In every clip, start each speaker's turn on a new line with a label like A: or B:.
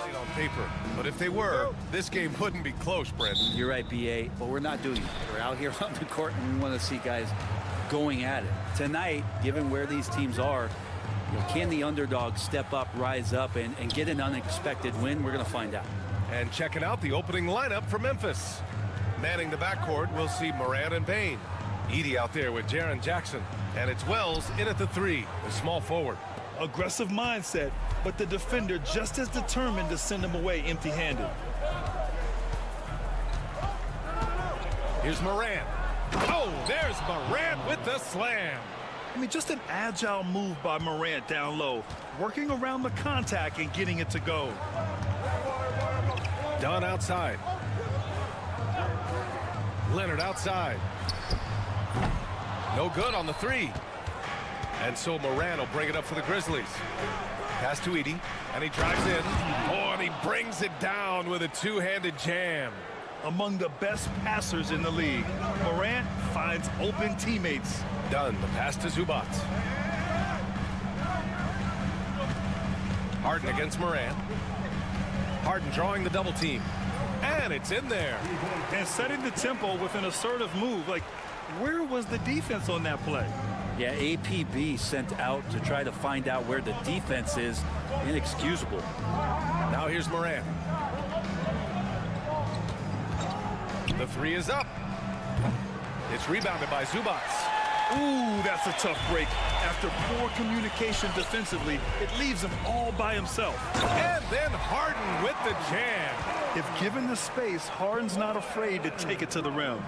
A: On paper, but if they were, this game wouldn't be close, Brent.
B: You're right, BA, but we're not doing it. We're out here on the court, and we want to see guys going at it. Tonight, given where these teams are, can the underdog step up, rise up, and get an unexpected win? We're going to find out.
A: And checking out the opening lineup for Memphis. Manning the backcourt, we'll see Morant and Bane. Edey out there with Jaren Jackson. And it's Wells in at the 3, the small forward.
C: Aggressive mindset, but the defender just as determined to send him away empty-handed.
A: Here's Morant. Oh, there's Morant with the slam.
C: I mean, just an agile move by Morant down low, working around the contact and getting it to go.
A: Dunn outside. Leonard outside. No good on the 3. And so Morant will bring it up for the Grizzlies. Pass to Edey, and he drives in. Oh, and he brings it down with a two-handed jam.
C: Among the best passers in the league, Morant finds open teammates.
A: Dunn, the pass to Zubac. Harden against Morant. Harden drawing the double team. And it's in there.
C: And setting the tempo with an assertive move. Like, where was the defense on that play?
B: Yeah, APB sent out to try to find out where the defense is. Inexcusable.
A: Now here's Morant. The 3 is up. It's rebounded by Zubac.
C: Ooh, that's a tough break. After poor communication defensively, it leaves him all by himself.
A: And then Harden with the jam.
C: If given the space, Harden's not afraid to take it to the rim.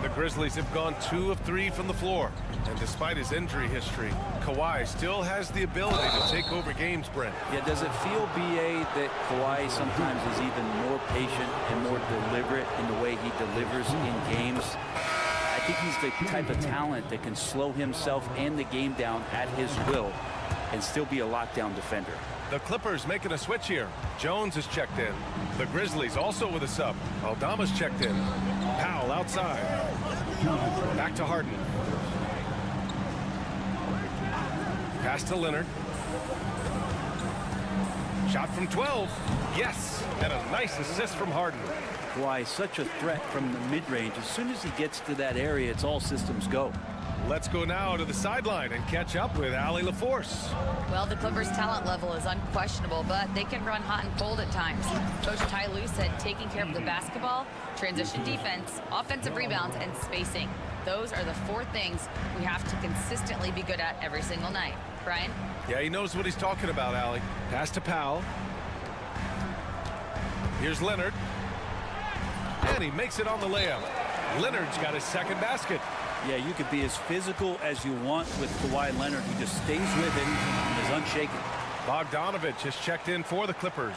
A: The Grizzlies have gone 2 of 3 from the floor. And despite his injury history, Kawhi still has the ability to take over games, Brent.
B: Yeah, does it feel, BA, that Kawhi sometimes is even more patient and more deliberate in the way he delivers in games? I think he's the type of talent that can slow himself and the game down at his will and still be a lockdown defender.
A: The Clippers making a switch here. Jones is checked in. The Grizzlies also with a sub. Aldama's checked in. Powell outside. Back to Harden. Pass to Leonard. Shot from 12. Yes, and a nice assist from Harden.
B: Kawhi, such a threat from the mid-range. As soon as he gets to that area, it's all systems go.
A: Let's go now to the sideline and catch up with Allie LaForce.
D: Well, the Clippers' talent level is unquestionable, but they can run hot and cold at times. Coach Ty Lue said taking care of the basketball, transition defense, offensive rebounds, and spacing. Those are the 4 things we have to consistently be good at every single night. Brian?
A: Yeah, he knows what he's talking about, Allie. Pass to Powell. Here's Leonard. And he makes it on the layup. Leonard's got his second basket.
B: Yeah, you could be as physical as you want with Kawhi Leonard. He just stays with it and is unshaken.
A: Bogdanovich has checked in for the Clippers.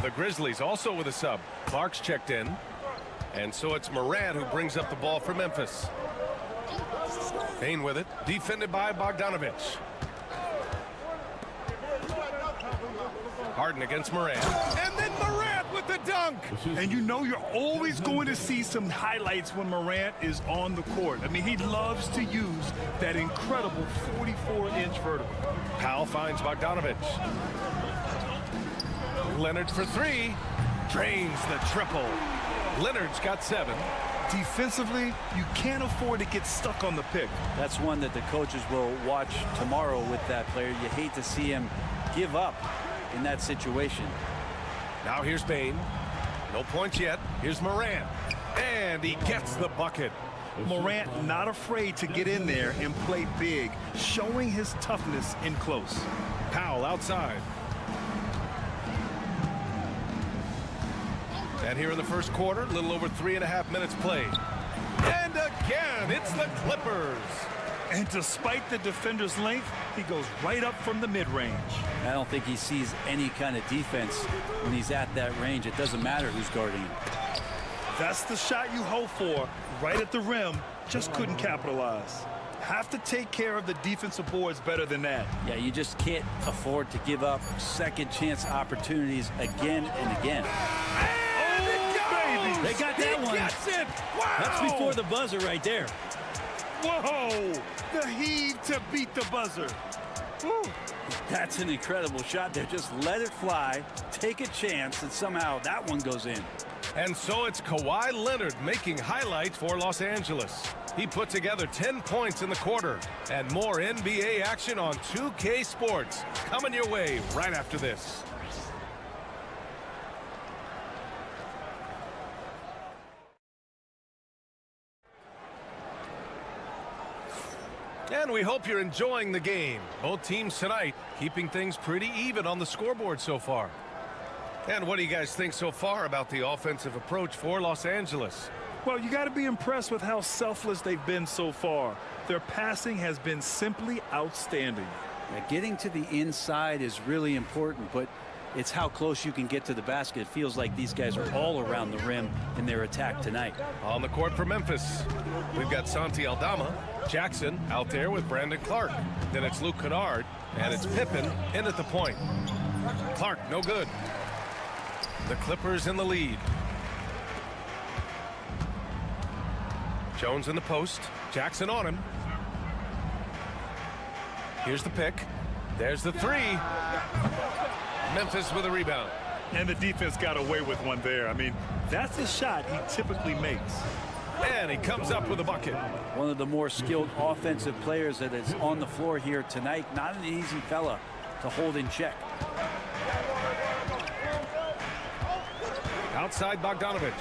A: The Grizzlies also with a sub. Clark's checked in. And so it's Morant who brings up the ball for Memphis. Bane with it. Defended by Bogdanovich. Harden against Morant. And then Morant with the dunk.
C: And you know you're always going to see some highlights when Morant is on the court. I mean, he loves to use that incredible 44-inch vertical.
A: Powell finds Bogdanovich. Leonard for 3. Drains the triple. Leonard's got 7.
C: Defensively, you can't afford to get stuck on the pick.
B: That's one that the coaches will watch tomorrow with that player. You hate to see him give up in that situation.
A: Now here's Bane. No points yet. Here's Morant. And he gets the bucket.
C: Morant not afraid to get in there and play big, showing his toughness in close.
A: Powell outside. And here in the first quarter, a little over 3.5 minutes played. And again, it's the Clippers.
C: And despite the defender's length, he goes right up from the mid-range.
B: I don't think he sees any kind of defense when he's at that range. It doesn't matter who's guarding him.
C: That's the shot you hope for, right at the rim. Just couldn't capitalize. Have to take care of the defensive boards better than that.
B: Yeah, you just can't afford to give up second chance opportunities again and again. They got that one.
A: Gets it. Wow.
B: That's before the buzzer right there.
C: Whoa! The heave to beat the buzzer.
B: That's an incredible shot there. Just let it fly, take a chance, and somehow that one goes in.
A: And so it's Kawhi Leonard making highlights for Los Angeles. He put together 10 points in the quarter. And more NBA action on 2K Sports coming your way right after this. And we hope you're enjoying the game. Both teams tonight keeping things pretty even on the scoreboard so far. And what do you guys think so far about the offensive approach for Los Angeles?
C: Well, you got to be impressed with how selfless they've been so far. Their passing has been simply outstanding.
B: Yeah, getting to the inside is really important, but it's how close you can get to the basket. It feels like these guys are all around the rim in their attack tonight.
A: On the court for Memphis, we've got Santi Aldama, Jackson out there with Brandon Clark. Then it's Luke Kennard, and it's Pippen in at the point. Clark, no good. The Clippers in the lead. Jones in the post. Jackson on him. Here's the pick. There's the three. Memphis with a rebound.
C: And the defense got away with one there. I mean, that's a shot he typically makes.
A: And he comes up with a bucket.
B: One of the more skilled offensive players that is on the floor here tonight. Not an easy fella to hold in check.
A: Outside Bogdanovich.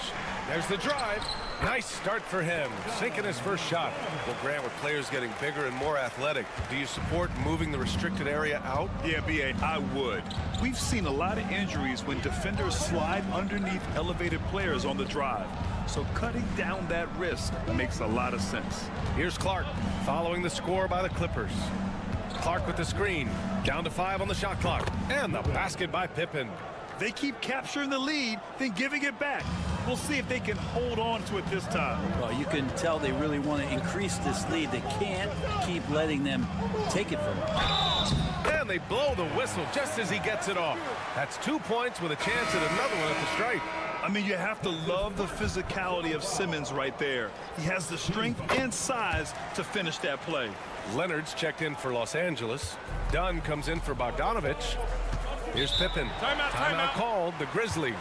A: There's the drive. Nice start for him. Sinking his first shot. Well, Grant, with players getting bigger and more athletic, do you support moving the restricted area out?
C: Yeah, B.A., I would. We've seen a lot of injuries when defenders slide underneath elevated players on the drive. So cutting down that risk makes a lot of sense.
A: Here's Clark following the score by the Clippers. Clark with the screen. Down to 5 on the shot clock. And the basket by Pippen.
C: They keep capturing the lead, then giving it back. We'll see if they can hold on to it this time.
B: Well, you can tell they really want to increase this lead. They can't keep letting them take it from them.
A: And they blow the whistle just as he gets it off. That's 2 points with a chance at another one at the stripe.
C: I mean, you have to love the physicality of Simmons right there. He has the strength and size to finish that play.
A: Leonard's checked in for Los Angeles. Dunn comes in for Bogdanovich. Here's Pippen. Timeout called, the Grizzlies.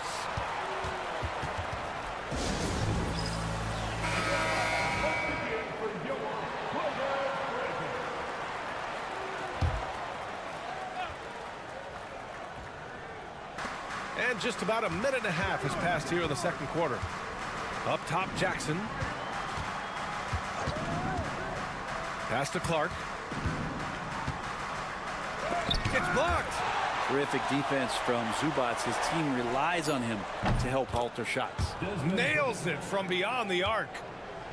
A: And just about a minute and a half has passed here in the second quarter. Up top, Jackson. Pass to Clark. It's blocked.
B: Terrific defense from Zubac. His team relies on him to help alter shots.
A: Nails it from beyond the arc.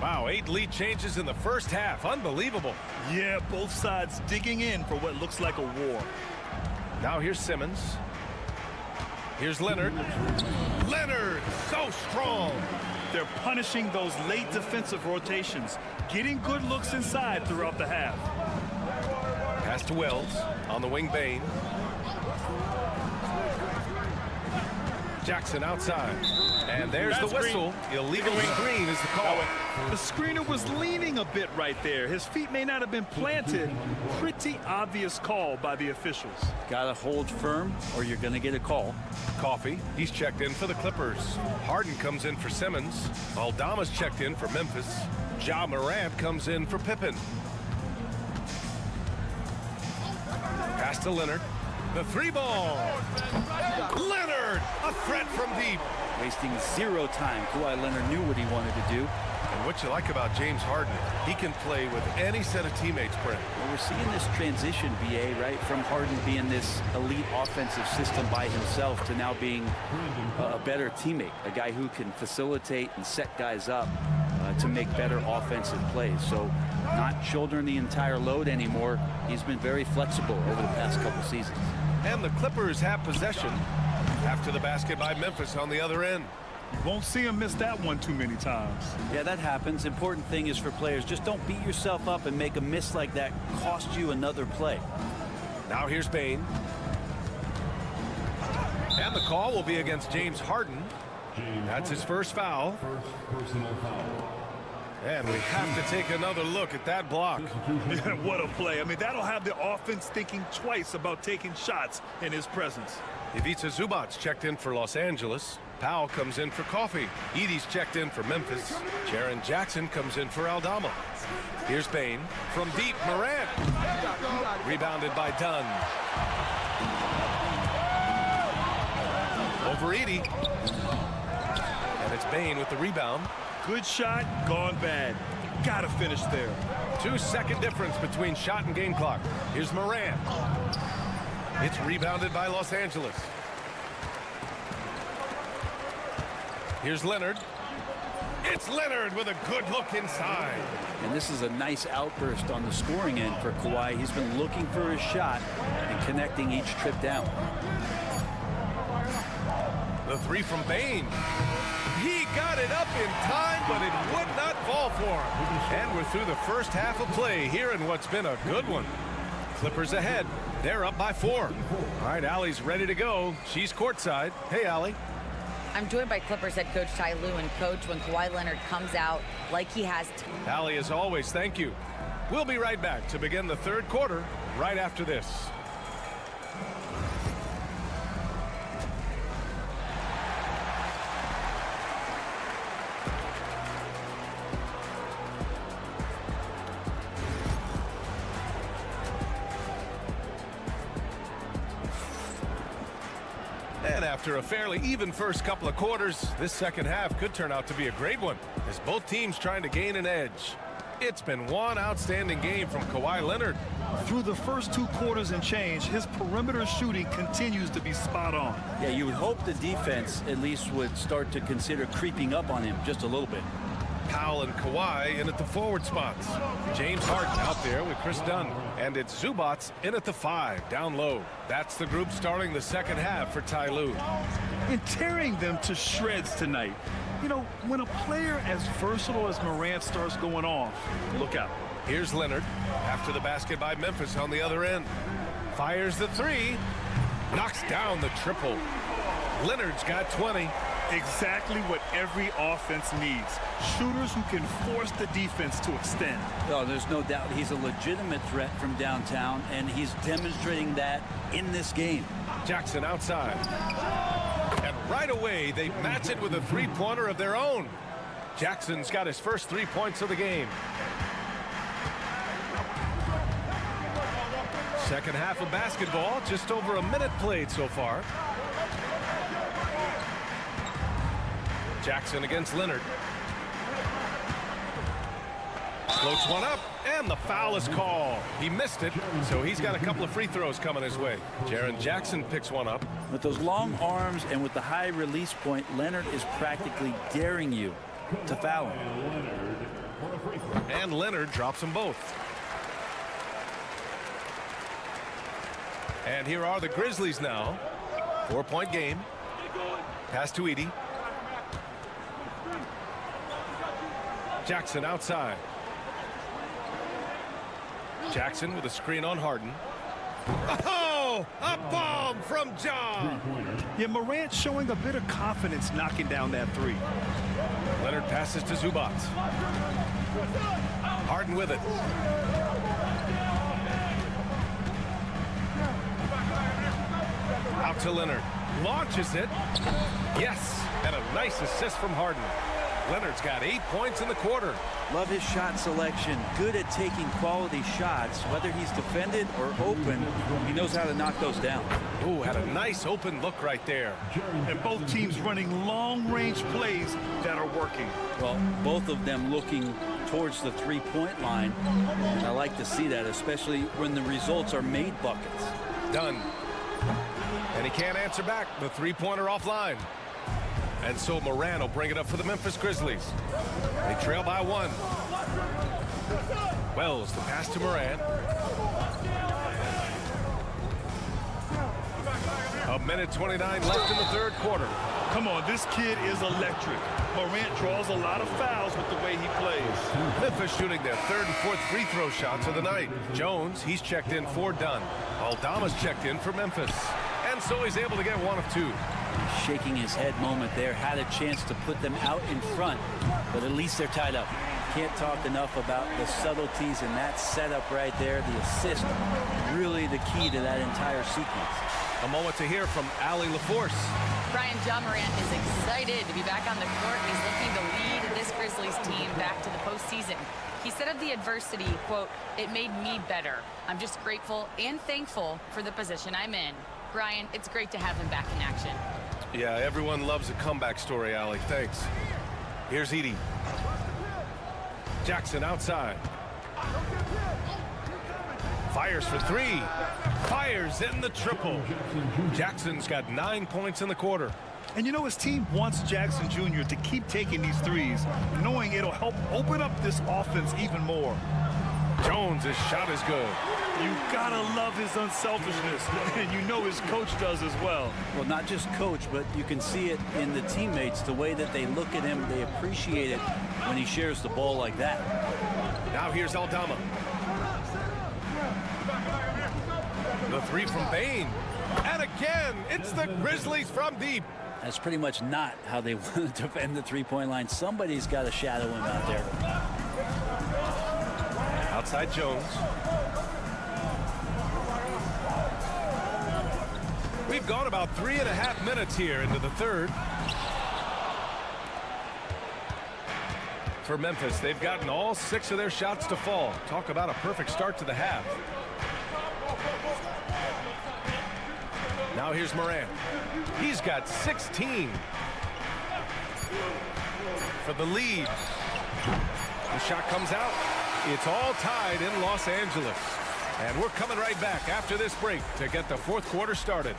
A: Wow, 8 lead changes in the first half. Unbelievable.
C: Yeah, both sides digging in for what looks like a war.
A: Now here's Simmons. Here's Leonard. Leonard, so strong.
C: They're punishing those late defensive rotations, getting good looks inside throughout the half.
A: Pass to Wells on the wing, Bain. Jackson outside. And there's the whistle. Illegal screen is the call.
C: The screener was leaning a bit right there. His feet may not have been planted. Pretty obvious call by the officials.
B: Gotta hold firm or you're gonna get a call.
A: Coffee, he's checked in for the Clippers. Harden comes in for Simmons. Aldama's checked in for Memphis. Ja Morant comes in for Pippen. Pass to Leonard. The 3-ball. Leonard, a threat from deep.
B: Wasting 0 time. Kawhi Leonard knew what he wanted to do.
A: And what you like about James Harden, he can play with any set of teammates, Brent.
B: Well, we're seeing this transition, BA, right, from Harden being this elite offensive system by himself to now being a better teammate, a guy who can facilitate and set guys up to make better offensive plays. So not shouldering the entire load anymore. He's been very flexible over the past couple seasons.
A: And the Clippers have possession after the basket by Memphis on the other end.
C: You won't see him miss that one too many times.
B: Yeah, that happens. Important thing is for players, just don't beat yourself up and make a miss like that cost you another play.
A: Now here's Bain. And the call will be against James Harden. That's his first foul. And we have to take another look at that block.
C: What a play. I mean, that'll have the offense thinking twice about taking shots in his presence.
A: Ivica Zubac's checked in for Los Angeles. Powell comes in for Coffee. Edey's checked in for Memphis. Jaren Jackson comes in for Aldama. Here's Bain. From deep, Morant. Rebounded by Dunn. Over Edey. And it's Bain with the rebound.
C: Good shot, gone bad. Gotta finish there.
A: 2-second difference between shot and game clock. Here's Morant. It's rebounded by Los Angeles. Here's Leonard. It's Leonard with a good look inside.
B: And this is a nice outburst on the scoring end for Kawhi. He's been looking for his shot and connecting each trip down.
A: The three from Bain. He got it up in time, but it would not fall for him. And we're through the first half of play here in what's been a good one. Clippers ahead. They're up by 4. All right, Allie's ready to go. She's courtside. Hey, Allie.
D: I'm joined by Clippers head coach Ty Lue. And coach, when Kawhi Leonard comes out like he has.
A: Allie, as always, thank you. We'll be right back to begin the third quarter right after this. And after a fairly even first couple of quarters, this second half could turn out to be a great one, as both teams trying to gain an edge. It's been one outstanding game from Kawhi Leonard.
C: Through the first 2 quarters and change, his perimeter shooting continues to be spot on.
B: Yeah, you would hope the defense at least would start to consider creeping up on him just a little bit.
A: Powell and Kawhi in at the forward spots. James Harden out there with Chris Dunn. And it's Zubac in at the 5, down low. That's the group starting the second half for Ty Lue.
C: And tearing them to shreds tonight. You know, when a player as versatile as Morant starts going off, look out.
A: Here's Leonard after the basket by Memphis on the other end. Fires the 3. Knocks down the triple. Leonard's got 20.
C: Exactly what every offense needs. Shooters who can force the defense to extend.
B: Oh, there's no doubt he's a legitimate threat from downtown, and he's demonstrating that in this game.
A: Jackson outside. And right away, they match it with a three-pointer of their own. Jackson's got his first 3 points of the game. Second half of basketball, just over a minute played so far. Jackson against Leonard. Floats one up, and the foul is called. He missed it, so he's got a couple of free throws coming his way. Jaren Jackson picks one up.
B: With those long arms and with the high release point, Leonard is practically daring you to foul him.
A: And Leonard drops them both. And here are the Grizzlies now. 4-point game. Pass to Edey. Jackson outside. Jackson with a screen on Harden. Oh, a bomb from John.
C: Yeah, Morant showing a bit of confidence knocking down that 3.
A: Leonard passes to Zubac. Harden with it. Out to Leonard. Launches it. Yes, and a nice assist from Harden. Leonard's got 8 points in the quarter.
B: Love his shot selection. Good at taking quality shots. Whether he's defended or open, he knows how to knock those down.
A: Ooh, had a nice open look right there.
C: And both teams running long-range plays that are working.
B: Well, both of them looking towards the three-point line. And I like to see that, especially when the results are made buckets.
A: Done. And he can't answer back. The three-pointer offline. And so Morant will bring it up for the Memphis Grizzlies. They trail by 1. Wells, the pass to Morant. A minute 29 left in the third quarter.
C: Come on, this kid is electric. Morant draws a lot of fouls with the way he plays.
A: Memphis shooting their third and fourth free throw shots of the night. Jones, he's checked in for Dunn. Aldama's checked in for Memphis. And so he's able to get 1 of 2.
B: Shaking his head moment there. Had a chance to put them out in front, but at least they're tied up. Can't talk enough about the subtleties in that setup right there. The assist, really the key to that entire sequence.
A: A moment to hear from Allie LaForce.
D: Brian John Morant is excited to be back on the court. He's looking to lead this Grizzlies team back to the postseason. He said of the adversity, quote, "It made me better. I'm just grateful and thankful for the position I'm in." Brian, it's great to have him back in action.
A: Yeah, everyone loves a comeback story, Allie. Thanks. Here's Edie. Jackson outside. Fires for three. Fires in the triple. Jackson's got 9 points in the quarter.
C: And you know, his team wants Jackson Jr. to keep taking these threes, knowing it'll help open up this offense even more.
A: Jones' shot is good.
C: You gotta love his unselfishness, and you know his coach does as well.
B: Well, not just coach, but you can see it in the teammates, the way that they look at him. They appreciate it when he shares the ball like that.
A: Now here's Aldama. The three from Bain. And again, it's the Grizzlies from deep.
B: That's pretty much not how they want to defend the three-point line. Somebody's got to shadow him out there.
A: Outside Jones. We've gone about 3.5 minutes here into the third. For Memphis, they've gotten all 6 of their shots to fall. Talk about a perfect start to the half. Now here's Morant. He's got 16 for the lead. The shot comes out. It's all tied in Los Angeles. And we're coming right back after this break to get the fourth quarter started.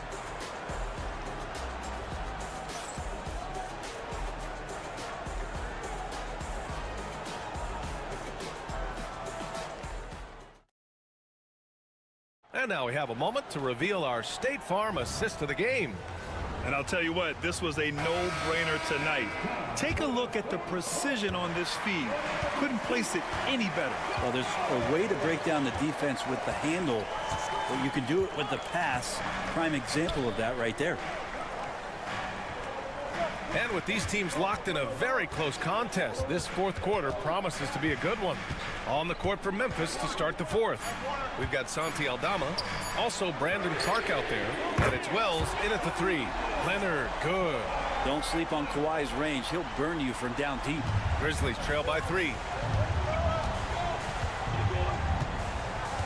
A: And now we have a moment to reveal our State Farm assist of the game.
C: And I'll tell you what, this was a no-brainer tonight. Take a look at the precision on this feed. Couldn't place it any better.
B: Well, there's a way to break down the defense with the handle, but you can do it with the pass. Prime example of that right there.
A: And with these teams locked in a very close contest, this fourth quarter promises to be a good one. On the court for Memphis to start the fourth. We've got Santi Aldama, also Brandon Clark out there, and it's Wells in at the three. Leonard, good.
B: Don't sleep on Kawhi's range. He'll burn you from down deep.
A: Grizzlies trail by 3.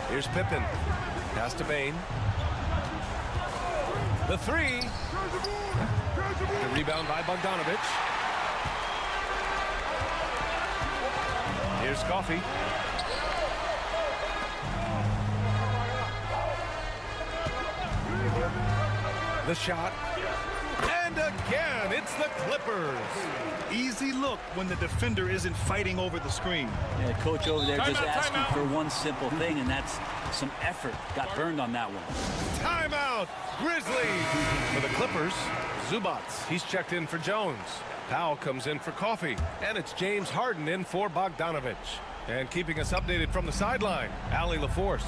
A: Here's Pippen. Pass to Bain. The three. The rebound by Bogdanovich. Here's Coffey. The shot. And again, it's the Clippers.
C: Easy look when the defender isn't fighting over the screen.
B: Yeah, coach over there just asking for one simple thing, and that's some effort. Got burned on that one.
A: Timeout, Grizzlies. For the Clippers, Zubats. He's checked in for Jones. Powell comes in for Coffey. And it's James Harden in for Bogdanovich. And keeping us updated from the sideline, Allie LaForce.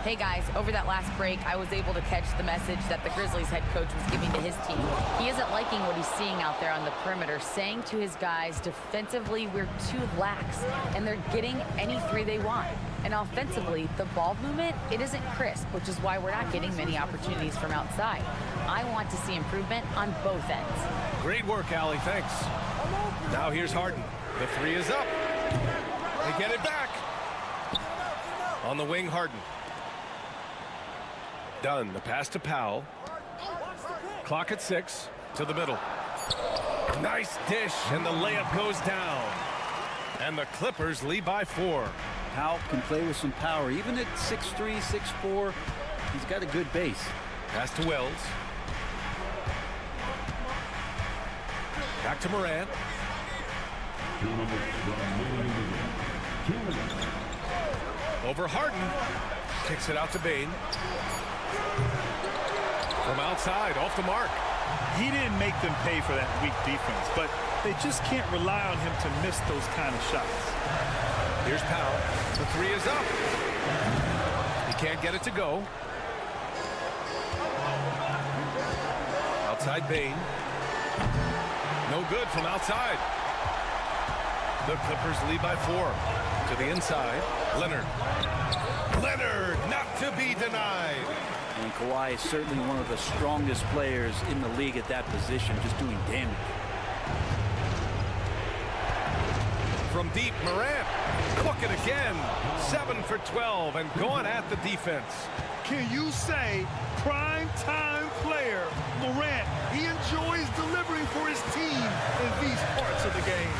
D: Hey guys, over that last break, I was able to catch the message that the Grizzlies head coach was giving to his team. He isn't liking what he's seeing out there on the perimeter, saying to his guys, defensively, we're too lax, and they're getting any three they want. And offensively, the ball movement, it isn't crisp, which is why we're not getting many opportunities from outside. I want to see improvement on both ends.
A: Great work, Allie. Thanks. Now here's Harden. The three is up. They get it back. On the wing, Harden. Done. The pass to Powell. Clock at 6. To the middle. Nice dish, and the layup goes down. And the Clippers lead by 4.
B: Powell can play with some power. Even at 6'3", 6'4", he's got a good base.
A: Pass to Wells. Back to Morant. Over Harden. Kicks it out to Bain. From outside, off the mark.
C: He didn't make them pay for that weak defense, but they just can't rely on him to miss those kind of shots.
A: Here's Powell. The three is up. He can't get it to go. Outside Bain. No good from outside. The Clippers lead by 4. To the inside, Leonard. Leonard, not to be denied.
B: And Kawhi is certainly one of the strongest players in the league at that position, just doing damage.
A: From deep, Morant. Cook it again. 7 for 12 and going at the defense.
C: Can you say prime-time player Morant? He enjoys delivering for his team in these parts of the game.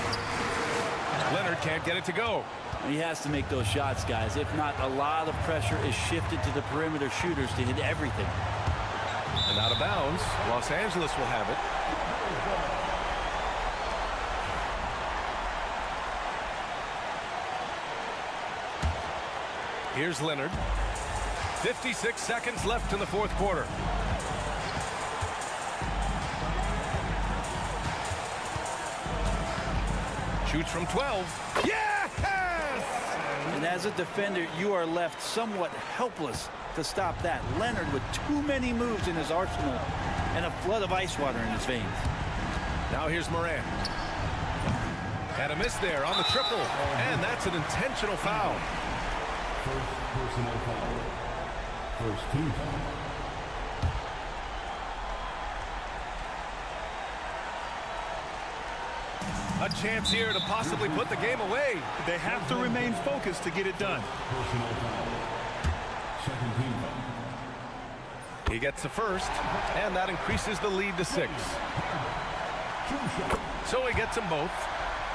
A: Leonard can't get it to go.
B: He has to make those shots, guys. If not, a lot of pressure is shifted to the perimeter shooters to hit everything.
A: And out of bounds, Los Angeles will have it. Here's Leonard. 56 seconds left in the fourth quarter. Shoots from 12. Yes!
B: And as a defender, you are left somewhat helpless to stop that. Leonard with too many moves in his arsenal and a flood of ice water in his veins.
A: Now here's Morant. And a miss there on the triple. And that's an intentional foul.
E: First personal foul. First team foul.
A: A chance here to possibly put the game away.
C: They have to remain focused to get it done.
E: Personal foul. Second team foul.
A: He gets the first, and that increases the lead to 6. So he gets them both,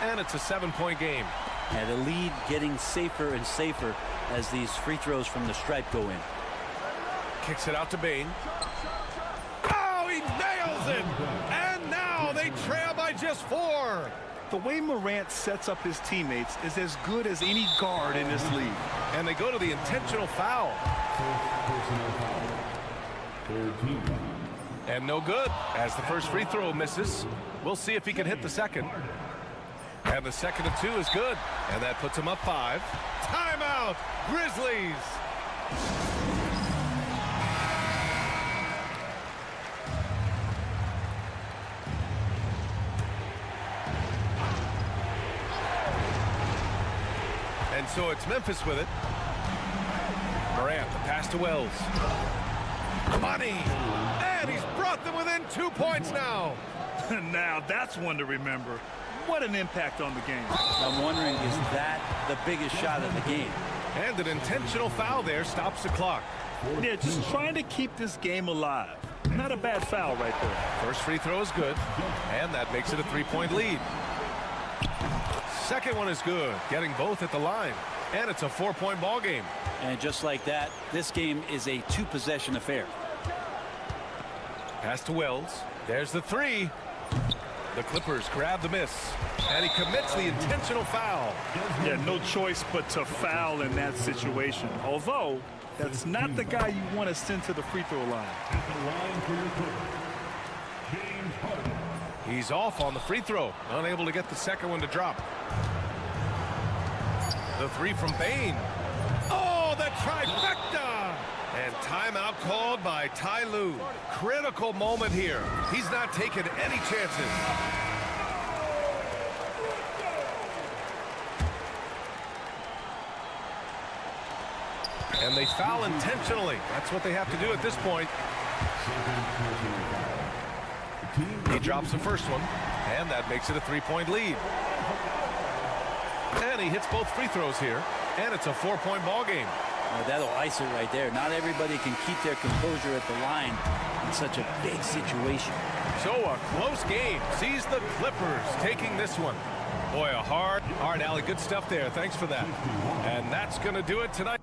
A: and it's a 7-point game.
B: And the lead getting safer and safer as these free throws from the stripe go in.
A: Kicks it out to Bane. Oh, he nails it! And now they trail by just 4.
C: The way Morant sets up his teammates is as good as any guard in this league.
A: And they go to the intentional foul.
E: First personal foul. Third team foul.
A: And no good, as the first free throw misses. We'll see if he can hit the second. And the second of 2 is good. And that puts him up 5. Timeout, Grizzlies! And so it's Memphis with it. Morant, the pass to Wells. Money! And he's brought them within 2 points now.
C: Now that's one to remember. What an impact on the game.
B: I'm wondering, is that the biggest shot of the game?
A: And an intentional foul there stops the clock.
C: Yeah, just trying to keep this game alive. Not a bad foul right there.
A: First free throw is good, and that makes it a 3-point lead. Second one is good, getting both at the line, and it's a 4-point ball game.
B: And just like that, this game is a 2-possession affair.
A: Pass to Wells. There's the 3. The Clippers grab the miss, and he commits the intentional foul.
C: Yeah, no choice but to foul in that situation. Although, that's not the guy you want to send to the free throw line.
E: At the line for your Clippers, James Harden.
A: He's off on the free throw, unable to get the second one to drop. The 3 from Bane. Oh, the trifecta! And timeout called by Ty Lue. Critical moment here. He's not taking any chances. And they foul intentionally. That's what they have to do at this point. He drops the first one, and that makes it a 3-point lead. And he hits both free throws here, and it's a 4-point ball game.
B: That'll ice it right there. Not everybody can keep their composure at the line in such a big situation.
A: So a close game sees the Clippers taking this one. Boy, a hard alley. Good stuff there. Thanks for that. And that's going to do it tonight.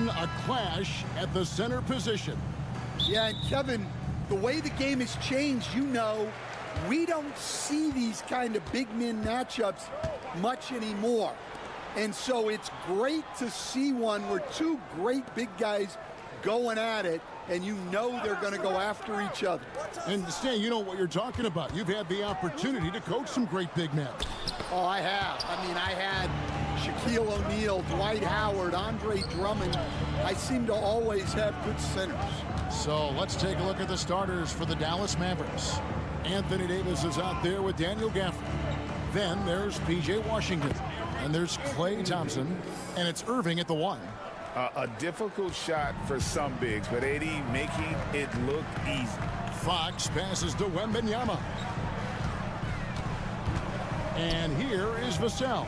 F: 1, a clash at the center position.
G: Yeah, and Kevin, the way the game has changed, you know, we don't see these kind of big men matchups much anymore. And so it's great to see one where two great big guys going at it, and you know they're going to go after each other.
F: And Stan, you know what you're talking about. You've had the opportunity to coach some great big men.
G: Oh, I have. I mean, I had Shaquille O'Neal, Dwight Howard, Andre Drummond. I seem to always have good centers.
F: So let's take a look at the starters for the Dallas Mavericks. Anthony Davis is out there with Daniel Gafford. Then there's P.J. Washington. And there's Klay Thompson. And it's Irving at the 1.
H: A difficult shot for some bigs, but AD making it look easy.
F: Fox passes to Wembanyama. And here is Vassell.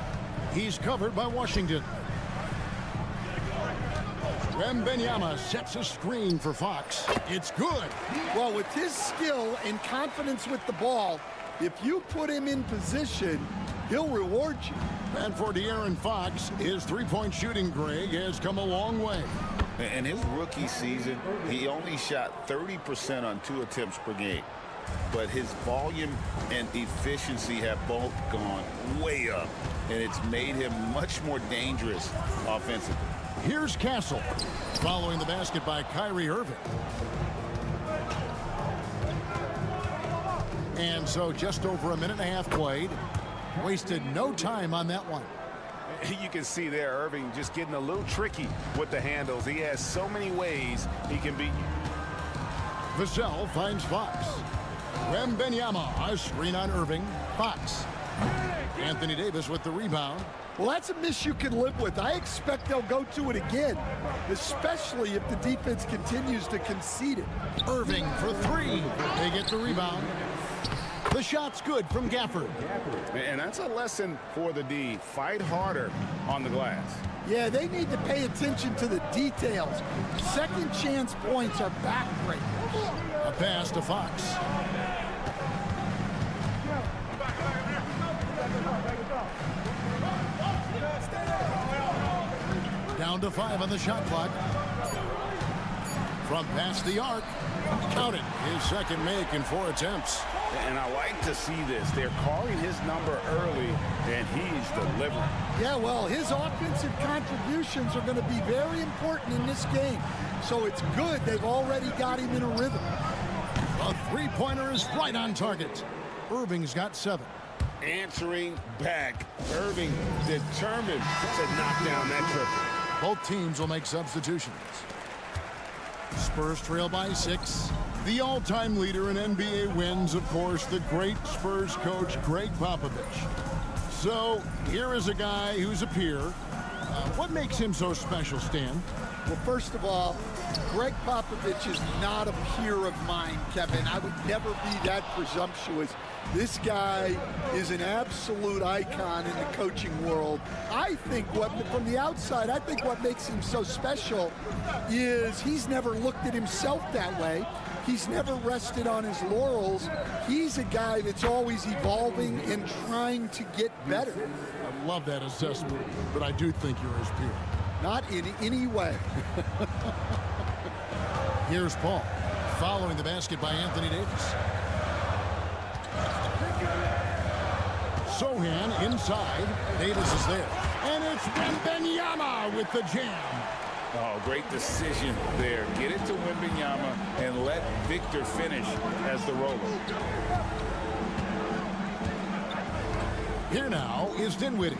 F: He's covered by Washington. Wembanyama sets a screen for Fox. It's good.
G: Well, with his skill and confidence with the ball, if you put him in position, he'll reward you.
F: And for De'Aaron Fox, his three-point shooting, Greg, has come a long way.
H: In his rookie season, he only shot 30% on 2 attempts per game. But his volume and efficiency have both gone way up, and it's made him much more dangerous offensively.
F: Here's Castle, following the basket by Kyrie Irving. And so just over a minute and a half played. Wasted no time on that one.
H: You can see there Irving just getting a little tricky with the handles. He has so many ways he can beat you.
F: Vassell finds Fox. Wembanyama, a screen on Irving. Fox. Anthony Davis with the rebound.
G: Well, that's a miss you can live with. I expect they'll go to it again, especially if the defense continues to concede it.
F: Irving for 3. They get the rebound. The shot's good from Gafford.
H: And that's a lesson for the D. Fight harder on the glass.
G: Yeah, they need to pay attention to the details. Second chance points are backbreakers.
F: A pass to Fox. Down to 5 on the shot clock. From past the arc. Count it. His second make in 4 attempts.
H: And I like to see this. They're calling his number early, and he's delivering.
G: Yeah, well, his offensive contributions are going to be very important in this game. So it's good they've already got him in a rhythm.
F: A three-pointer is right on target. Irving's got 7.
H: Answering back. Irving determined to knock down that triple.
F: Both teams will make substitutions. Spurs trail by 6. The all-time leader in NBA wins, of course, the great Spurs coach, Greg Popovich. So here is a guy who's a peer. What makes him so special, Stan?
G: Well, first of all, Greg Popovich is not a peer of mine, Kevin. I would never be that presumptuous. This guy is an absolute icon in the coaching world. I think from the outside, I think what makes him so special is he's never looked at himself that way. He's never rested on his laurels. He's a guy that's always evolving and trying to get better.
F: I love that assessment, but I do think you're his peer.
G: Not in any way.
F: Here's Paul, following the basket by Anthony Davis. Sohan inside. Davis is there. And it's Wembanyama with the jam.
H: Oh, great decision there. Get it to Wembanyama and let Victor finish as the roller.
F: Here now is Dinwiddie.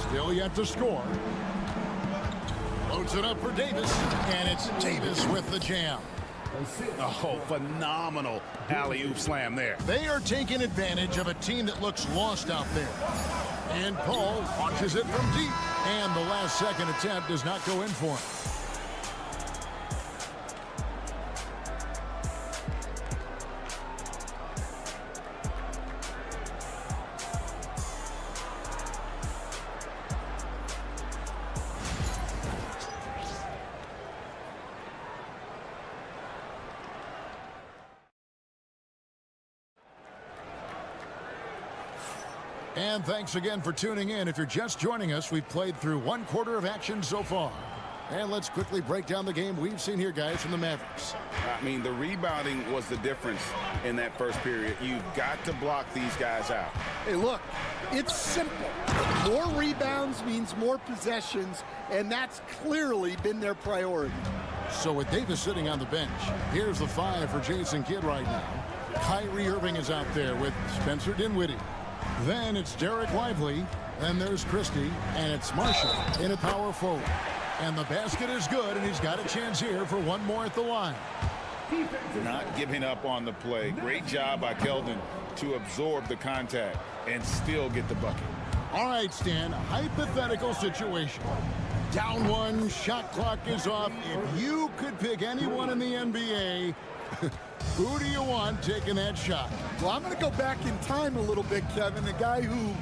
F: Still yet to score. Loads it up for Davis. And it's Davis with the jam.
H: Oh, phenomenal alley-oop slam there.
F: They are taking advantage of a team that looks lost out there. And Paul launches it from deep. And the last second attempt does not go in for him. And thanks again for tuning in. If you're just joining us, we've played through 1/4 of action so far. And let's quickly break down the game we've seen here, guys, from the Mavericks.
H: I mean, the rebounding was the difference in that first period. You've got to block these guys out.
G: Hey, look, it's simple. More rebounds means more possessions, and that's clearly been their priority.
F: So with Davis sitting on the bench, here's the 5 for Jason Kidd right now. Kyrie Irving is out there with Spencer Dinwiddie. Then it's Derek Lively, then there's Christie, and it's Marshall in a power forward. And the basket is good, and he's got a chance here for one more at the line.
H: Not giving up on the play. Great job by Keldon to absorb the contact and still get the bucket.
F: All right, Stan, hypothetical situation. Down 1, shot clock is off. If you could pick anyone in the NBA, who do you want taking that shot?
G: Well, I'm going to go back in time a little bit, Kevin. The guy who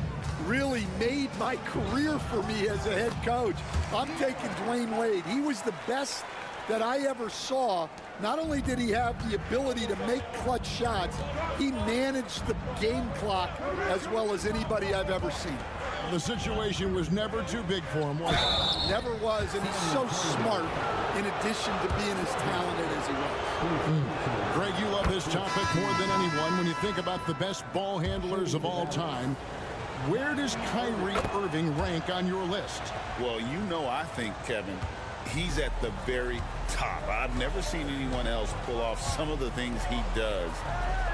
G: really made my career for me as a head coach. I'm taking Dwayne Wade. He was the best that I ever saw. Not only did he have the ability to make clutch shots, he managed the game clock as well as anybody I've ever seen.
F: The situation was never too big for him, was it?
G: Never was, and he's so smart in addition to being as talented as he was.
F: Greg, you love this topic more than anyone. When you think about the best ball handlers of all time, where does Kyrie Irving rank on your list?
H: Well, you know, I think, Kevin, he's at the very top. I've never seen anyone else pull off some of the things he does.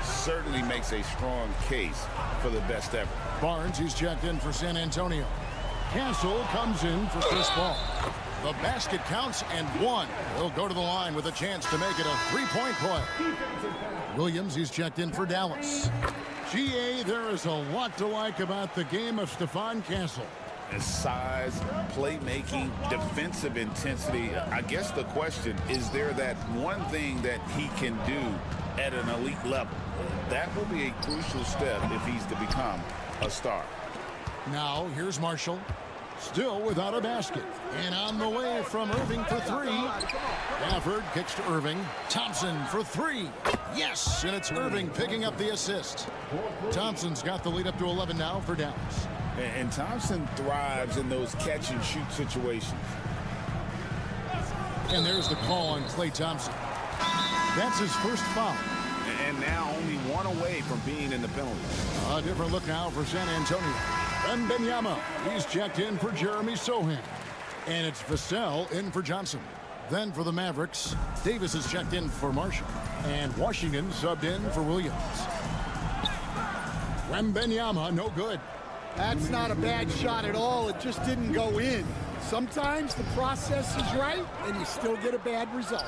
H: Certainly makes a strong case for the best ever.
F: Barnes, he's checked in for San Antonio. Castle comes in for Chris Paul. The basket counts and 1. He'll go to the line with a chance to make it a 3-point play. Williams, he's checked in for Dallas. GA, there is a lot to like about the game of Stephon Castle.
H: Size, playmaking, defensive intensity. I guess the question is there that one thing that he can do at an elite level? That will be a crucial step if he's to become a star.
F: Now here's Marshall, still without a basket, and on the way from Irving for three. Gafford kicks to Irving. Thompson for three. Yes, and it's Irving picking up the assist. Thompson's got the lead up to 11 now for Dallas.
H: And Thompson thrives in those catch and shoot situations.
F: And there's the call on Klay Thompson. That's his first foul.
H: And now only one away from being in the penalty.
F: A different look now for San Antonio. Wembanyama, he's checked in for Jeremy Sohan. And it's Vassell in for Johnson. Then for the Mavericks, Davis is checked in for Marshall. And Washington subbed in for Williams. Wembanyama, no good.
G: That's not a bad shot at all. It just didn't go in. Sometimes the process is right, and you still get a bad result.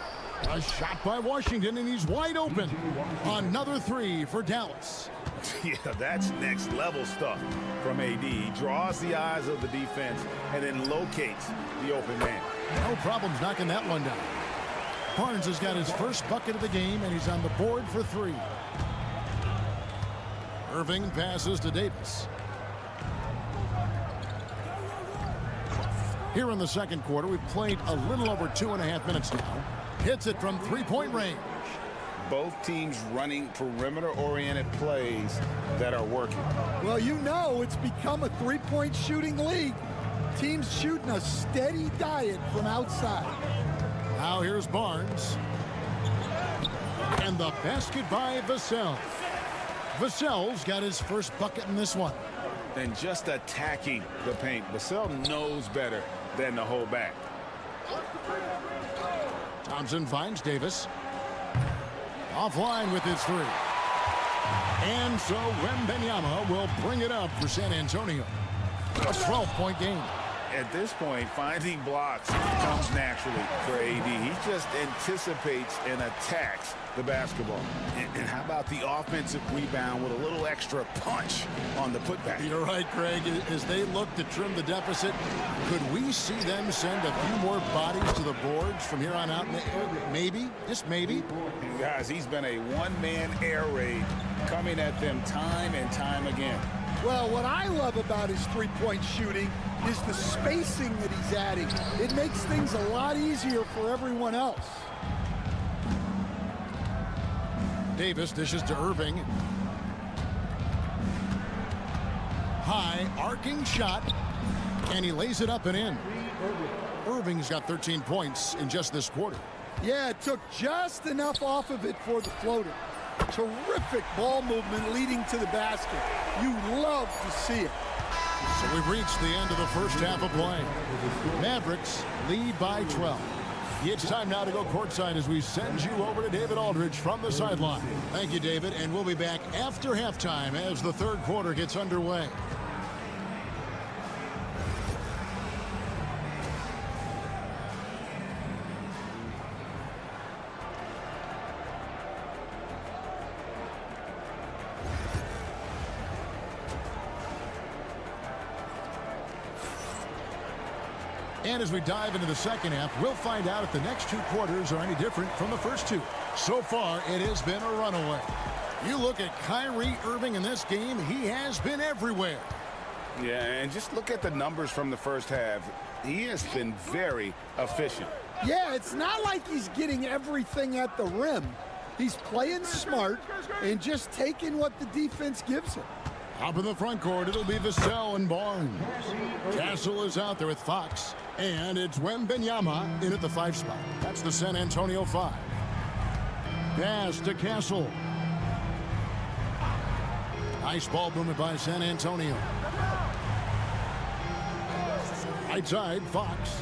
F: A shot by Washington, and he's wide open. Another three for Dallas.
H: Yeah, that's next level stuff from AD. He draws the eyes of the defense and then locates the open man.
F: No problems knocking that one down. Barnes has got his first bucket of the game, and he's on the board for three. Irving passes to Davis. Here in the second quarter, we've played a little over 2.5 minutes now. Hits it from three-point range.
H: Both teams running perimeter-oriented plays that are working.
G: Well, you know it's become a three-point shooting league. Teams shooting a steady diet from outside.
F: Now here's Barnes. And the basket by Vassell. Vassell's got his first bucket in this one.
H: And just attacking the paint. Vassell knows better than to hold back.
F: Thompson finds Davis. Offline with his three. And so Wembanyama will bring it up for San Antonio. A 12-point game.
H: At this point, finding blocks comes naturally for AD. He just anticipates and attacks the basketball. And how about the offensive rebound with a little extra punch on the putback?
F: You're right, Greg. As they look to trim the deficit, could we see them send a few more bodies to the boards from here on out? Maybe, just maybe.
H: And guys, he's been a one-man air raid coming at them time and time again.
G: Well, what I love about his three-point shooting is the spacing that he's adding. It makes things a lot easier for everyone else.
F: Davis dishes to Irving. High arcing shot, and he lays it up and in. Irving's got 13 points in just this quarter.
G: Yeah, it took just enough off of it for the floater. Terrific ball movement leading to the basket. You love to see it.
F: So we've reached the end of the first half of play. Mavericks lead by 12. It's time now to go courtside as we send you over to David Aldridge from the sideline. Thank you, David, and we'll be back after halftime as the third quarter gets underway. And as we dive into the second half, we'll find out if the next two quarters are any different from the first two. So far, it has been a runaway. You look at Kyrie Irving in this game, he has been everywhere.
H: Yeah, and just look at the numbers from the first half. He has been very efficient.
G: Yeah, it's not like he's getting everything at the rim. He's playing smart and just taking what the defense gives him.
F: Up in the front court, it'll be Vassell and Barnes. Castle is out there with Fox. And it's Wembanyama in at the 5 spot. That's the San Antonio 5. Pass to Castle. Nice ball movement by San Antonio. Right side, Fox.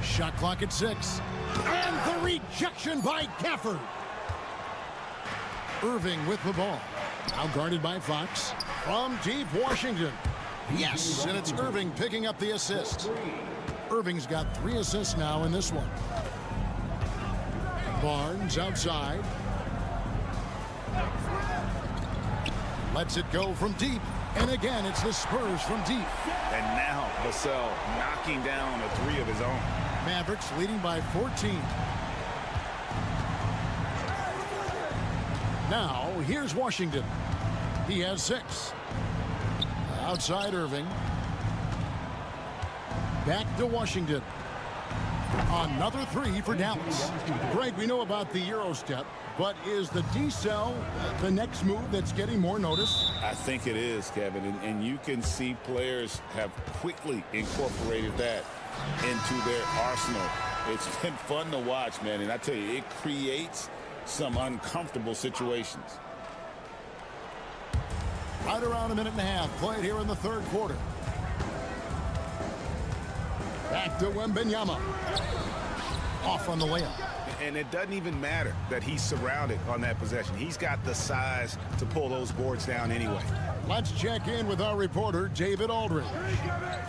F: Shot clock at 6. And the rejection by Gafford. Irving with the ball. Now guarded by Fox. From deep, Washington. Yes, and it's Irving picking up the assist. Irving's got 3 assists now in this one. Barnes outside. Lets it go from deep. And again, it's the Spurs from deep.
H: And now Vassell knocking down a three of his own.
F: Mavericks leading by 14. Now, here's Washington. He has 6. Outside Irving. Back to Washington. Another 3 for Dallas. Greg, we know about the Euro step, but is the decel the next move that's getting more notice?
H: I think it is, Kevin, and you can see players have quickly incorporated that into their arsenal. It's been fun to watch, man, and I tell you, it creates some uncomfortable situations.
F: Right around a minute and a half played here in the third quarter. Back to Wembanyama. Off on the layup.
I: And it doesn't even matter that he's surrounded on that possession. He's got the size to pull those boards down anyway.
F: Let's check in with our reporter, David Aldridge.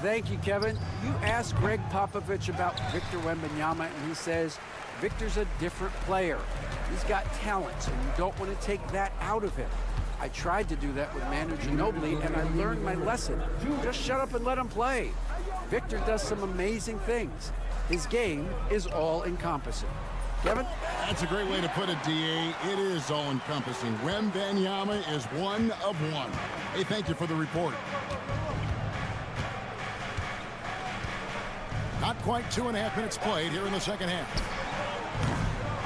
J: Thank you, Kevin. You asked Greg Popovich about Victor Wembanyama, and he says Victor's a different player. He's got talent, and you don't want to take that out of him. I tried to do that with Manu Ginobili, and I learned my lesson. Just shut up and let him play. Victor does some amazing things. His game is all-encompassing. Kevin?
F: That's a great way to put it, D.A. It is all-encompassing. Wembanyama is one of one. Hey, thank you for the report. Not quite 2.5 minutes played here in the second half.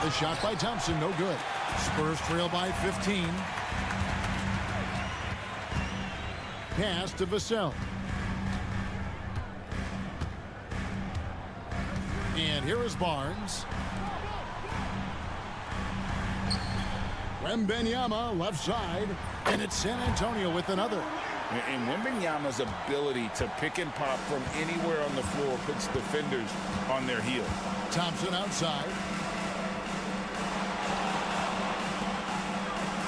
F: The shot by Thompson, no good. Spurs trail by 15. Pass to Vassell. And here is Barnes. Wembanyama left side, and it's San Antonio with another.
H: And Wembanyama's ability to pick and pop from anywhere on the floor puts defenders on their heels.
F: Thompson outside.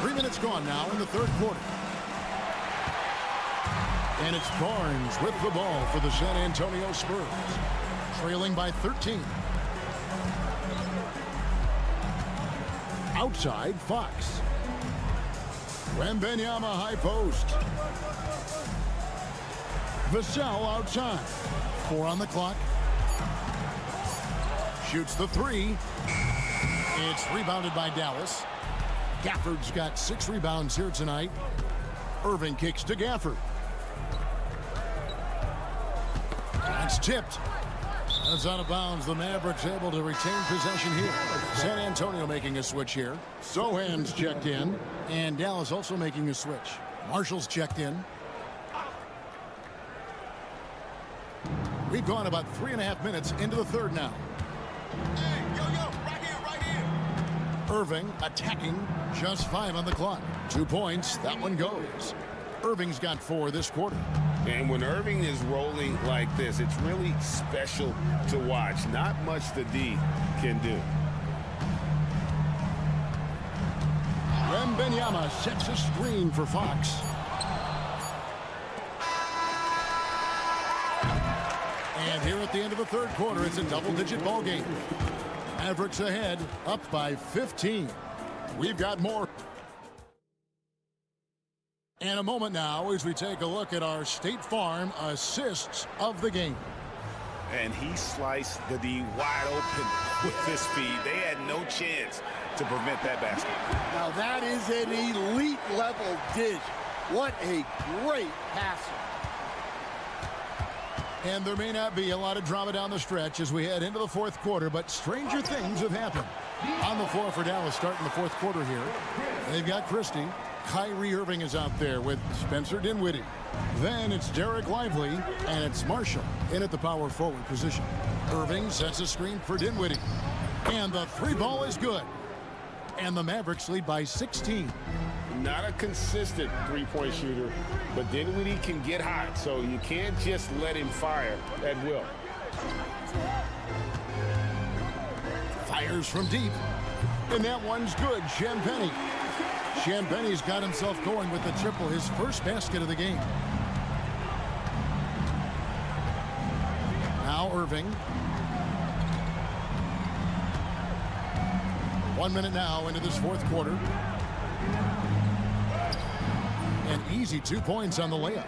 F: 3 minutes gone now in the third quarter. And it's Barnes with the ball for the San Antonio Spurs. Trailing by 13. Outside, Fox. Wembanyama high post. Vassell outside. 4 on the clock. Shoots the 3. It's rebounded by Dallas. Gafford's got 6 rebounds here tonight. Irving kicks to Gafford. It's tipped. That's out of bounds. The Mavericks able to retain possession here. San Antonio making a switch here. Sohan's checked in. And Dallas also making a switch. Marshall's checked in. We've gone about 3.5 minutes into the third now.
K: Hey, right here.
F: Irving attacking. Just 5 on the clock. 2 points. That one goes. Irving's got 4 this quarter.
H: And when Irving is rolling like this, it's really special to watch. Not much the D can do.
F: Wembanyama sets a screen for Fox. And here at the end of the third quarter, it's a double-digit ball game. Mavericks ahead, up by 15. We've got more. And a moment now as we take a look at our State Farm assists of the game.
I: And he sliced the D wide open with his speed. They had no chance to prevent that basket.
G: Now that is an elite level dish. What a great passer.
F: And there may not be a lot of drama down the stretch as we head into the fourth quarter, but stranger things have happened. On the floor for Dallas starting the fourth quarter here. They've got Christie. Kyrie Irving is out there with Spencer Dinwiddie. Then it's Derek Lively, and it's Marshall in at the power forward position. Irving sets a screen for Dinwiddie. And the 3 ball is good. And the Mavericks lead by 16.
H: Not a consistent three-point shooter, but Dinwiddie can get hot, so you can't just let him fire at will.
F: Fires from deep. And that one's good. Champagnie. Champagnie's got himself going with the triple, his first basket of the game. Now Irving. 1 minute now into this fourth quarter. An easy 2 points on the layup.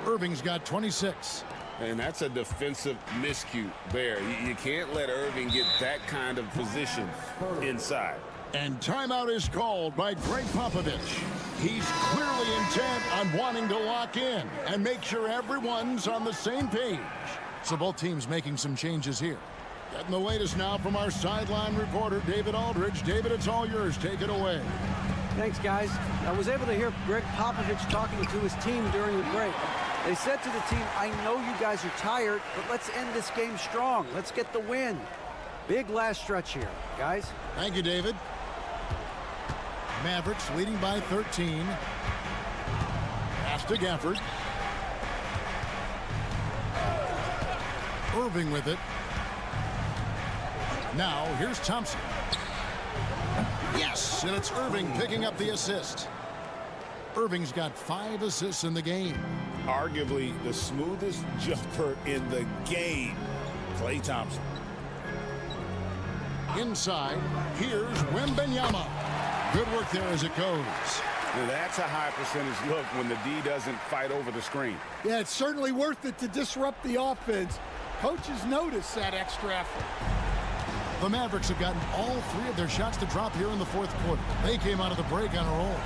F: Irving's got 26.
I: And that's a defensive miscue there. You can't let Irving get that kind of position inside.
F: And timeout is called by Greg Popovich. He's clearly intent on wanting to lock in and make sure everyone's on the same page. So both teams making some changes here. Getting the latest now from our sideline reporter, David Aldridge. David, it's all yours. Take it away.
J: Thanks, guys. I was able to hear Greg Popovich talking to his team during the break. They said to the team, I know you guys are tired, but let's end this game strong. Let's get the win. Big last stretch here, guys.
F: Thank you, David. Mavericks leading by 13. Pass to Gafford. Irving with it. Now, here's Thompson. Yes, and it's Irving picking up the assist. Irving's got 5 assists in the game.
I: Arguably the smoothest jumper in the game, Klay Thompson.
F: Inside, here's Wembanyama. Good work there as it goes.
I: Now that's a high percentage look when the D doesn't fight over the screen.
G: Yeah, it's certainly worth it to disrupt the offense. Coaches notice that extra effort.
F: The Mavericks have gotten all 3 of their shots to drop here in the 4th quarter. They came out of the break on a roll.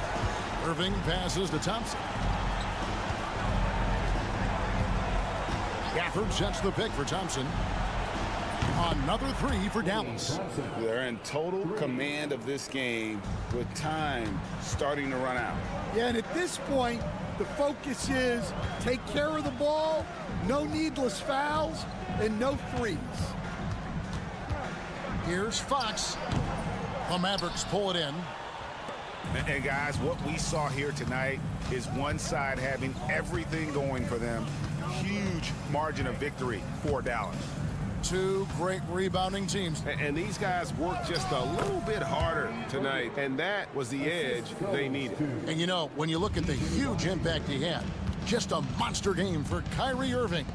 F: Irving passes to Thompson. Gafford sets the pick for Thompson. Another 3 for Dallas.
I: They're in total command of this game with time starting to run out.
G: Yeah, and at this point, the focus is take care of the ball, no needless fouls, and no threes.
F: Here's Fox. The Mavericks pull it in.
I: And guys, what we saw here tonight is one side having everything going for them. Huge margin of victory for Dallas.
F: 2 great rebounding teams.
A: And these guys worked just a little bit harder tonight, and that was the edge they needed.
F: And you know, when you look at the huge impact he had, just a monster game for Kyrie Irving.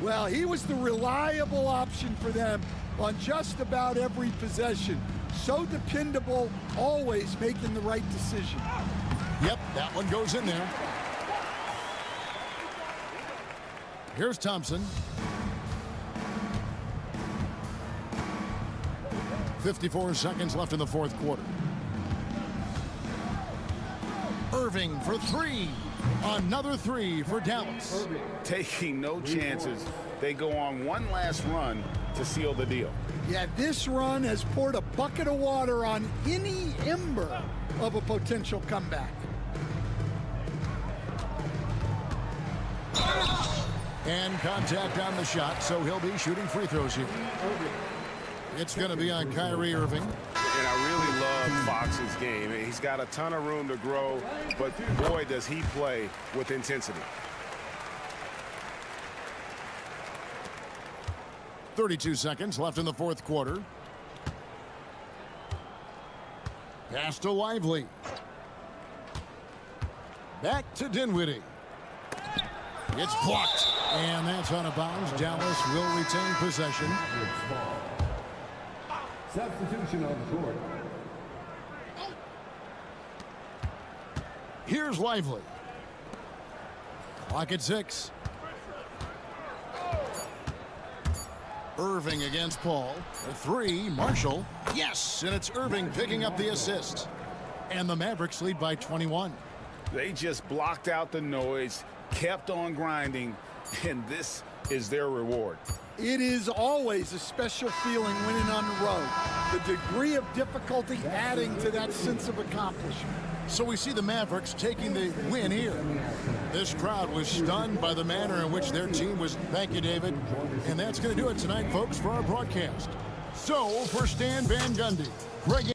G: Well, he was the reliable option for them on just about every possession. So dependable, always making the right decision.
F: Yep, that one goes in there. Here's Thompson. 54 seconds left in the 4th quarter. Irving for 3. Another 3 for Dallas.
I: Taking no chances. They go on one last run to seal the deal.
G: Yeah, this run has poured a bucket of water on any ember of a potential comeback.
F: And contact on the shot, so he'll be shooting free throws here. It's going to be on Kyrie Irving.
A: And I really love Fox's game. He's got a ton of room to grow, but boy, does he play with intensity.
F: 32 seconds left in the 4th quarter. Pass to Lively. Back to Dinwiddie. It's blocked. And that's out of bounds. Dallas will retain possession.
E: Substitution on the court.
F: Here's Lively. Clock at 6. Irving against Paul. A 3, Marshall. Yes, and it's Irving picking up the assist. And the Mavericks lead by 21.
I: They just blocked out the noise, kept on grinding, and this is their reward.
G: It is always a special feeling winning on the road. The degree of difficulty adding to that sense of accomplishment.
F: So we see the Mavericks taking the win here. This crowd was stunned by the manner in which their team was. Thank you, David. And that's going to do it tonight, folks, for our broadcast. So for Stan Van Gundy, Greg.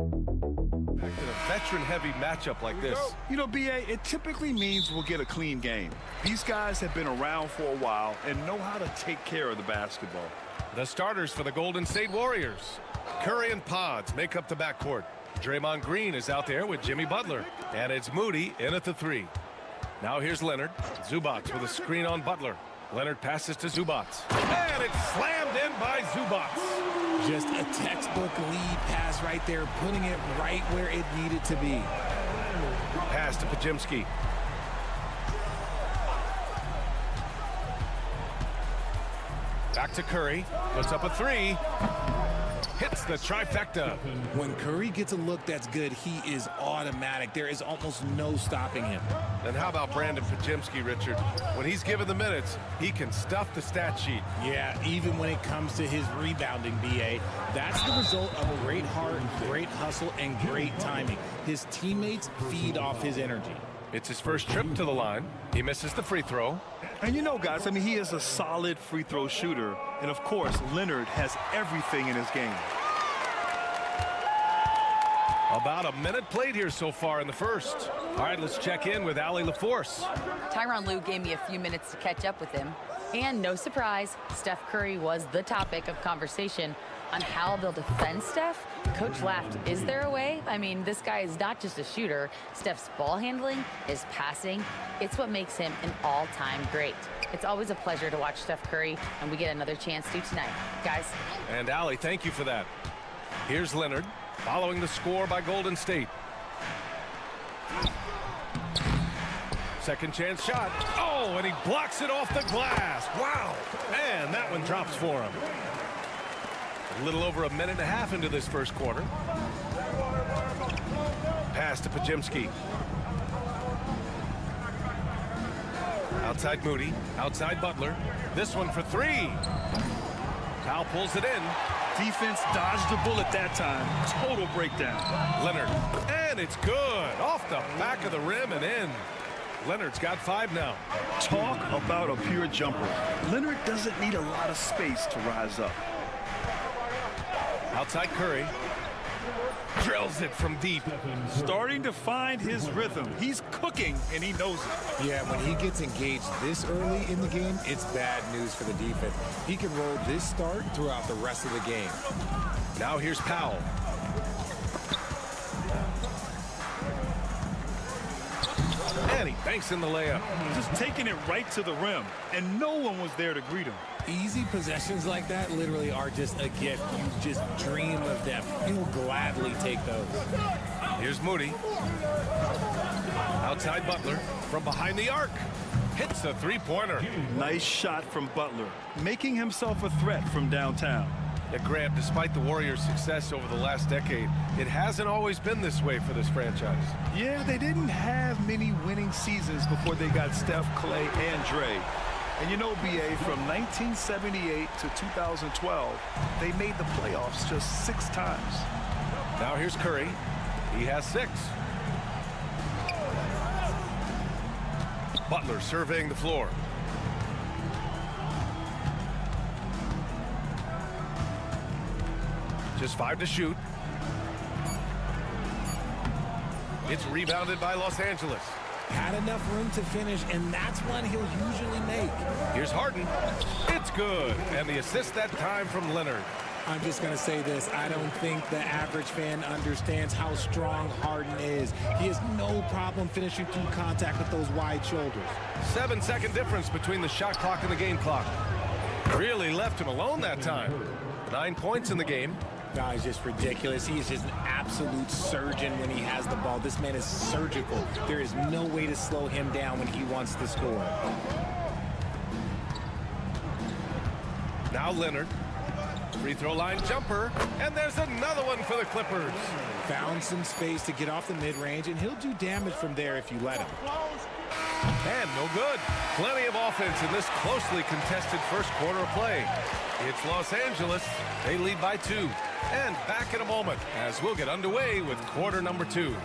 A: Back in a veteran-heavy matchup like this.
C: You know, B.A., it typically means we'll get a clean game. These guys have been around for a while and know how to take care of the basketball.
A: The starters for the Golden State Warriors. Curry and Pods make up the backcourt. Draymond Green is out there with Jimmy Butler. And it's Moody in at the 3. Now here's Leonard. Zubac with a screen on Butler. Leonard passes to Zubac. And it's slammed in by Zubac.
L: Just a textbook lead pass right there, putting it right where it needed to be.
A: Pass to Pajimski. Back to Curry. Puts up a 3. Hits the trifecta.
L: When Curry gets a look that's good, he is automatic. There is almost no stopping him.
A: And how about Brandon Pajimski, Richard? When he's given the minutes, he can stuff the stat sheet.
L: Yeah, even when it comes to his rebounding, B.A., that's the result of a great heart, great hustle, and great timing. His teammates feed off his energy.
A: It's his first trip to the line. He misses the free throw.
C: And you know, guys, I mean, he is a solid free throw shooter. And, of course, Leonard has everything in his game.
A: About a minute played here so far in the first. All right, let's check in with Allie LaForce.
D: Tyronn Lue gave me a few minutes to catch up with him. And no surprise, Steph Curry was the topic of conversation on how they'll defend Steph. Coach laughed, is there a way? I mean, this guy is not just a shooter. Steph's ball handling, his passing, it's what makes him an all-time great. It's always a pleasure to watch Steph Curry, and we get another chance to tonight. Guys.
A: And Allie, thank you for that. Here's Leonard, following the score by Golden State. Second chance shot. Oh, and he blocks it off the glass. Wow. And that one drops for him. A little over a minute and a half into this first quarter. Pass to Pajimski. Outside Moody. Outside Butler. This one for 3. Powell pulls it in.
C: Defense dodged the bullet that time. Total breakdown.
A: Leonard. And it's good. Off the back of the rim and in. Leonard's got 5 now.
C: Talk about a pure jumper. Leonard doesn't need a lot of space to rise up.
A: Outside Curry. Drills it from deep.
C: Starting to find his rhythm. He's cooking, and he knows it.
L: Yeah, when he gets engaged this early in the game, it's bad news for the defense. He can roll this start throughout the rest of the game.
A: Now here's Powell. And he banks in the layup.
C: Just taking it right to the rim, and no one was there to greet him.
L: Easy possessions like that literally are just a gift. You just dream of them. You'll gladly take those.
A: Here's Moody. Outside Butler from behind the arc. Hits a 3-pointer.
C: Nice shot from Butler, making himself a threat from downtown.
A: Yeah, Graham, despite the Warriors' success over the last decade, it hasn't always been this way for this franchise.
C: Yeah, they didn't have many winning seasons before they got Steph, Clay, and Dre. And you know, B.A., from 1978 to 2012, they made the playoffs just 6 times.
A: Now here's Curry. He has 6. Butler surveying the floor. Just 5 to shoot. It's rebounded by Los Angeles.
L: Had enough room to finish, and that's one he'll usually make.
A: Here's Harden. It's good. And the assist that time from Leonard.
L: I'm just going to say this. I don't think the average fan understands how strong Harden is. He has no problem finishing through contact with those wide shoulders.
A: 7-second difference between the shot clock and the game clock. Really left him alone that time. 9 points in the game.
L: Guy's just ridiculous. He is just an absolute surgeon when he has the ball. This man is surgical. There is no way to slow him down when he wants to score.
A: Now Leonard. Free throw line jumper. And there's another one for the Clippers.
L: Found some space to get off the mid-range, and he'll do damage from there if you let him.
A: And no good. Plenty of offense in this closely contested first quarter of play. It's Los Angeles. They lead by 2. And back in a moment as we'll get underway with quarter number 2.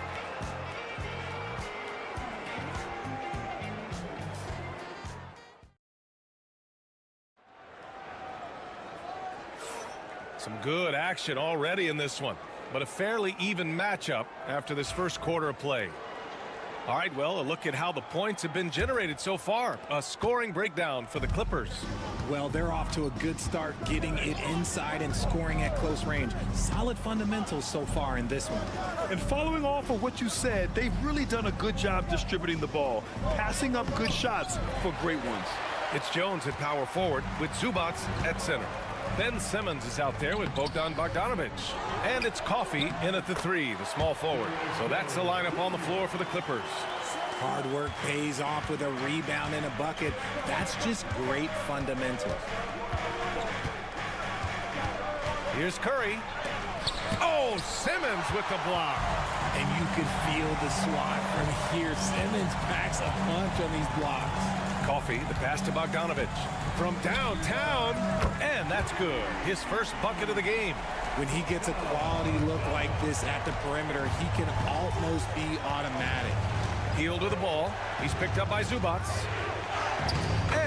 A: Some good action already in this one. but a fairly even matchup after this first quarter of play. All right, well, a look at how the points have been generated so far. A scoring breakdown for the Clippers.
L: Well, they're off to a good start, getting it inside and scoring at close range. Solid fundamentals so far in this one.
C: And following off of what you said, they've really done a good job distributing the ball, passing up good shots for great ones.
A: It's Jones at power forward with Zubats at center. Ben Simmons is out there with Bogdan Bogdanovic. And it's Coffey in at the 3, the small forward. So that's the lineup on the floor for the Clippers.
L: Hard work pays off with a rebound and a bucket. That's just great fundamentals.
A: Here's Curry. Oh, Simmons with the block.
L: And you can feel the swat from here. Simmons packs a punch on these blocks.
A: Coffey, the pass to Bogdanovic. From downtown, and that's good. His first bucket of the game.
L: When he gets a quality look like this at the perimeter, he can almost be automatic.
A: Hield with the ball. He's picked up by Zubats.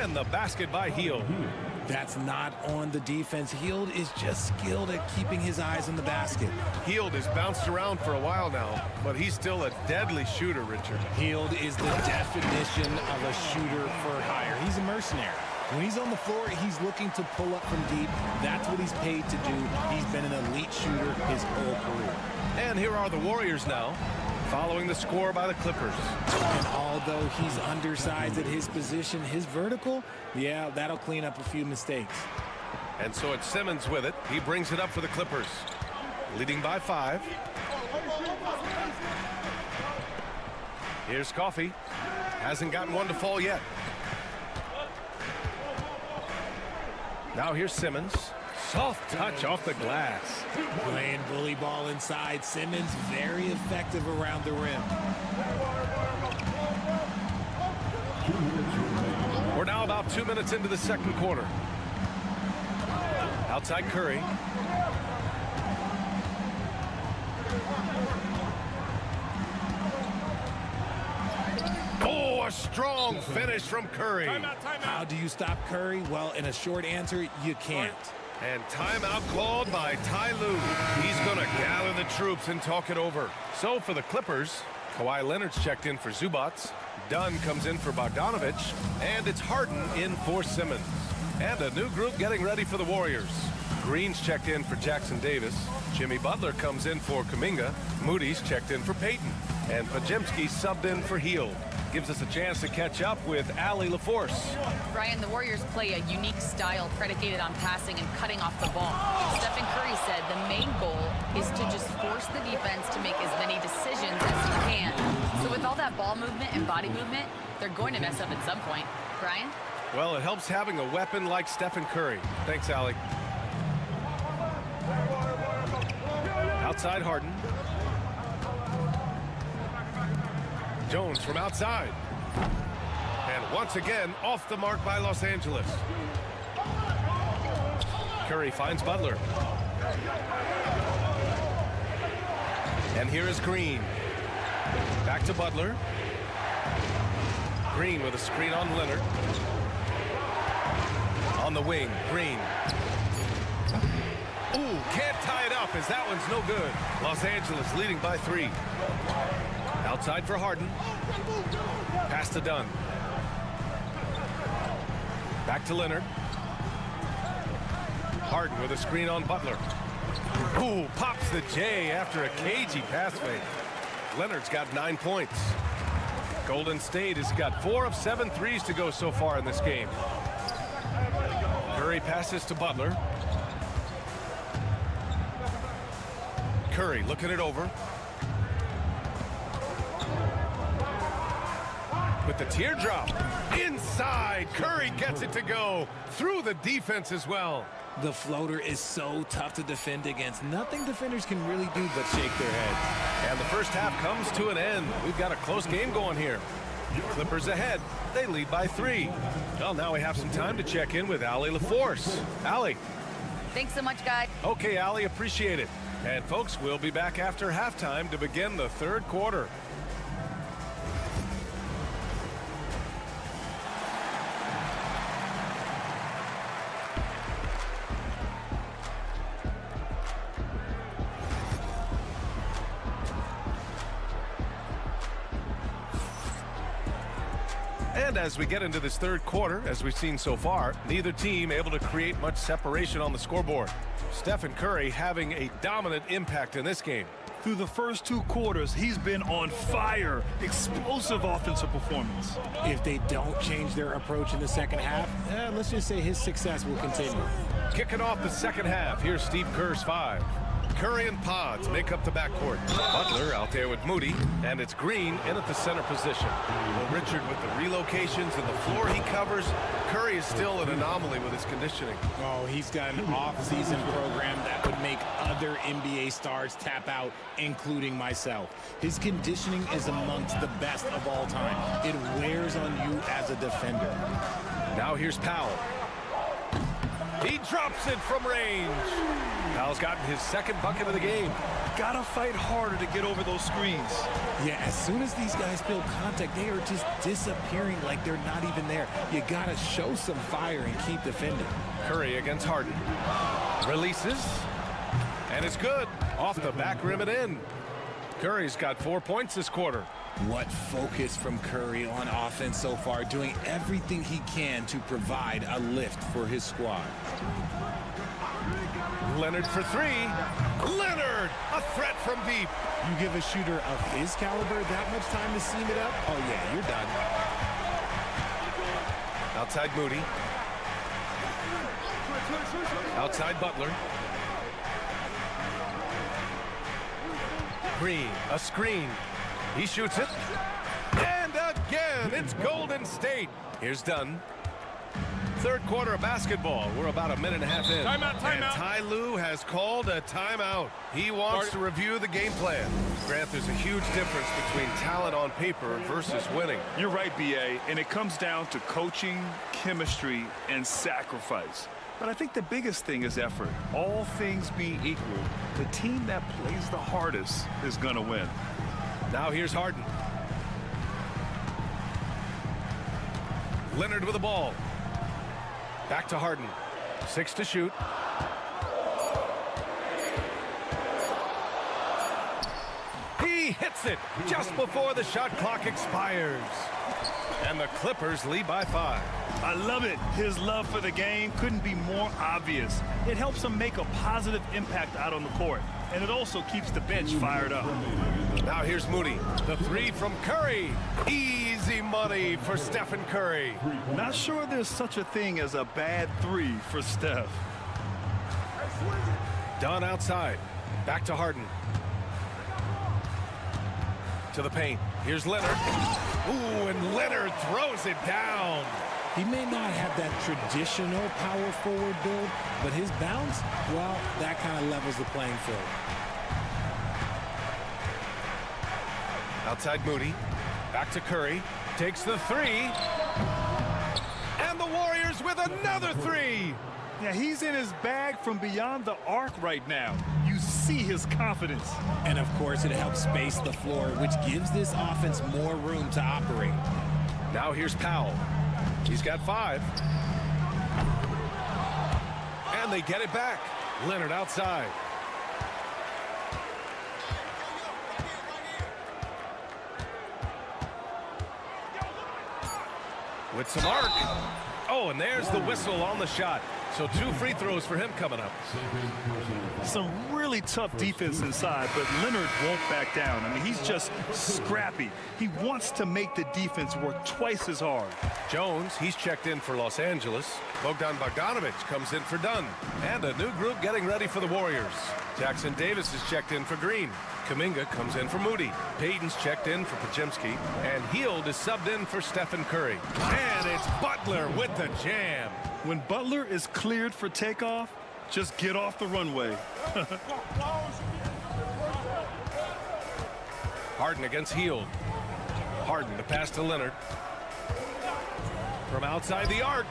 A: And the basket by Hield.
L: That's not on the defense. Hield is just skilled at keeping his eyes on the basket.
A: Hield has bounced around for a while now, but he's still a deadly shooter, Richard.
L: Hield is the definition of a shooter for hire. He's a mercenary. When he's on the floor, he's looking to pull up from deep. That's what he's paid to do. He's been an elite shooter his whole career.
A: And here are the Warriors now, following the score by the Clippers.
L: And although he's undersized at his position, his vertical, yeah, that'll clean up a few mistakes.
A: And so it's Simmons with it. He brings it up for the Clippers, leading by 5. Here's Coffey. Hasn't gotten one to fall yet. Now here's Simmons. Soft touch off the glass.
L: Playing bully ball inside. Simmons very effective around the rim.
A: We're now about 2 minutes into the second quarter. Outside Curry. Oh, a strong finish from Curry.
L: How do you stop Curry? Well, in a short answer, you can't.
A: And timeout called by Ty Lue. He's going to gather the troops and talk it over. So for the Clippers, Kawhi Leonard's checked in for Zubats. Dunn comes in for Bogdanovic. And it's Harden in for Simmons. And a new group getting ready for the Warriors. Green's checked in for Jackson Davis. Jimmy Butler comes in for Kuminga. Moody's checked in for Payton. And Pajemski subbed in for Hield. Gives us a chance to catch up with Allie LaForce.
D: Brian, the Warriors play a unique style predicated on passing and cutting off the ball. Stephen Curry said the main goal is to just force the defense to make as many decisions as he can. So with all that ball movement and body movement, they're going to mess up at some point. Brian?
A: Well, it helps having a weapon like Stephen Curry. Thanks, Allie. Outside Harden. Jones from outside. And once again, off the mark by Los Angeles. Curry finds Butler. And here is Green. Back to Butler. Green with a screen on Leonard. On the wing, Green. Ooh, can't tie it up as that one's no good. Los Angeles leading by 3. Outside for Harden. Pass to Dunn. Back to Leonard. Harden with a screen on Butler. Ooh, pops the J after a cagey pass fake. Leonard's got 9 points. Golden State has got 4 of 7 threes to go so far in this game. Curry passes to Butler. Curry looking it over. With the teardrop. Inside. Curry gets it to go. Through the defense as well.
L: The floater is so tough to defend against. Nothing defenders can really do but shake their heads.
A: And the first half comes to an end. We've got a close game going here. Clippers ahead. They lead by 3. Well, now we have some time to check in with Allie LaForce. Allie.
D: Thanks so much, guys.
A: Okay, Allie, appreciate it. And folks, we'll be back after halftime to begin the third quarter. And as we get into this third quarter, as we've seen so far, neither team able to create much separation on the scoreboard. Stephen Curry having a dominant impact in this game.
C: Through the first 2 quarters, he's been on fire. Explosive offensive performance.
L: If they don't change their approach in the second half, let's just say his success will continue.
A: Kicking off the second half, here's Steve Kerr's 5. Curry and Pods make up the backcourt. Butler out there with Moody, and it's Green in at the center position. Well, Richard with the relocations and the floor he covers, Curry is still an anomaly with his conditioning.
L: Oh, he's got an off-season program that would make other NBA stars tap out, including myself. His conditioning is amongst the best of all time. It wears on you as a defender.
A: Now here's Powell. He drops it from range. Powell's gotten his second bucket of the game.
C: Gotta fight harder to get over those screens.
L: Yeah, as soon as these guys feel contact, they are just disappearing like they're not even there. You gotta show some fire and keep defending.
A: Curry against Harden. Releases. And it's good. Off the back rim and in. Curry's got 4 points this quarter.
L: What focus from Curry on offense so far, doing everything he can to provide a lift for his squad.
A: Leonard for 3. Leonard, a threat from deep.
L: You give a shooter of his caliber that much time to seam it up? Oh, yeah, you're done.
A: Outside Moody. Outside Butler. Green, a screen. He shoots it. And again, it's Golden State. Here's Dunn. Third quarter of basketball. We're about a minute and a half in.
I: Timeout.
A: And Ty Lue has called a timeout. He wants to review the game plan. Grant, there's a huge difference between talent on paper versus winning.
C: You're right, B.A., and it comes down to coaching, chemistry, and sacrifice. But I think the biggest thing is effort. All things being equal, the team that plays the hardest is going to win.
A: Now here's Harden. Leonard with the ball. Back to Harden. 6 to shoot. He hits it just before the shot clock expires. And the Clippers lead by 5.
C: I love it. His love for the game couldn't be more obvious. It helps him make a positive impact out on the court. And it also keeps the bench fired up.
A: Now here's Moody. The 3 from Curry. Easy money for Stephen Curry.
C: Not sure there's such a thing as a bad 3 for Steph.
A: Dunn outside. Back to Harden. To the paint. Here's Leonard. Ooh, and Leonard throws it down.
L: He may not have that traditional power forward build, but his bounce, well, that kind of levels the playing field.
A: Outside Moody. Back to Curry. Takes the 3. And the Warriors with another 3.
C: Yeah, he's in his bag from beyond the arc right now. You see his confidence.
L: And, of course, it helps space the floor, which gives this offense more room to operate.
A: Now here's Powell. He's got 5. And they get it back. Leonard outside. With some arc. Oh, and there's the whistle on the shot. So 2 free throws for him coming up.
C: Some really tough defense inside, but Leonard won't back down. I mean, he's just scrappy. He wants to make the defense work twice as hard.
A: Jones, he's checked in for Los Angeles. Bogdan Bogdanovic comes in for Dunn. And a new group getting ready for the Warriors. Jackson Davis is checked in for Green. Kuminga comes in for Moody. Payton's checked in for Podziemski. And Hield is subbed in for Stephen Curry. And it's Butler with the jam.
C: When Butler is cleared for takeoff, just get off the runway.
A: Harden against Hield. Harden to pass to Leonard. From outside the arc.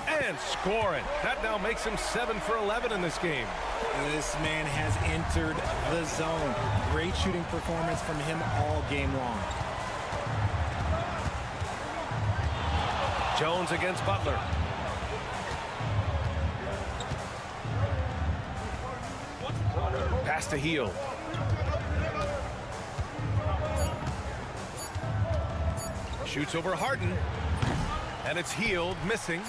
A: And score it. That now makes him 7 for 11 in this game.
L: This man has entered the zone. Great shooting performance from him all game long.
A: Jones against Butler. Pass to Hield. Shoots over Harden. And it's Healed, missing.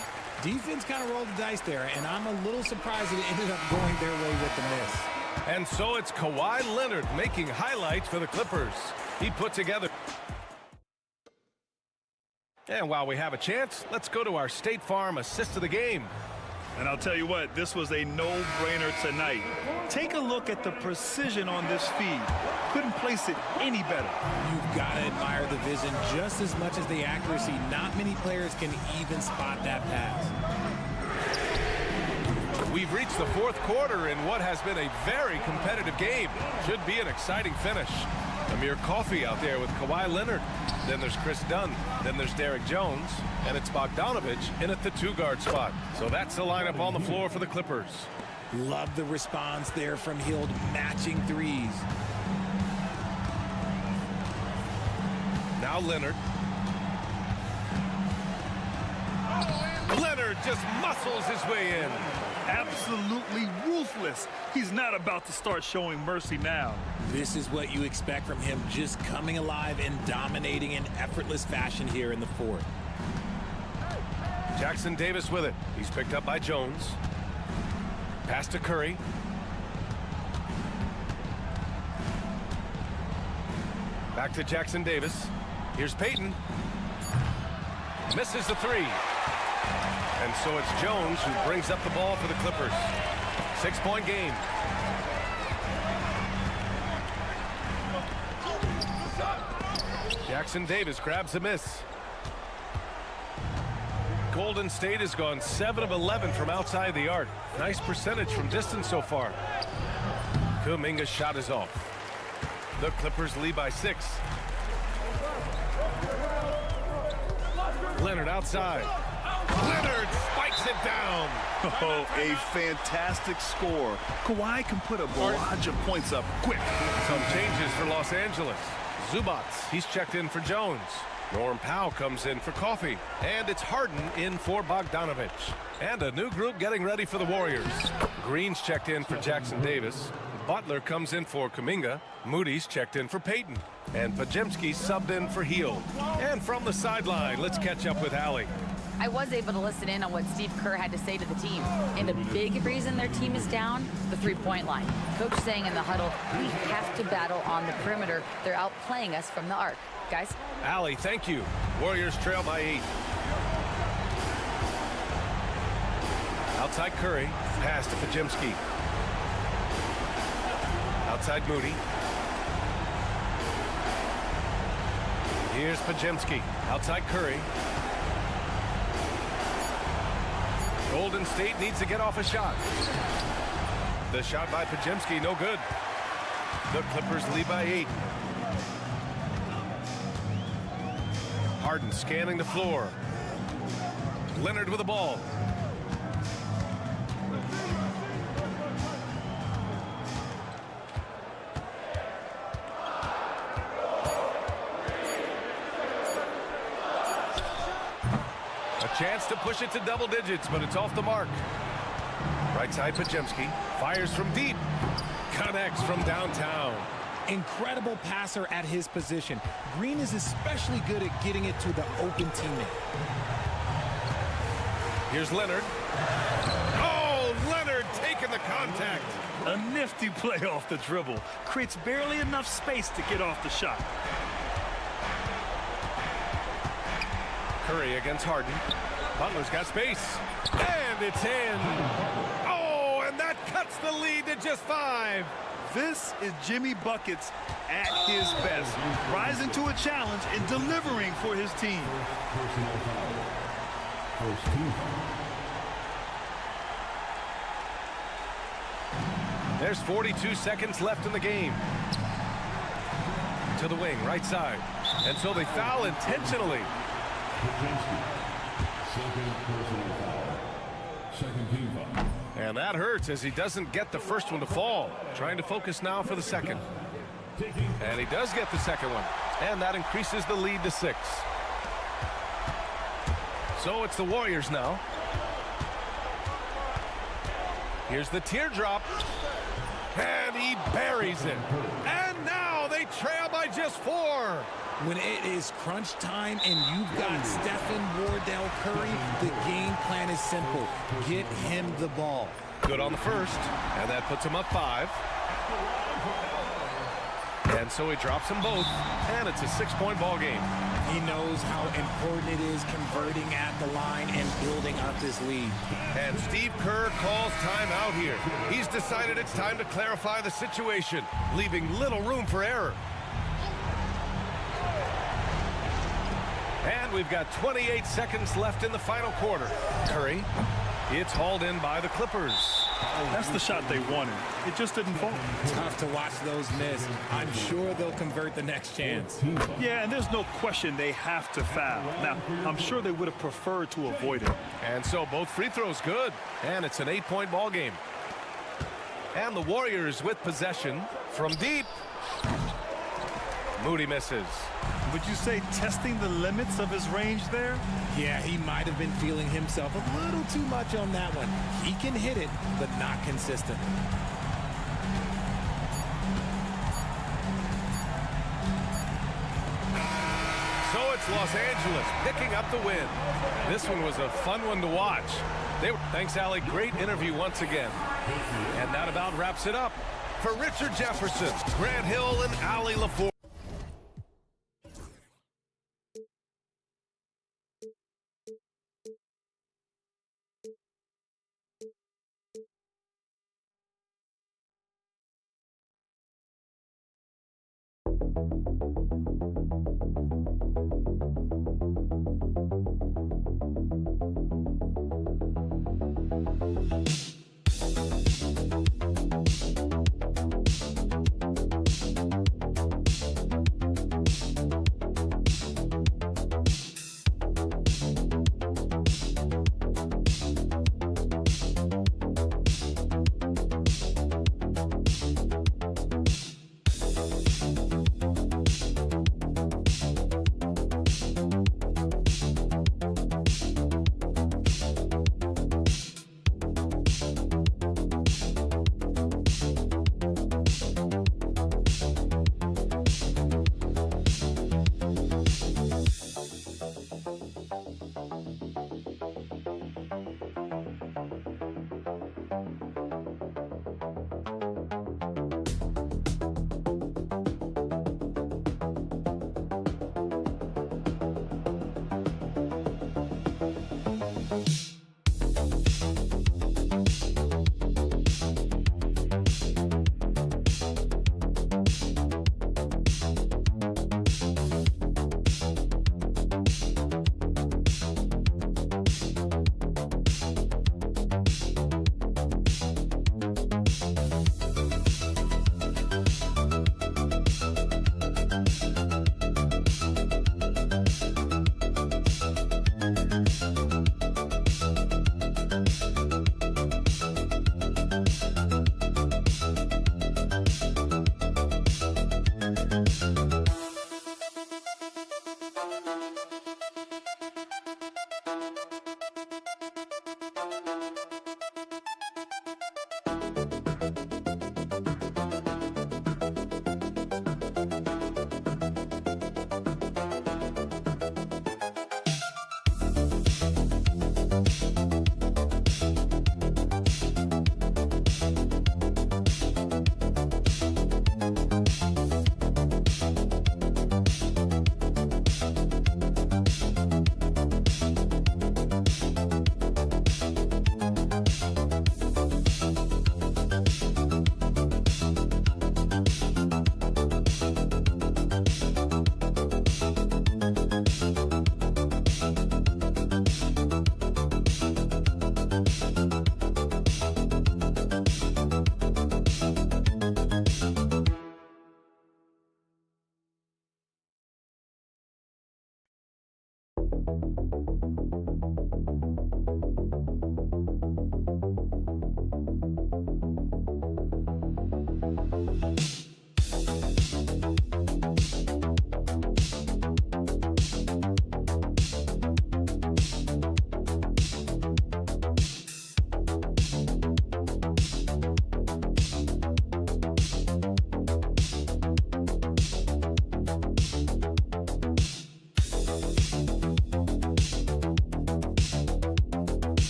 L: Defense kind of rolled the dice there, and I'm a little surprised that it ended up going their way with the miss.
A: And so it's Kawhi Leonard making highlights for the Clippers. He put together. And while we have a chance, let's go to our State Farm assist of the game.
C: And I'll tell you what, this was a no-brainer tonight. Take a look at the precision on this feed. Couldn't place it any better.
L: You've got to admire the vision just as much as the accuracy. Not many players can even spot that pass.
A: We've reached the fourth quarter in what has been a very competitive game. Should be an exciting finish. Amir Coffey out there with Kawhi Leonard. Then there's Chris Dunn. Then there's Derek Jones. And it's Bogdanovich in at the 2-guard spot. So that's the lineup on the floor for the Clippers.
L: Love the response there from Hield, matching threes.
A: Now Leonard. Leonard just muscles his way in.
C: Absolutely ruthless. He's not about to start showing mercy now.
L: This is what you expect from him, just coming alive and dominating in effortless fashion here in the fourth.
A: Jackson Davis with it. He's picked up by Jones. Pass to Curry. Back to Jackson Davis. Here's Payton. Misses the three. And so it's Jones who brings up the ball for the Clippers. 6-point game. Jackson Davis grabs a miss. Golden State has gone 7 of 11 from outside the arc. Nice percentage from distance so far. Kuminga's shot is off. The Clippers lead by 6. Leonard outside. Leonard spikes it down.
C: Oh, a fantastic score. Kawhi can put a barrage of points up quick.
A: Some changes for Los Angeles. Zubats, he's checked in for Jones. Norm Powell comes in for Coffey. And it's Harden in for Bogdanovich. And a new group getting ready for the Warriors. Green's checked in for Jackson Davis. Butler comes in for Kuminga. Moody's checked in for Payton. And Pajemski subbed in for Heald. And from the sideline, let's catch up with Allie.
D: I was able to listen in on what Steve Kerr had to say to the team. And a big reason their team is down, the three-point line. Coach saying in the huddle, we have to battle on the perimeter. They're outplaying us from the arc. Guys?
A: Allie, thank you. Warriors trail by 8. Outside Curry. Pass to Pajemski. Outside Moody. Here's Pajemski. Outside Curry. Golden State needs to get off a shot. The shot by Pajemski, no good. The Clippers lead by 8. Harden scanning the floor. Leonard with the ball. A chance to push it to double digits, but it's off the mark. Right side Pajemski fires from deep. Connects from downtown.
L: Incredible passer at his position. Green is especially good at getting it to the open teammate.
A: Here's Leonard. Oh, Leonard taking the contact.
C: A nifty play off the dribble. Creates barely enough space to get off the shot.
A: Curry against Harden. Butler's got space. And it's in. Oh, and that cuts the lead to just 5.
C: This is Jimmy Buckets at his best, rising to a challenge and delivering for his team.
A: There's 42 seconds left in the game. To the wing, right side. And so they foul intentionally.
E: Second team foul.
A: And that hurts as he doesn't get the first one to fall. Trying to focus now for the second. And he does get the second one. And that increases the lead to 6. So it's the Warriors now. Here's the teardrop. And he buries it. And now they trail by just just 4.
L: When it is crunch time and you've got Stephen Wardell Curry, the game plan is simple. Get him the ball.
A: Good on the first, and that puts him up 5. And so he drops them both, and it's a 6-point ball game.
L: He knows how important it is converting at the line and building up this lead.
A: And Steve Kerr calls timeout here. He's decided it's time to clarify the situation, leaving little room for error. And we've got 28 seconds left in the final quarter. Curry, it's hauled in by the Clippers.
C: That's the shot they wanted. It just didn't fall.
L: Tough to watch those miss. I'm sure they'll convert the next chance.
C: Yeah, and there's no question they have to foul. Now, I'm sure they would have preferred to avoid it.
A: And so both free throws good, and it's an 8-point ball game. And the Warriors with possession from deep. Moody misses.
C: Would you say testing the limits of his range there?
L: Yeah, he might have been feeling himself a little too much on that one. He can hit it, but not consistent.
A: So it's Los Angeles picking up the win. This one was a fun one to watch. Thanks, Allie. Great interview once again. And that about wraps it up. For Richard Jefferson, Grant Hill, and Allie LaFour.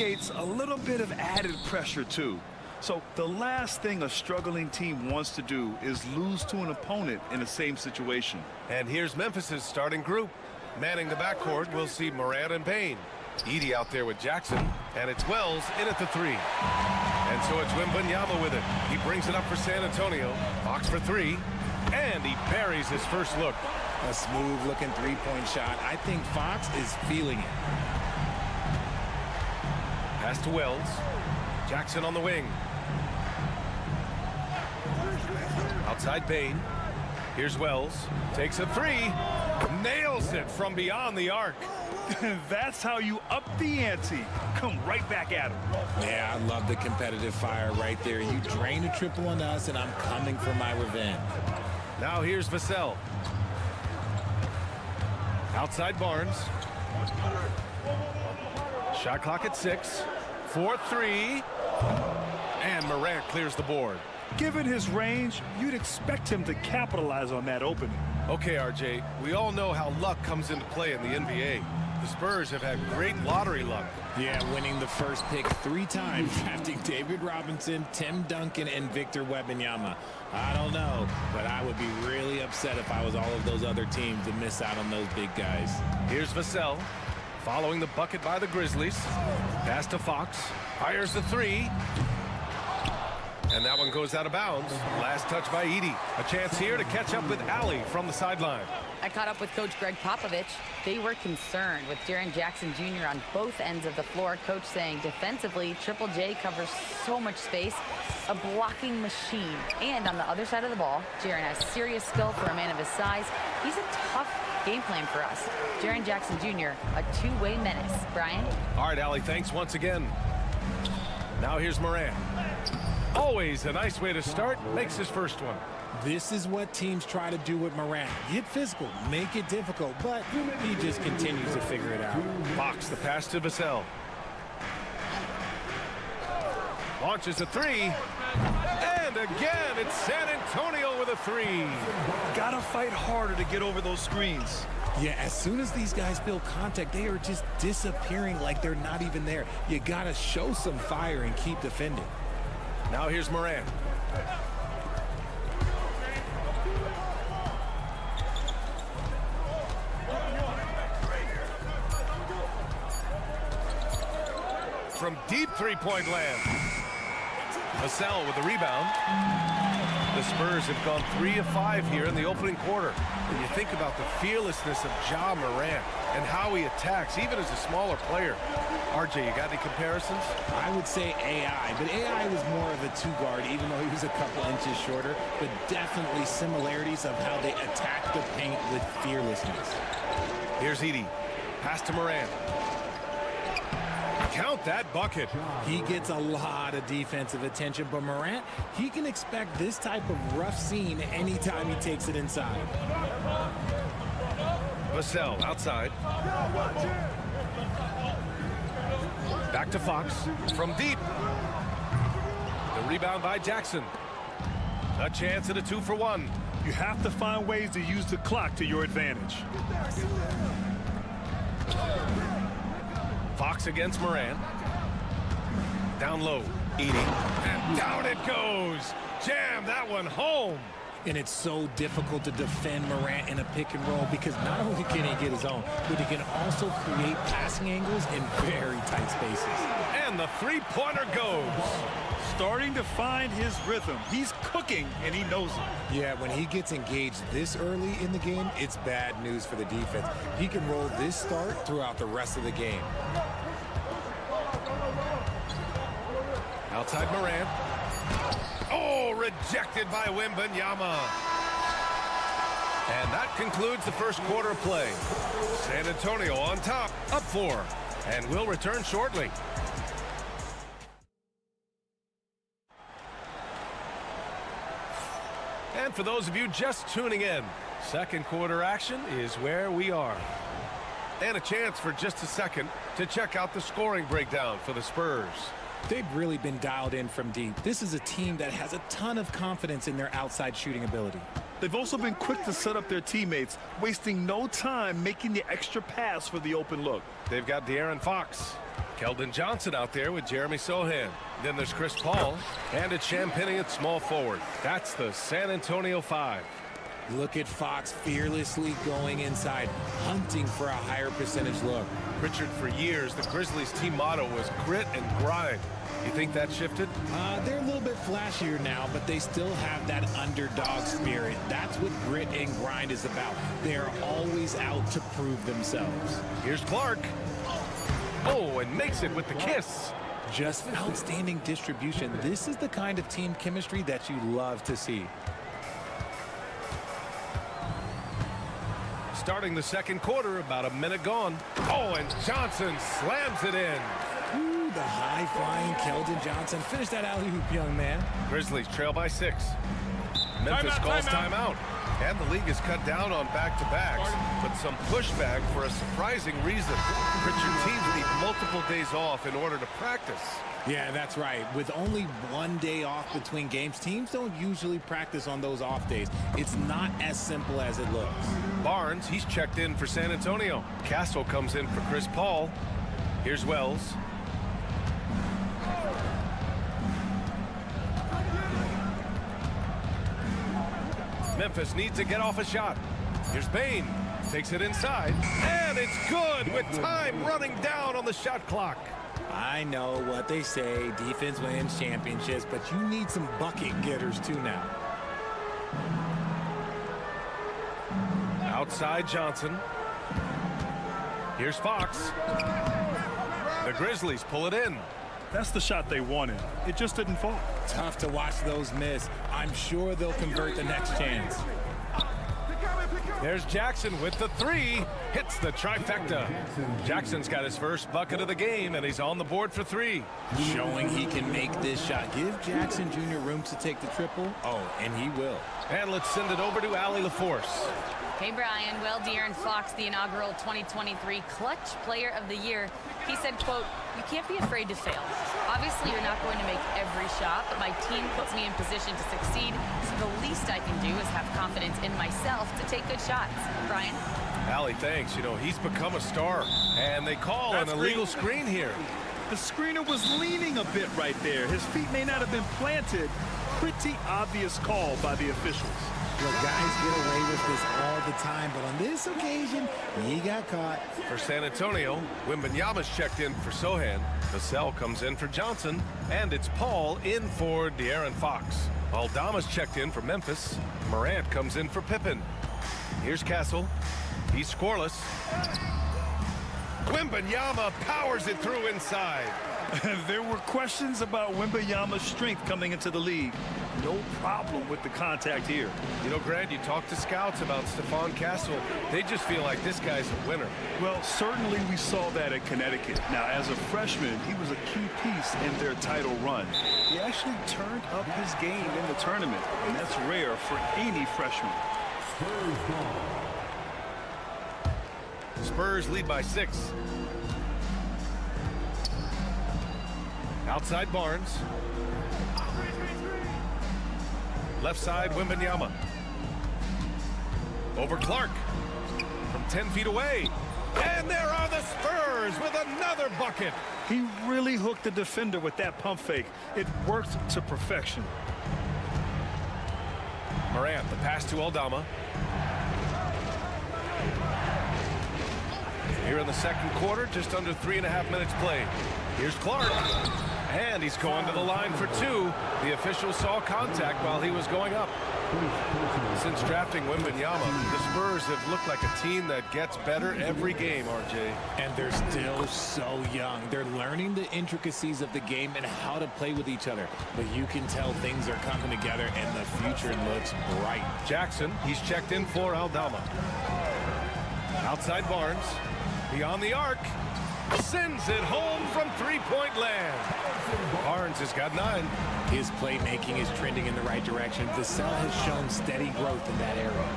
C: creates a little bit of added pressure too. So the last thing a struggling team wants to do is lose to an opponent in the same situation.
A: And here's Memphis's starting group. Manning the backcourt, we'll see Morant and Payne. Edey out there with Jackson, and it's Wells in at the three. And so it's Wembanyama with it. He brings it up for San Antonio. Fox for three, and he buries his first look.
L: A smooth-looking three-point shot. I think Fox is feeling it.
A: Pass to Wells. Jackson on the wing. Outside Payne. Here's Wells. Takes a three. Nails it from beyond the arc.
C: That's how you up the ante. Come right back at him.
L: Yeah, I love the competitive fire right there. You drain a triple on us, and I'm coming for my revenge.
A: Now here's Vassell. Outside Barnes. Shot clock at 6. 4-3. And Morant clears the board.
C: Given his range, you'd expect him to capitalize on that opening.
A: Okay, RJ, we all know how luck comes into play in the NBA. The Spurs have had great lottery luck.
L: Yeah, winning the first pick 3 times, drafting David Robinson, Tim Duncan, and Victor Wembanyama. I don't know, but I would be really upset if I was all of those other teams to miss out on those big guys.
A: Here's Vassell, following the bucket by the Grizzlies. Pass to Fox, fires the three. And that one goes out of bounds. Last touch by Edey. A chance here to catch up with Allie from the sideline.
D: I caught up with Coach Greg Popovich. They were concerned with Jaren Jackson Jr. on both ends of the floor. Coach saying defensively, Triple J covers so much space, a blocking machine. And on the other side of the ball, Jaren has serious skill for a man of his size. He's a tough game plan for us. Jaren Jackson Jr., a two-way menace. Brian?
A: All right, Allie, thanks once again. Now here's Morant. Always a nice way to start. Makes his first one.
L: This is what teams try to do with Morant. Get physical, make it difficult, but he just continues to figure it out.
A: Fox, the pass to Vassell. Launches a three. And again, it's San Antonio with a three.
C: Gotta fight harder to get over those screens.
L: Yeah, as soon as these guys feel contact, they are just disappearing like they're not even there. You got to show some fire and keep defending.
A: Now here's Morant. From deep three-point land. Vassell with the rebound. The Spurs have gone 3 of 5 here in the opening quarter. When you think about the fearlessness of Ja Morant and how he attacks, even as a smaller player. RJ, you got any comparisons?
L: I would say AI, but AI was more of a two-guard, even though he was a couple inches shorter, but definitely similarities of how they attack the paint with fearlessness.
A: Here's Edey. Pass to Morant. Count that bucket.
L: He gets a lot of defensive attention, but Morant, he can expect this type of rough scene anytime he takes it inside.
A: Vassell outside. Back to Fox from deep. The rebound by Jackson. A chance at a 2-for-1.
C: You have to find ways to use the clock to your advantage.
A: Fox against Morant. Down low. Edey. And down it goes. Jam that one home.
L: And it's so difficult to defend Morant in a pick and roll because not only can he get his own, but he can also create passing angles in very tight spaces.
A: And the three-pointer goes.
C: Starting to find his rhythm. He's cooking, and he knows it.
L: Yeah, when he gets engaged this early in the game, it's bad news for the defense. He can roll this start throughout the rest of the game.
A: Outside Morant. Oh, rejected by Wembanyama. And that concludes the first quarter of play. San Antonio on top, up 4, and will return shortly. And for those of you just tuning in, second quarter action is where we are. And a chance for just a second to check out the scoring breakdown for the Spurs.
L: They've really been dialed in from deep. This is a team that has a ton of confidence in their outside shooting ability.
C: They've also been quick to set up their teammates, wasting no time making the extra pass for the open look.
A: They've got De'Aaron Fox. Keldon Johnson out there with Jeremy Sohan. Then there's Chris Paul. And it's Champagnie at small forward. That's the San Antonio 5.
L: Look at Fox fearlessly going inside, hunting for a higher percentage look.
A: Richard, for years, the Grizzlies team motto was grit and grind. You think that shifted?
L: They're a little bit flashier now, but they still have that underdog spirit. That's what grit and grind is about. They're always out to prove themselves.
A: Here's Clark. Oh, and makes it with the kiss.
L: Just outstanding distribution. This is the kind of team chemistry that you love to see.
A: Starting the second quarter, about a minute gone. Oh, and Johnson slams it in.
L: Ooh, the high-flying Keldon Johnson. Finish that alley-oop, young man.
A: Grizzlies trail by 6. Memphis calls timeout. And the league has cut down on back-to-backs, but some pushback for a surprising reason. Richard, teams need multiple days off in order to practice.
L: Yeah, that's right. With only 1 day off between games, teams don't usually practice on those off days. It's not as simple as it looks.
A: Barnes, he's checked in for San Antonio. Castle comes in for Chris Paul. Here's Wells. Memphis needs to get off a shot. Here's Bane. Takes it inside. And it's good with time running down on the shot clock.
L: I know what they say, defense wins championships, but you need some bucket getters too now.
A: Outside Johnson. Here's Fox. The Grizzlies pull it in.
C: That's the shot they wanted. It just didn't fall.
L: Tough to watch those miss. I'm sure they'll convert the next chance.
A: There's Jackson with the 3. Hits the trifecta. Jackson's got his first bucket of the game, and he's on the board for 3.
L: Showing he can make this shot. Give Jackson Jr. room to take the triple. Oh, and he will.
A: And let's send it over to Allie LaForce.
D: Hey, Brian. Well, De'Aaron Fox, the inaugural 2023 Clutch Player of the Year, he said, quote, "You can't be afraid to fail. Obviously, you're not going to make every shot, but my team puts me in position to succeed, so the least I can do is have confidence in myself to take good shots." Brian?
A: Allie, thanks. You know, he's become a star, and they call an illegal screen here.
C: The screener was leaning a bit right there. His feet may not have been planted. Pretty obvious call by the officials.
L: Look, guys get away with this all the time, but on this occasion, he got caught.
A: For San Antonio, Wembanyama's checked in for Sohan. Vassell comes in for Johnson, and it's Paul in for De'Aaron Fox. Aldama's checked in for Memphis. Morant comes in for Pippen. Here's Castle. He's scoreless. Wembanyama powers it through inside.
C: There were questions about Wembanyama's strength coming into the league. No problem with the contact here.
A: You know, Grant, you talk to scouts about Stephon Castle. They just feel like this guy's a winner.
C: Well, certainly we saw that at Connecticut. Now, as a freshman, he was a key piece in their title run. He actually turned up his game in the tournament, and that's rare for any freshman.
A: Spurs lead by 6. Outside Barnes. Left side Wembanyama. Over Clark. From 10 feet away. And there are the Spurs with another bucket.
C: He really hooked the defender with that pump fake. It worked to perfection.
A: Morant, the pass to Aldama. Here in the second quarter, just under 3.5 minutes played. Here's Clark. And he's going to the line for 2. The official saw contact while he was going up. Since drafting Wembanyama, the Spurs have looked like a team that gets better every game, RJ.
L: And they're still so young. They're learning the intricacies of the game and how to play with each other. But you can tell things are coming together and the future looks bright.
A: Jackson, he's checked in for Aldama. Outside Barnes. Beyond the arc. Sends it home from three-point land. Barnes has got 9.
L: His playmaking is trending in the right direction. Vassell has shown steady growth in that area.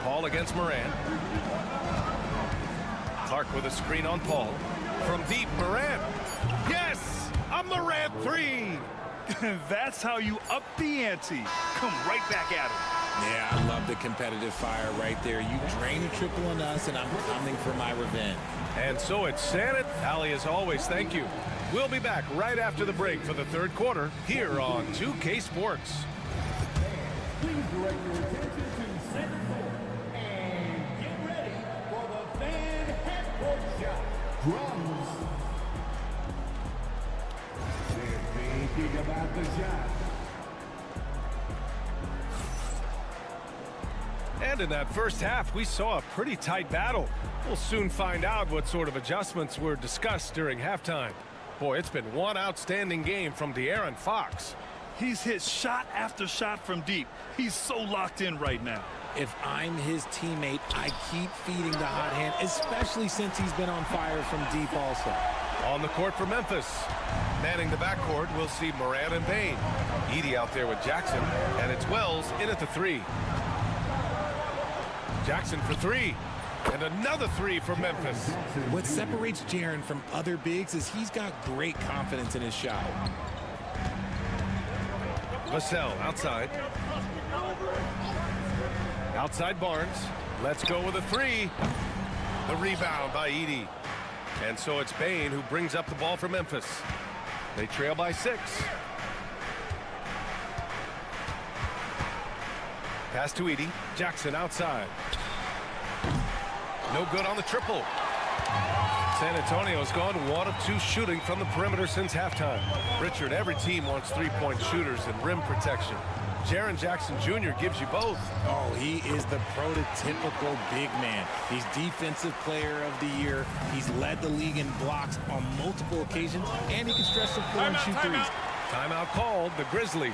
A: Paul against Morant. Clark with a screen on Paul. From deep, Morant. Yes! A Morant 3!
C: That's how you up the ante. Come right back at him.
L: Yeah, I love the competitive fire right there. You drain a triple on us, and I'm coming for my revenge.
A: And so it's Sannett. Allie, as always, thank you. We'll be back right after the break for the third quarter here on 2K Sports.
E: Please direct your attention to center court and get ready for the fan half-court shot. Drums. They're thinking about the shot.
A: And in that first half, we saw a pretty tight battle. We'll soon find out what sort of adjustments were discussed during halftime. Boy, it's been one outstanding game from De'Aaron Fox.
C: He's hit shot after shot from deep. He's so locked in right now.
L: If I'm his teammate, I keep feeding the hot hand, especially since he's been on fire from deep also.
A: On the court for Memphis. Manning the backcourt, we'll see Morant and Payne. Edey out there with Jackson, and it's Wells in at the 3. Jackson for 3. And another 3 for Memphis.
L: What separates Jaren from other bigs is he's got great confidence in his shot.
A: Vassell outside. Outside Barnes. Let's go with a 3. The rebound by Edey. And so it's Payne who brings up the ball for Memphis. They trail by 6. Pass to Edey. Jackson outside. No good on the triple. San Antonio's gone 1 of 2 shooting from the perimeter since halftime. Richard, every team wants three-point shooters and rim protection. Jaren Jackson Jr. gives you both.
L: Oh, he is the prototypical big man. He's Defensive Player of the Year. He's led the league in blocks on multiple occasions, and he can stretch the floor and shoot threes.
A: Timeout called, the Grizzlies.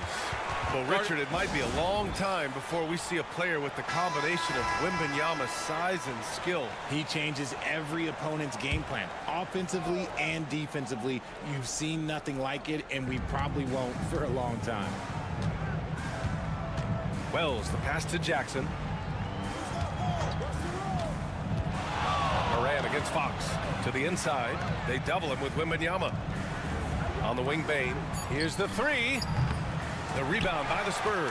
A: Well, Richard, it might be a long time before we see a player with the combination of Wembanyama's size and skill.
L: He changes every opponent's game plan, offensively and defensively. You've seen nothing like it, and we probably won't for a long time.
A: Wells, the pass to Jackson. Moran against Fox. To the inside. They double him with Wembanyama. On the wing, Bain. Here's the three. The rebound by the Spurs.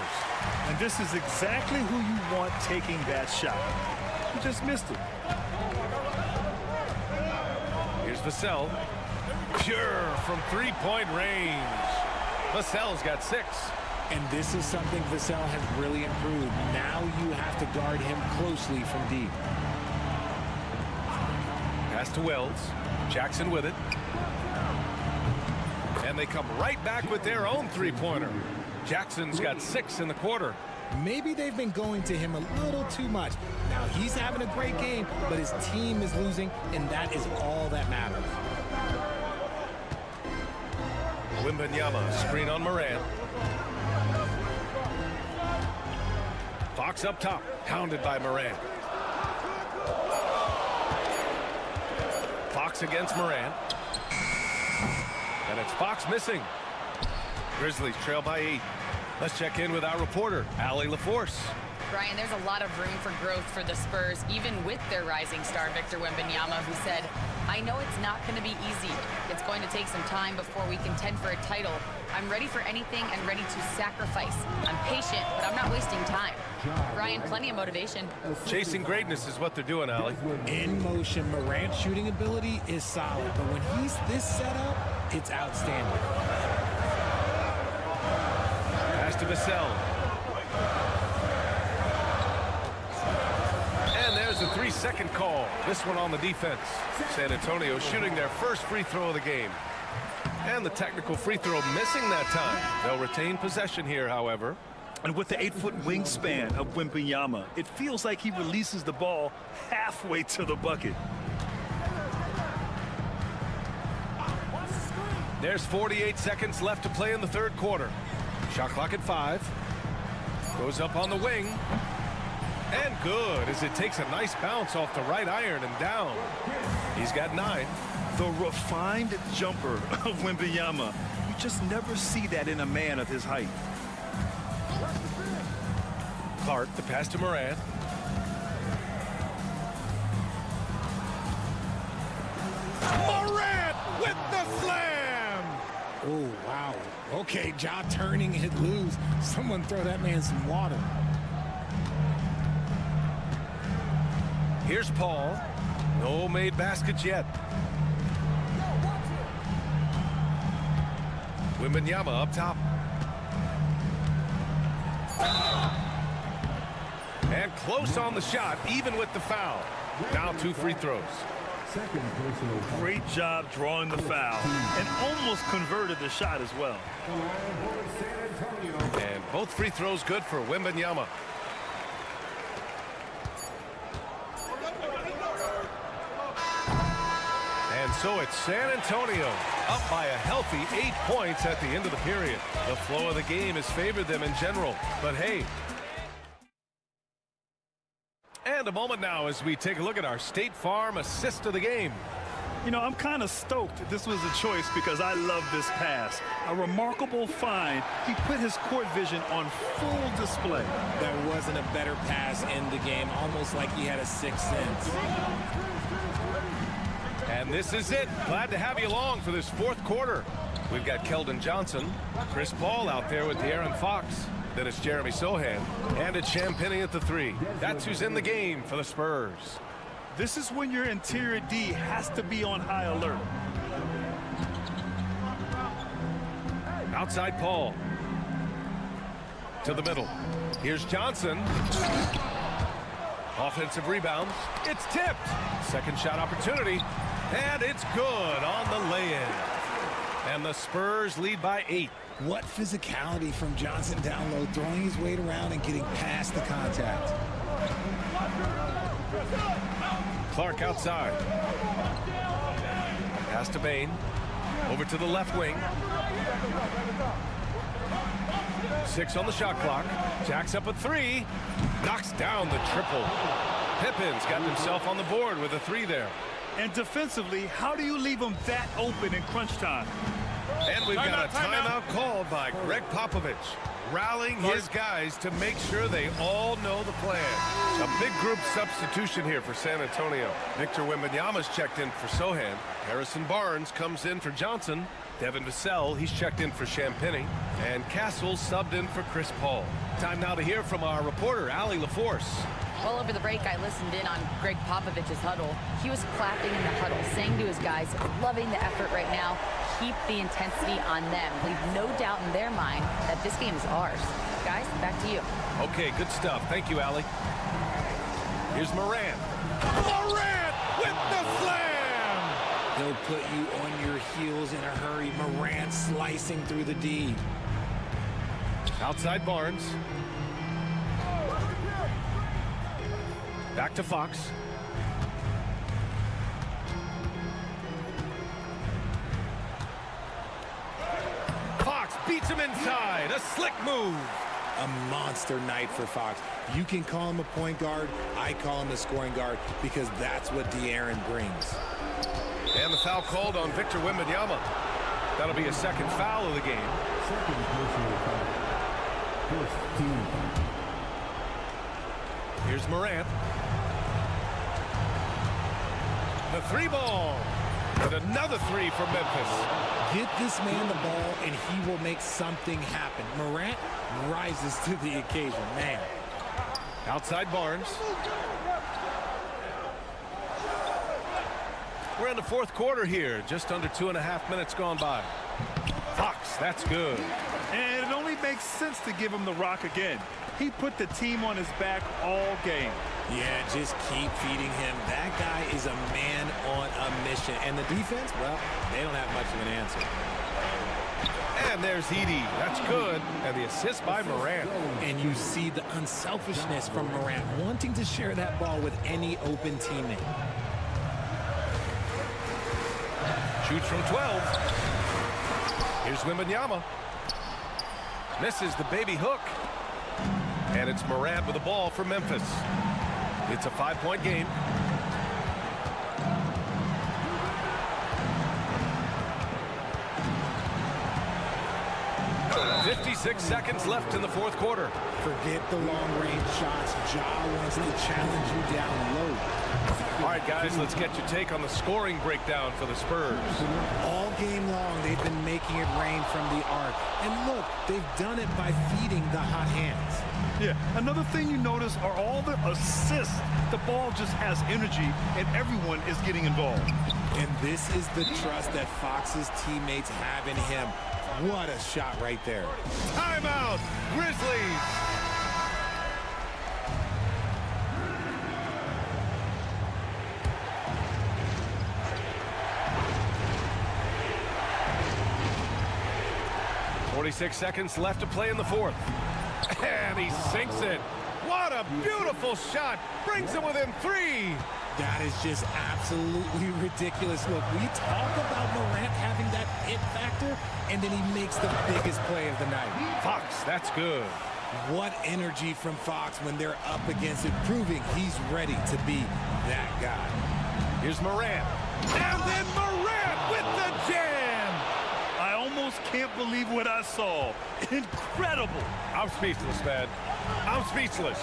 C: And this is exactly who you want taking that shot. He just missed it.
A: Here's Vassell. Pure from three-point range. Vassell's got 6.
L: And this is something Vassell has really improved. Now you have to guard him closely from deep.
A: Pass to Wells. Jackson with it. And they come right back with their own three-pointer. Jackson's got 6 in the quarter.
L: Maybe they've been going to him a little too much. Now he's having a great game, but his team is losing, and that is all that matters.
A: Wembanyama, screen on Moran. Fox up top, hounded by Moran. Fox against Moran. And it's Fox missing. Grizzlies trail by 8. Let's check in with our reporter, Allie LaForce.
D: Brian, there's a lot of room for growth for the Spurs, even with their rising star, Victor Wembanyama, who said, I know it's not going to be easy. It's going to take some time before we contend for a title. I'm ready for anything and ready to sacrifice. I'm patient, but I'm not wasting time. Brian, plenty of motivation.
A: Chasing greatness is what they're doing, Allie.
L: In motion, Morant's shooting ability is solid, but when he's this set up, it's outstanding.
A: Pass to Vassell. And there's a 3-second call. This one on the defense. San Antonio shooting their first free throw of the game. And the technical free throw missing that time. They'll retain possession here, however.
C: And with the 8-foot wingspan of Wembanyama, it feels like he releases the ball halfway to the bucket.
A: There's 48 seconds left to play in the third quarter. Shot clock at 5. Goes up on the wing. And good, as it takes a nice bounce off the right iron and down. He's got 9.
C: The refined jumper of Wembanyama. You just never see that in a man of his height.
A: Clark, the pass to Moran. Moran with the slam!
L: Oh, wow. Okay, jaw turning it loose. Someone throw that man some water.
A: Here's Paul. No made baskets yet. Wembanyama up top. And close on the shot, even with the foul. Now 2 free throws.
C: Great job drawing the foul and almost converted the shot as well.
A: And both free throws good for Wembanyama. And so it's San Antonio up by a healthy 8 points at the end of the period. The flow of the game has favored them in general, but hey. And a moment now as we take a look at our State Farm assist of the game.
C: You know, I'm kind of stoked this was a choice because I love this pass. A remarkable find. He put his court vision on full display.
L: There wasn't a better pass in the game, almost like he had a sixth sense.
A: And this is it. Glad to have you along for this fourth quarter. We've got Keldon Johnson, Chris Paul out there with De'Aaron Fox. Then it's Jeremy Sohan, and it's Champagnie at the 3. That's who's in the game for the Spurs.
C: This is when your interior D has to be on high alert.
A: Outside Paul. To the middle. Here's Johnson. Offensive rebound. It's tipped. Second shot opportunity. And it's good on the lay-in. And the Spurs lead by 8.
L: What physicality from Johnson down low, throwing his weight around and getting past the contact.
A: Clark outside. Pass to Bain. Over to the left wing. 6 on the shot clock. Jacks up a 3. Knocks down the triple. Pippin's got himself on the board with a 3 there.
C: And defensively, how do you leave him that open in crunch time?
A: And we've got a timeout called by Greg Popovich. rallying his guys to make sure they all know the plan. A big group substitution here for San Antonio. Victor Wembanyama's checked in for Sohan. Harrison Barnes comes in for Johnson. Devin Vassell, he's checked in for Champagny. And Castle subbed in for Chris Paul. Time now to hear from our reporter, Allie LaForce.
D: Well, over the break, I listened in on Greg Popovich's huddle. He was clapping in the huddle, saying to his guys, loving the effort right now. Keep the intensity on them. Leave no doubt in their mind that this game is ours. Guys, back to you.
A: Okay, good stuff. Thank you, Allie. Here's Morant. Morant with the slam!
L: He'll put you on your heels in a hurry. Morant slicing through the D.
A: Outside Barnes. Back to Fox. Fox beats him inside. A slick move.
L: A monster night for Fox. You can call him a point guard. I call him a scoring guard because that's what De'Aaron brings.
A: And the foul called on Victor Wembanyama. That'll be a second foul of the game.
E: Second personal foul. First team.
A: Here's Morant. The three ball. And another three for Memphis.
L: Get this man the ball and he will make something happen. Morant rises to the occasion, man.
A: Outside Barnes. We're in the fourth quarter here. Just under 2.5 minutes gone by. Fox, that's good.
C: And it only makes sense to give him the rock again. He put the team on his back all game.
L: Yeah, just keep feeding him. That guy is a man on a mission. And the defense, well, they don't have much of an answer.
A: And there's Edey. That's good. And the assist by Morant.
L: And you see the unselfishness from Morant, wanting to share that ball with any open teammate.
A: Shoots from 12. Here's Wembanyama. Misses the baby hook. And it's Morant with the ball for Memphis. It's a 5-point game. 56 seconds left in the fourth quarter.
L: Forget the long-range shots. Ja wants to challenge you down low.
A: All right, guys, let's get your take on the scoring breakdown for the Spurs.
L: All game long, they've been making it rain from the arc. And look, they've done it by feeding the hot hands.
C: Yeah, another thing you notice are all the assists. The ball just has energy, and everyone is getting involved.
L: And this is the trust that Fox's teammates have in him. What a shot right there.
A: Timeout, Grizzlies. .46 seconds left to play in the fourth. And he sinks it. What a beautiful shot. Brings him within 3.
L: That is just absolutely ridiculous. Look, we talk about Morant having that it factor, and then he makes the biggest play of the night.
A: Fox, that's good.
L: What energy from Fox when they're up against it, proving he's ready to be that guy.
A: Here's Morant. And then Morant with the jam.
C: I almost can't believe what I saw. Incredible.
A: I'm speechless, man. I'm speechless.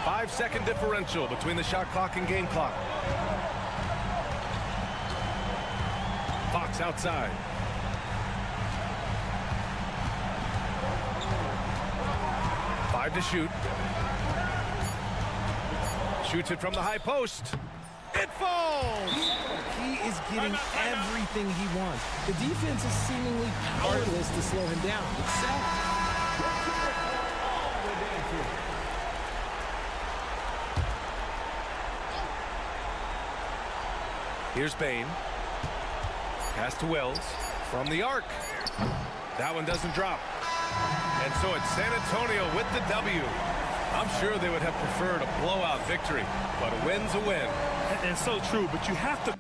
A: 5-second differential between the shot clock and game clock. Fox outside. Five to shoot. Shoots it from the high post. It falls!
L: He is getting everything he wants. The defense is seemingly powerless to slow him down. It's sad.
A: Here's Bain. Pass to Wells from the arc. That one doesn't drop. And so it's San Antonio with the W. I'm sure they would have preferred a blowout victory, but a win's a win.
C: And so true, but you have to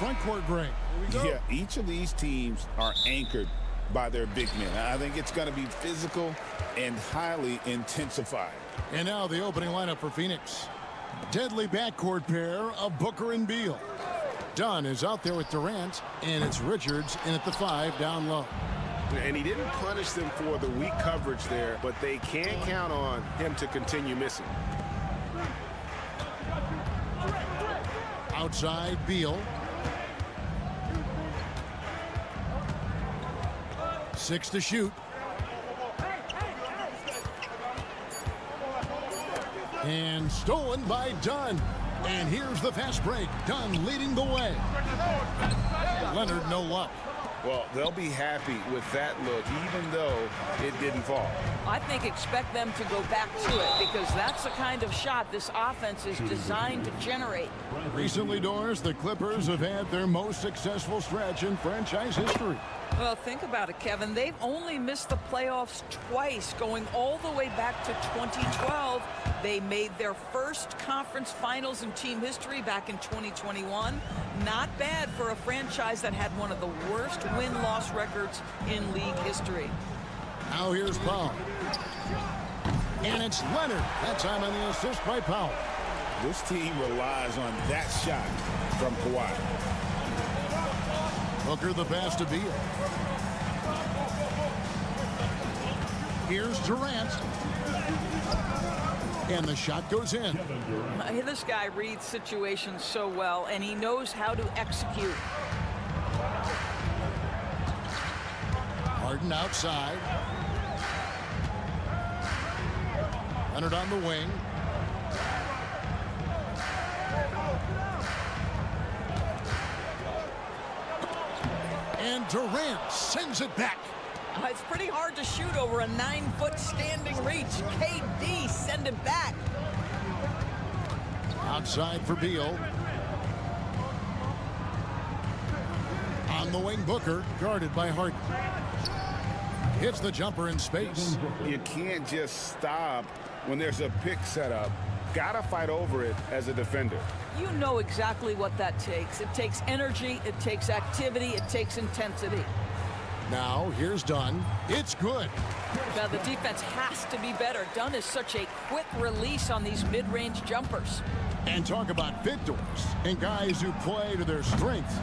F: front court, Greg.
I: Yeah, each of these teams are anchored by their big men. I think it's going to be physical and highly intensified.
F: And now the opening lineup for Phoenix. Deadly backcourt pair of Booker and Beal. Dunn is out there with Durant, and it's Richards in at the 5 down low.
I: And he didn't punish them for the weak coverage there, but they can't count on him to continue missing.
F: Outside, Beal. 6 to shoot. And stolen by Dunn. And here's the fast break. Dunn leading the way. Leonard, no luck.
I: Well, they'll be happy with that look, even though it didn't fall.
M: I think expect them to go back to it because that's the kind of shot this offense is designed to generate.
F: Recently, Doris, the Clippers have had their most successful stretch in franchise history.
M: Well, think about it, Kevin. They've only missed the playoffs twice, going all the way back to 2012. They made their first conference finals in team history back in 2021. Not bad for a franchise that had one of the worst win-loss records in league history.
F: Now here's Powell. And it's Leonard. That time on the assist by Powell.
I: This team relies on that shot from Kawhi.
F: Booker the pass to Beal. Here's Durant. And the shot goes in.
M: This guy reads situations so well, and he knows how to execute.
F: Harden outside. Leonard on the wing. And Durant sends it back.
M: It's pretty hard to shoot over a 9-foot standing reach. KD send it back.
F: Outside for Beal. On the wing, Booker, guarded by Harden. Hits the jumper in space.
I: You can't just stop when there's a pick set up. Gotta fight over it as a defender.
M: You know exactly what that takes. It takes energy, it takes activity, it takes intensity.
F: Now, here's Dunn. It's good.
M: Now, the defense has to be better. Dunn is such a quick release on these mid-range jumpers.
F: And talk about victors and guys who play to their strengths.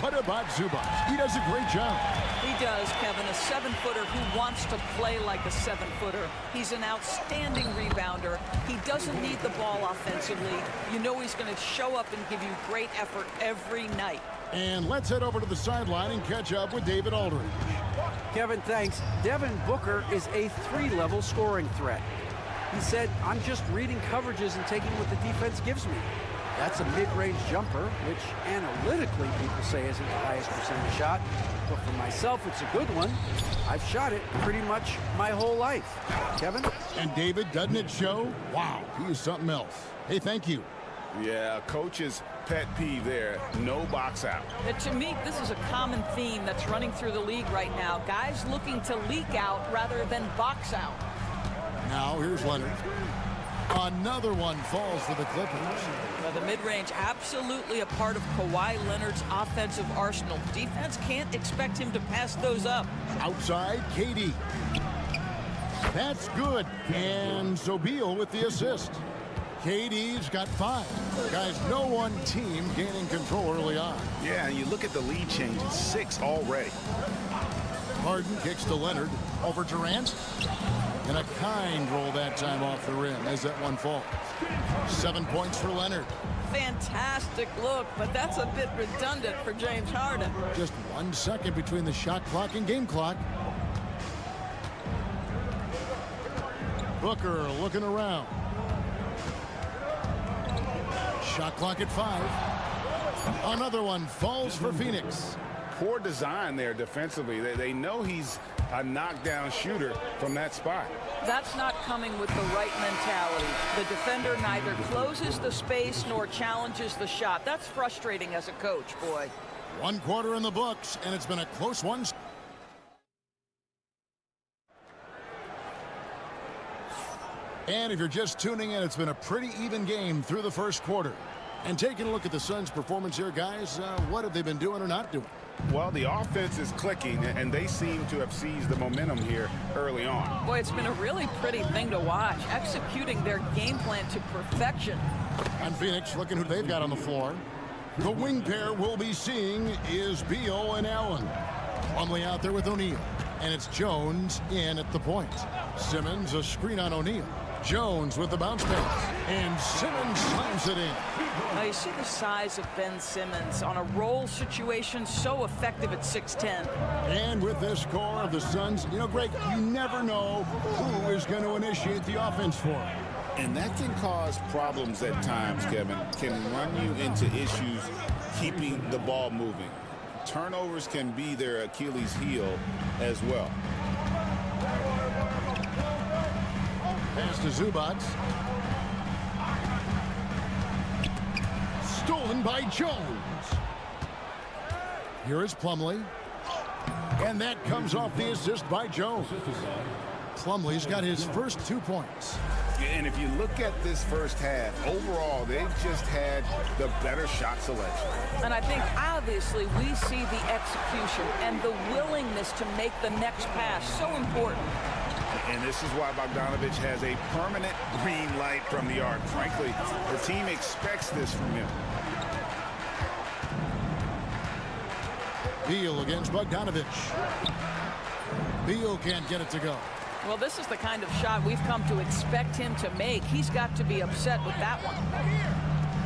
F: What about Zubac? He does a great job.
M: He does, Kevin. A 7-footer who wants to play like a 7-footer. He's an outstanding rebounder. He doesn't need the ball offensively. You know he's going to show up and give you great effort every night.
F: And let's head over to the sideline and catch up with David Aldridge.
J: Kevin, thanks. Devin Booker is a 3-level scoring threat. He said, I'm just reading coverages and taking what the defense gives me. That's a mid-range jumper, which analytically people say isn't the highest percentage shot. But for myself, it's a good one. I've shot it pretty much my whole life. Kevin?
F: And David, doesn't it show? Wow, he is something else. Hey, thank you.
I: Yeah, coach's pet peeve there, no box out.
M: To me, this is a common theme that's running through the league right now. Guys looking to leak out rather than box out.
F: Now here's Leonard. Another one falls for the Clippers.
M: Well, the mid-range absolutely a part of Kawhi Leonard's offensive arsenal. Defense can't expect him to pass those up.
F: Outside, KD. That's good. And so Beal with the assist. KD's got 5. Guys, no one team gaining control early on.
I: Yeah, and you look at the lead change, it's 6 already.
F: Harden kicks to Leonard over Durant. And a kind roll that time off the rim as that one falls. 7 points for Leonard.
M: Fantastic look, but that's a bit redundant for James Harden.
F: Just 1 second between the shot clock and game clock. Booker looking around. Shot clock at 5. Another one falls for Phoenix.
I: Poor design there defensively. They know he's a knockdown shooter from that spot.
M: That's not coming with the right mentality. The defender neither closes the space nor challenges the shot. That's frustrating as a coach, boy.
F: 1 quarter in the books, and it's been a close one. And if you're just tuning in, it's been a pretty even game through the first quarter. And taking a look at the Suns' performance here, guys, what have they been doing or not doing?
I: Well, the offense is clicking, and they seem to have seized the momentum here early on.
M: Boy, it's been a really pretty thing to watch, executing their game plan to perfection.
F: And Phoenix, looking who they've got on the floor. The wing pair we'll be seeing is Beal and Allen. Plumlee out there with O'Neal. And it's Jones in at the point. Simmons, a screen on O'Neal. Jones with the bounce pass. And Simmons slams it in.
M: Now you see the size of Ben Simmons on a roll situation, so effective at 6'10".
F: And with this core of the Suns, you know, Greg, you never know who is going to initiate the offense for them.
H: And that can cause problems at times, Kevin. Can run you into issues keeping the ball moving. Turnovers can be their Achilles heel as well.
F: Pass to Zubac. Stolen by Jones. Here is Plumlee. And that comes off the assist by Jones. Plumlee's got his first 2 points.
I: And if you look at this first half, overall, they've just had the better shot selection.
M: And I think, obviously, we see the execution and the willingness to make the next pass so important.
I: And this is why Bogdanovich has a permanent green light from the arc. Frankly, the team expects this from him.
F: Beal against Bogdanovich. Beal can't get it to go.
M: Well, this is the kind of shot we've come to expect him to make. He's got to be upset with that one.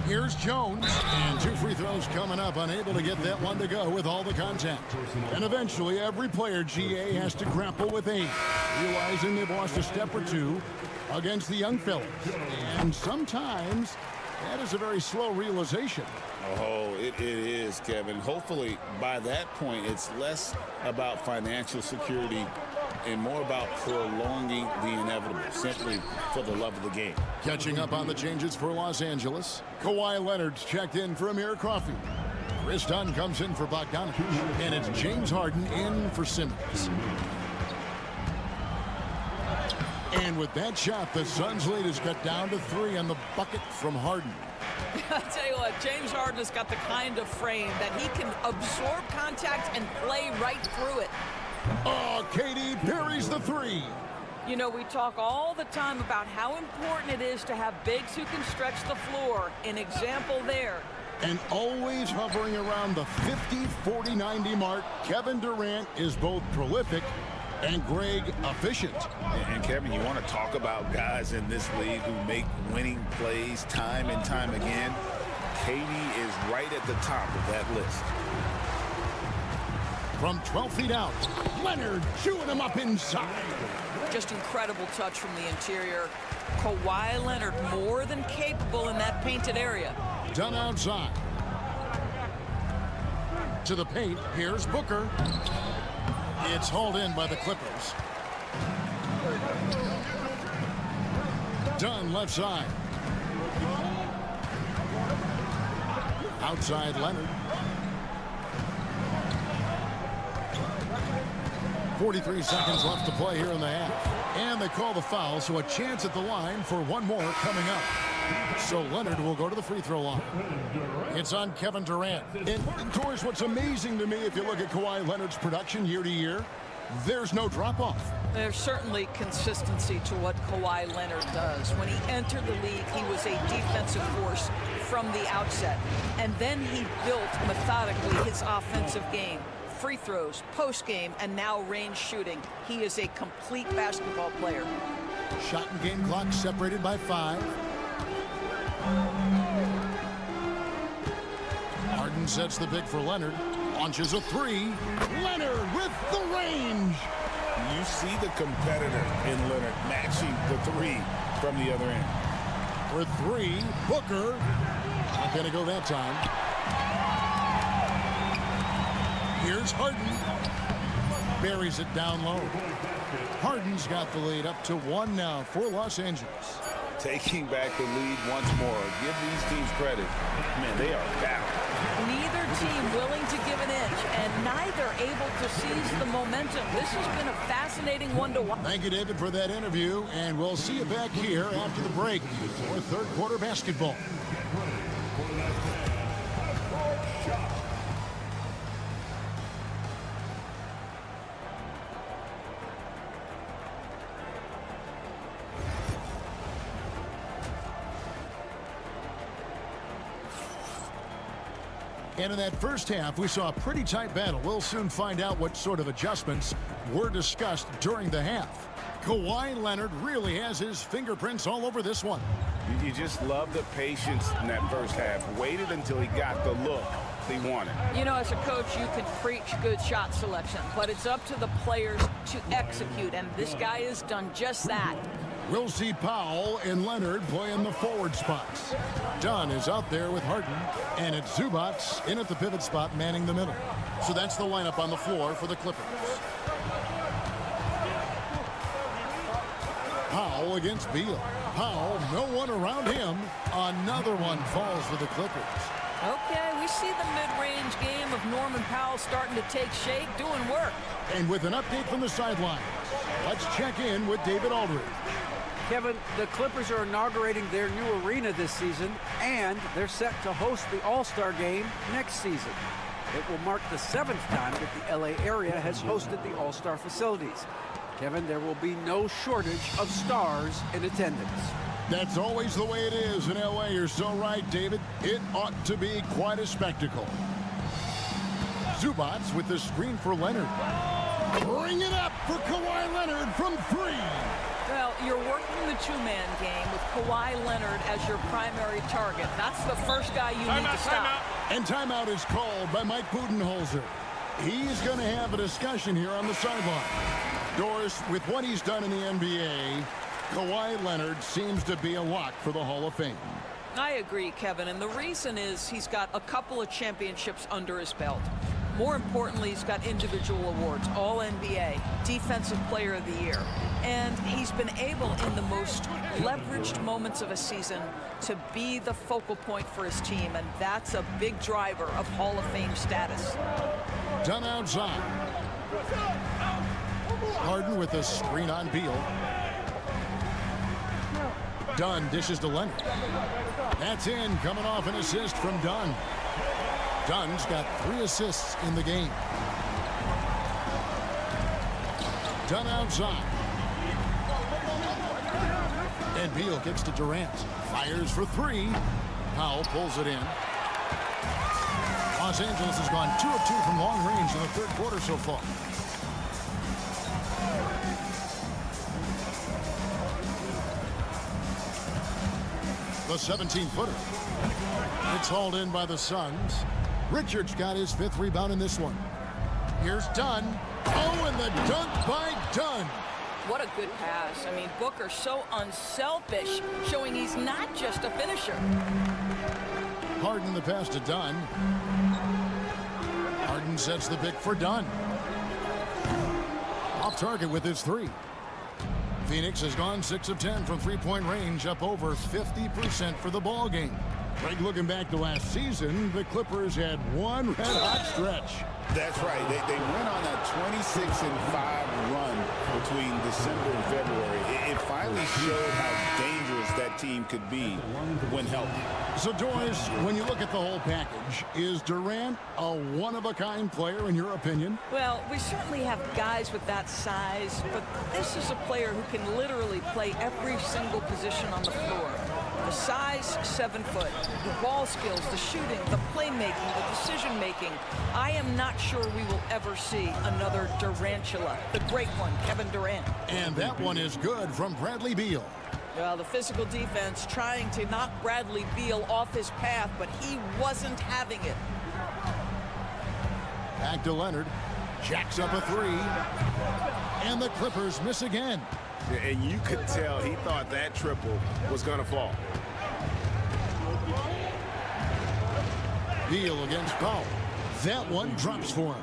F: Here's Jones, and 2 free throws coming up, unable to get that one to go with all the contact. And eventually, every player, GA, has to grapple with age, realizing they've lost a step or two against the young fellas. And sometimes, that is a very slow realization.
H: Oh, it is, Kevin. Hopefully, by that point, it's less about financial security and more about prolonging the inevitable, simply for the love of the game.
F: Catching up on the changes for Los Angeles. Kawhi Leonard's checked in for Amir Coffey. Chris Dunn comes in for Bogdanovich. And it's James Harden in for Simmons. And with that shot, the Suns' lead is cut down to 3 on the bucket from Harden.
M: I'll tell you what, James Harden has got the kind of frame that he can absorb contact and play right through it.
F: Oh, KD buries the 3.
M: You know, we talk all the time about how important it is to have bigs who can stretch the floor. An example there.
F: And always hovering around the 50, 40, 90 mark, Kevin Durant is both prolific and, Greg, efficient.
H: And Kevin, you want to talk about guys in this league who make winning plays time and time again. KD is right at the top of that list.
F: From 12 feet out, Leonard chewing him up inside.
M: Just incredible touch from the interior. Kawhi Leonard more than capable in that painted area.
F: Done outside. To the paint, here's Booker. It's hauled in by the Clippers. Dunn left side. Outside Leonard. 43 seconds left to play here in the half. And they call the foul, so a chance at the line for one more coming up. So Leonard will go to the free throw line. It's on Kevin Durant. And Torres, what's amazing to me, if you look at Kawhi Leonard's production year to year, there's no drop-off.
M: There's certainly consistency to what Kawhi Leonard does. When he entered the league, he was a defensive force from the outset. And then he built methodically his offensive game. Free throws, post game, and now range shooting. He is a complete basketball player.
F: Shot and game clock separated by 5. Harden sets the pick for Leonard. Launches a 3. Leonard with the range.
H: You see the competitor in Leonard matching the 3 from the other end.
F: For 3, Booker. Not going to go that time. Here's Harden. Buries it down low. Harden's got the lead up to 1 now for Los Angeles.
H: Taking back the lead once more. Give these teams credit. Man, they are back.
M: Neither team willing to give an inch, and neither able to seize the momentum. This has been a fascinating one to watch.
F: Thank you, David, for that interview, and we'll see you back here after the break for third quarter basketball. And in that first half, we saw a pretty tight battle. We'll soon find out what sort of adjustments were discussed during the half. Kawhi Leonard really has his fingerprints all over this one.
I: You just love the patience in that first half. Waited until he got the look he wanted.
M: You know, as a coach, you can preach good shot selection, but it's up to the players to execute, and this guy has done just that.
F: We'll see Powell and Leonard play in the forward spots. Dunn is out there with Harden, and it's Zubac in at the pivot spot manning the middle. So that's the lineup on the floor for the Clippers. Powell against Beal. Powell, no one around him. Another one falls for the Clippers.
M: Okay, we see the mid-range game of Norman Powell starting to take shape, doing work.
F: And with an update from the sidelines, let's check in with David Aldridge.
J: Kevin, the Clippers are inaugurating their new arena this season, and they're set to host the All-Star Game next season. It will mark the 7th time that the LA area has hosted the All-Star facilities. Kevin, there will be no shortage of stars in attendance.
F: That's always the way it is in LA. You're so right, David. It ought to be quite a spectacle. Zubac with the screen for Leonard. Bring it up for Kawhi Leonard from 3.
M: Well, you're working the two-man game with Kawhi Leonard as your primary target. That's the first guy you need to stop.
F: And timeout is called by Mike Budenholzer. He's going to have a discussion here on the sideline. Doris, with what he's done in the NBA, Kawhi Leonard seems to be a lock for the Hall of Fame.
M: I agree, Kevin, and the reason is he's got a couple of championships under his belt. More importantly, he's got individual awards, All-NBA, Defensive Player of the Year, and he's been able in the most leveraged moments of a season to be the focal point for his team, and that's a big driver of Hall of Fame status.
F: Done outside. Harden with a screen on Beal. Dunn dishes to Leonard. That's in, coming off an assist from Dunn. Dunn's got 3 assists in the game. Dunn outside. And Beal kicks to Durant. Fires for 3. Powell pulls it in. Los Angeles has gone 2 of 2 from long range in the third quarter so far. The 17-footer. It's hauled in by the Suns. Richards got his 5th rebound in this one. Here's Dunn. Oh, and the dunk by Dunn.
M: What a good pass. I mean, Booker so unselfish, showing he's not just a finisher.
F: Harden the pass to Dunn. Harden sets the pick for Dunn. Off target with his 3. Phoenix has gone 6 of 10 from three-point range, up over 50% for the ball game. Right, looking back to last season, the Clippers had one red-hot stretch.
I: That's right. They went on a 26-5 run between December and February. It finally showed how dangerous that team could be when healthy.
F: So, Doris, when you look at the whole package, is Durant a one-of-a-kind player in your opinion?
M: Well, we certainly have guys with that size, but this is a player who can literally play every single position on the floor. The size, 7 foot. The ball skills, the shooting, the playmaking, the decision-making. I am not sure we will ever see another Durantula, the great one, Kevin Durant.
F: And that one is good from Bradley Beal.
M: Well, the physical defense trying to knock Bradley Beal off his path, but he wasn't having it.
F: Back to Leonard. Jacks up a 3. And the Clippers miss again.
I: And you could tell he thought that triple was going to fall.
F: Beal against Powell. That one drops for him.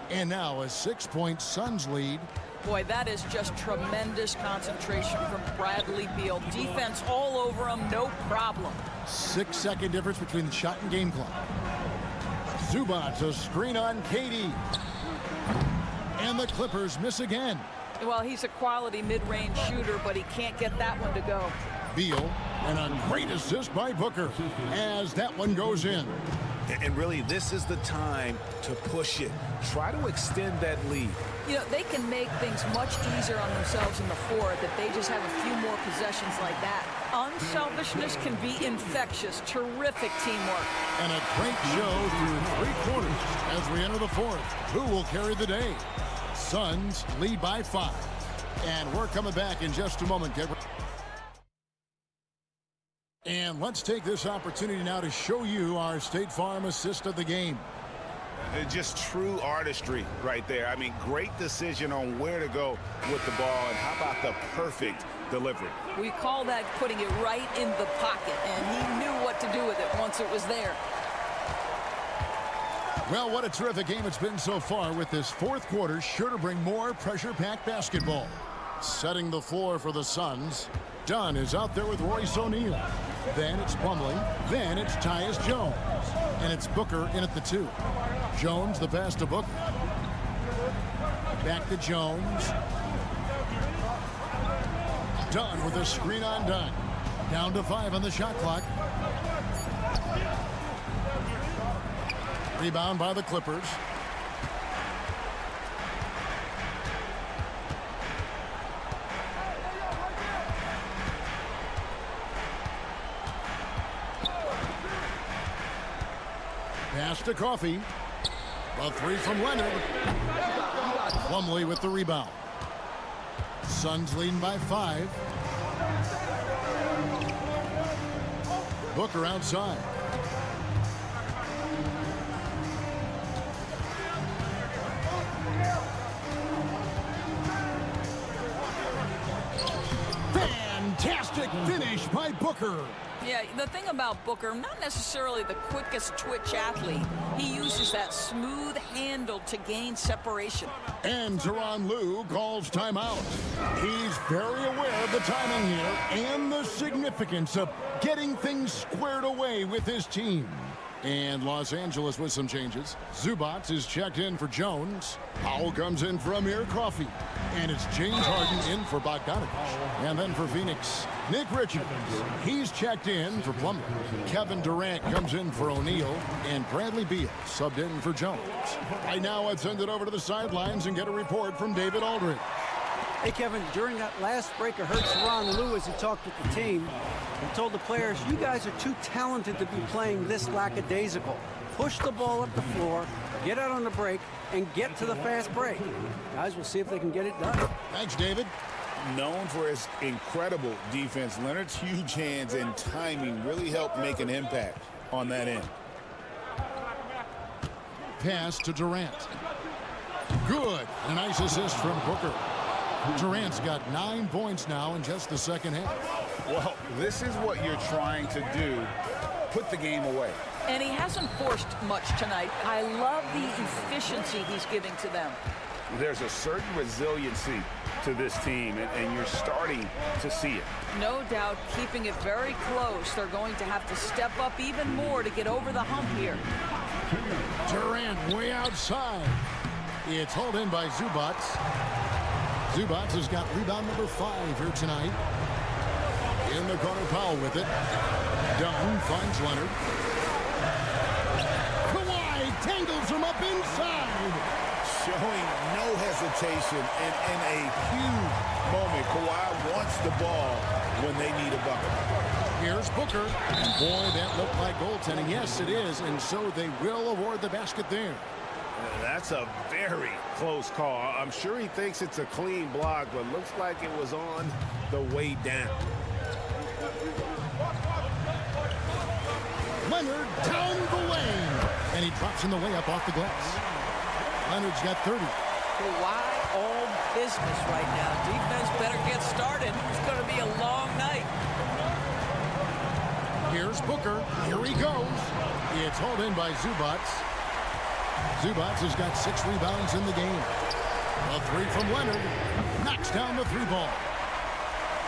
F: And now a 6-point Suns lead.
M: Boy, that is just tremendous concentration from Bradley Beal. Defense all over him, no problem.
F: 6-second difference between the shot and game clock. Zubac, a screen on KD. And the Clippers miss again.
M: Well, he's a quality mid-range shooter, but he can't get that one to go.
F: Beal, and a great assist by Booker as that one goes in.
I: And really, this is the time to push it. Try to extend that lead.
M: You know, they can make things much easier on themselves in the fourth if they just have a few more possessions like that. Unselfishness can be infectious. Terrific teamwork.
F: And a great show through 3 quarters as we enter the fourth. Who will carry the day? Suns lead by 5. And we're coming back in just a moment. And let's take this opportunity now to show you our State Farm assist of the game.
I: Just true artistry right there. I mean, great decision on where to go with the ball, and how about the perfect delivery?
M: We call that putting it right in the pocket, and he knew what to do with it once it was there.
F: Well, what a terrific game it's been so far, with this fourth quarter sure to bring more pressure-packed basketball. Setting the floor for the Suns, Dunn is out there with Royce O'Neal. Then it's Plumlee. Then it's Tyus Jones. And it's Booker in at the 2. Jones the pass to Booker. Back to Jones. Dunn with a screen on Dunn. Down to 5 on the shot clock. Rebound by the Clippers. Pass to Coffey. A 3 from Leonard. Plumlee with the rebound. Suns leading by 5. Booker outside. Fantastic finish by Booker.
M: Yeah, the thing about Booker, not necessarily the quickest twitch athlete. He uses that smooth handle to gain separation.
F: And Tyronn Lue calls timeout. He's very aware of the timing here and the significance of getting things squared away with his team. And Los Angeles with some changes. Zubac is checked in for Jones. Powell comes in for Amir Coffey. And it's James Harden in for Bogdanovich. And then for Phoenix, Nick Richards. He's checked in for Plumlee. Kevin Durant comes in for O'Neal. And Bradley Beal subbed in for Jones. Right now, let's send it over to the sidelines and get a report from David Aldridge.
J: Hey, Kevin, during that last break, I heard Tyronn Lue as he talked with the team and told the players, you guys are too talented to be playing this lackadaisical. Push the ball up the floor, get out on the break, and get to the fast break. Guys, we'll see if they can get it done.
F: Thanks, David.
I: Known for his incredible defense, Leonard's huge hands and timing really helped make an impact on that end.
F: Pass to Durant. Good. A nice assist from Booker. Durant's got 9 points now in just the second half.
I: Well, this is what you're trying to do. Put the game away.
M: And he hasn't forced much tonight. I love the efficiency he's giving to them.
I: There's a certain resiliency to this team, and you're starting to see it.
M: No doubt, keeping it very close. They're going to have to step up even more to get over the hump here.
F: Durant way outside. It's hauled in by Zubac. Zubac has got rebound number 5 here tonight. In the corner, Powell with it. Dunn finds Leonard. Kawhi tangles him up inside.
I: Showing no hesitation and in a huge moment. Kawhi wants the ball when they need a bucket.
F: Here's Booker. And boy, that looked like goaltending. Yes, it is. And so they will award the basket there.
I: That's a very close call. I'm sure he thinks it's a clean block, but looks like it was on the way down.
F: Leonard down the lane. And he drops in the layup off the glass. Leonard's got 30.
M: Kawhi all business right now. Defense better get started. It's going to be a long night.
F: Here's Booker. Here he goes. It's hauled in by Zubac. Zubac has got 6 rebounds in the game. A 3 from Leonard. Knocks down the 3-ball.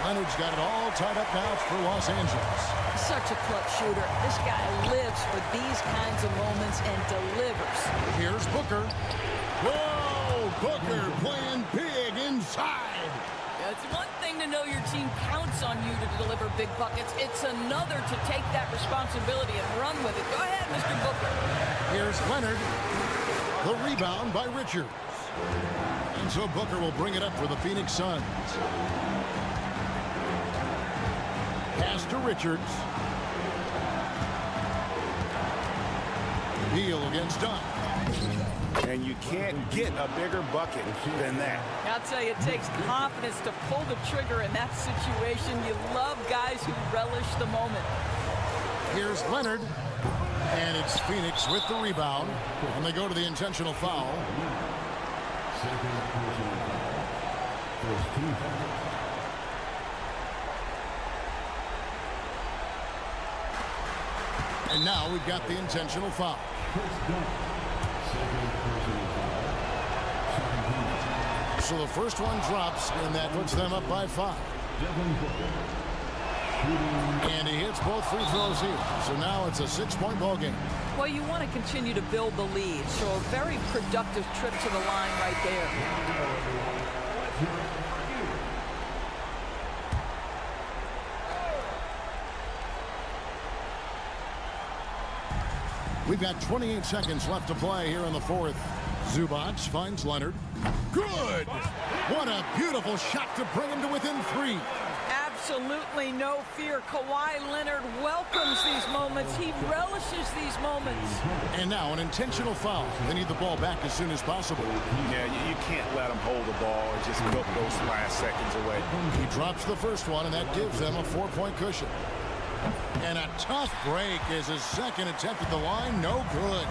F: Leonard's got it all tied up now for Los Angeles.
M: Such a clutch shooter. This guy lives for these kinds of moments and delivers.
F: Here's Booker. Whoa! Booker playing big inside.
M: It's one thing to know your team counts on you to deliver big buckets. It's another to take that responsibility and run with it. Go ahead, Mr. Booker.
F: Here's Leonard. The rebound by Richards. And so Booker will bring it up for the Phoenix Suns. Pass to Richards. Beal against Dunn.
I: And you can't get a bigger bucket than that.
M: I'll tell you, it takes confidence to pull the trigger in that situation. You love guys who relish the moment.
F: Here's Leonard. And it's Phoenix with the rebound. And they go to the intentional foul. And now we've got the intentional foul. So the first one drops, and that puts them up by 5. And he hits both free throws here. So now it's a 6-point ball game.
M: Well, you want to continue to build the lead, so a very productive trip to the line right there.
F: We've got 28 seconds left to play here in the fourth. Zubac finds Leonard. Good! What a beautiful shot to bring him to within 3.
M: Absolutely no fear. Kawhi Leonard welcomes these moments. He relishes these moments.
F: And now an intentional foul. They need the ball back as soon as possible.
I: Yeah, you can't let them hold the ball and just milk those last seconds away.
F: He drops the first one, and that gives them a 4-point cushion. And a tough break is his second attempt at the line. No good.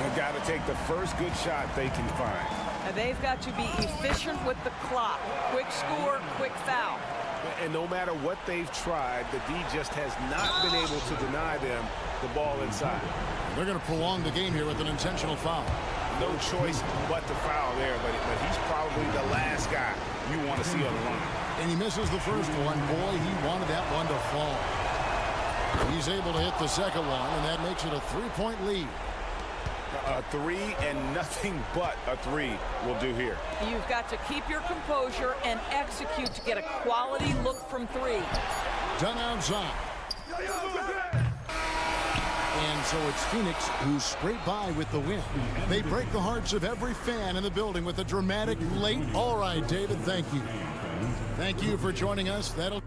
I: They've got to take the first good shot they can find.
M: And they've got to be efficient with the clock. Quick score, quick foul.
I: And no matter what they've tried, the D just has not been able to deny them the ball inside.
F: They're going to prolong the game here with an intentional foul.
I: No choice but to foul there, but he's probably the last guy you want to see on the line.
F: And he misses the first one. Boy, he wanted that one to fall. He's able to hit the second one, and that makes it a 3-point lead.
I: A 3 and nothing but a 3 will do here.
M: You've got to keep your composure and execute to get a quality look from 3.
F: Done outside. And so it's Phoenix who scrape by with the win. They break the hearts of every fan in the building with a dramatic late. All right, David, thank you. Thank you for joining us. That'll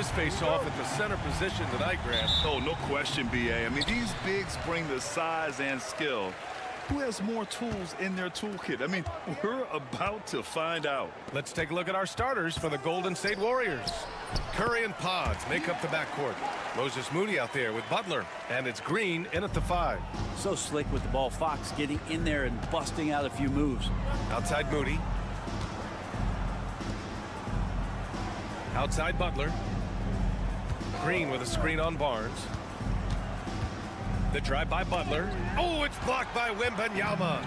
A: this face-off at the center position tonight, Grant.
C: Oh, no question, B.A. I mean, these bigs bring the size and skill. Who has more tools in their toolkit? I mean, we're about to find out.
A: Let's take a look at our starters for the Golden State Warriors. Curry and Pods make up the backcourt. Moses Moody out there with Butler, and it's Green in at the 5.
B: So slick with the ball. Fox getting in there and busting out a few moves.
A: Outside Moody. Outside Butler. Green with a screen on Barnes. The drive by Butler. Oh, it's blocked by Wembanyama.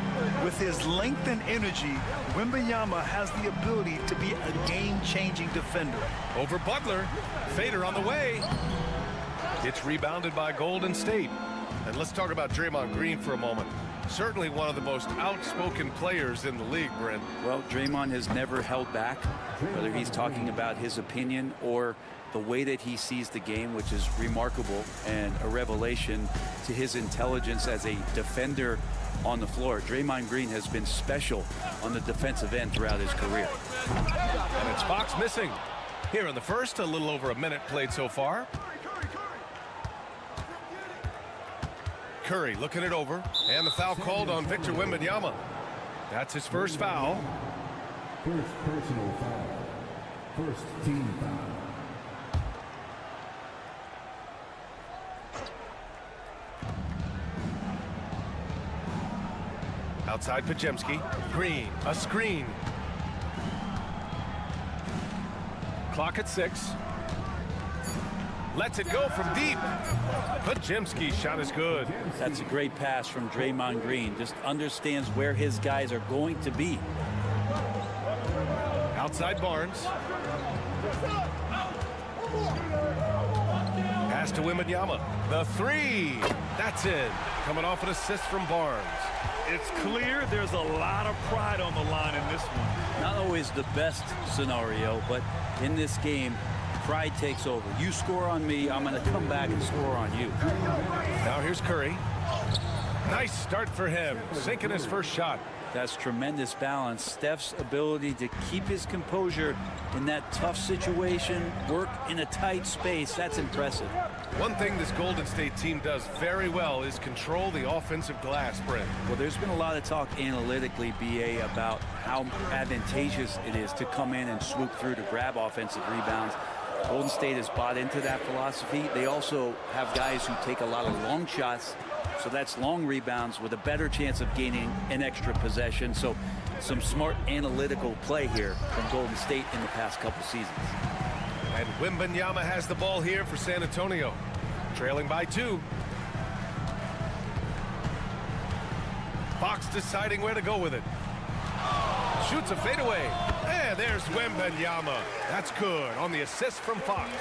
C: With his length and energy, Wembanyama has the ability to be a game-changing defender.
A: Over Butler. Fader on the way. It's rebounded by Golden State. And let's talk about Draymond Green for a moment. Certainly one of the most outspoken players in the league, Brent.
B: Well, Draymond has never held back, whether he's talking about his opinion or the way that he sees the game, which is remarkable and a revelation to his intelligence as a defender on the floor. Draymond Green has been special on the defensive end throughout his career.
A: And it's Fox missing. Here in the first, a little over a minute played so far. Curry looking it over, and the foul called on Victor Wembanyama. That's his first foul.
E: First personal foul. First team foul.
A: Outside Pajemski. Green, a screen. Clock at 6. Lets it go from deep. Pajemski's shot is good.
B: That's a great pass from Draymond Green. Just understands where his guys are going to be.
A: Outside Barnes. Pass to Wembanyama. The 3. That's in. Coming off an assist from Barnes.
C: It's clear there's a lot of pride on the line in this one.
B: Not always the best scenario, but in this game, pride takes over. You score on me, I'm going to come back and score on you.
A: Now here's Curry. Nice start for him, sinking his first shot.
B: That's tremendous balance. Steph's ability to keep his composure in that tough situation, work in a tight space, that's impressive.
A: One thing this Golden State team does very well is control the offensive glass, Brent.
B: Well, there's been a lot of talk analytically, BA, about how advantageous it is to come in and swoop through to grab offensive rebounds. Golden State has bought into that philosophy. They also have guys who take a lot of long shots, so that's long rebounds with a better chance of gaining an extra possession. So some smart analytical play here from Golden State in the past couple seasons.
A: And Wembanyama has the ball here for San Antonio, trailing by 2. Fox deciding where to go with it. Shoots a fadeaway. And there's Wembanyama. That's good on the assist from Fox.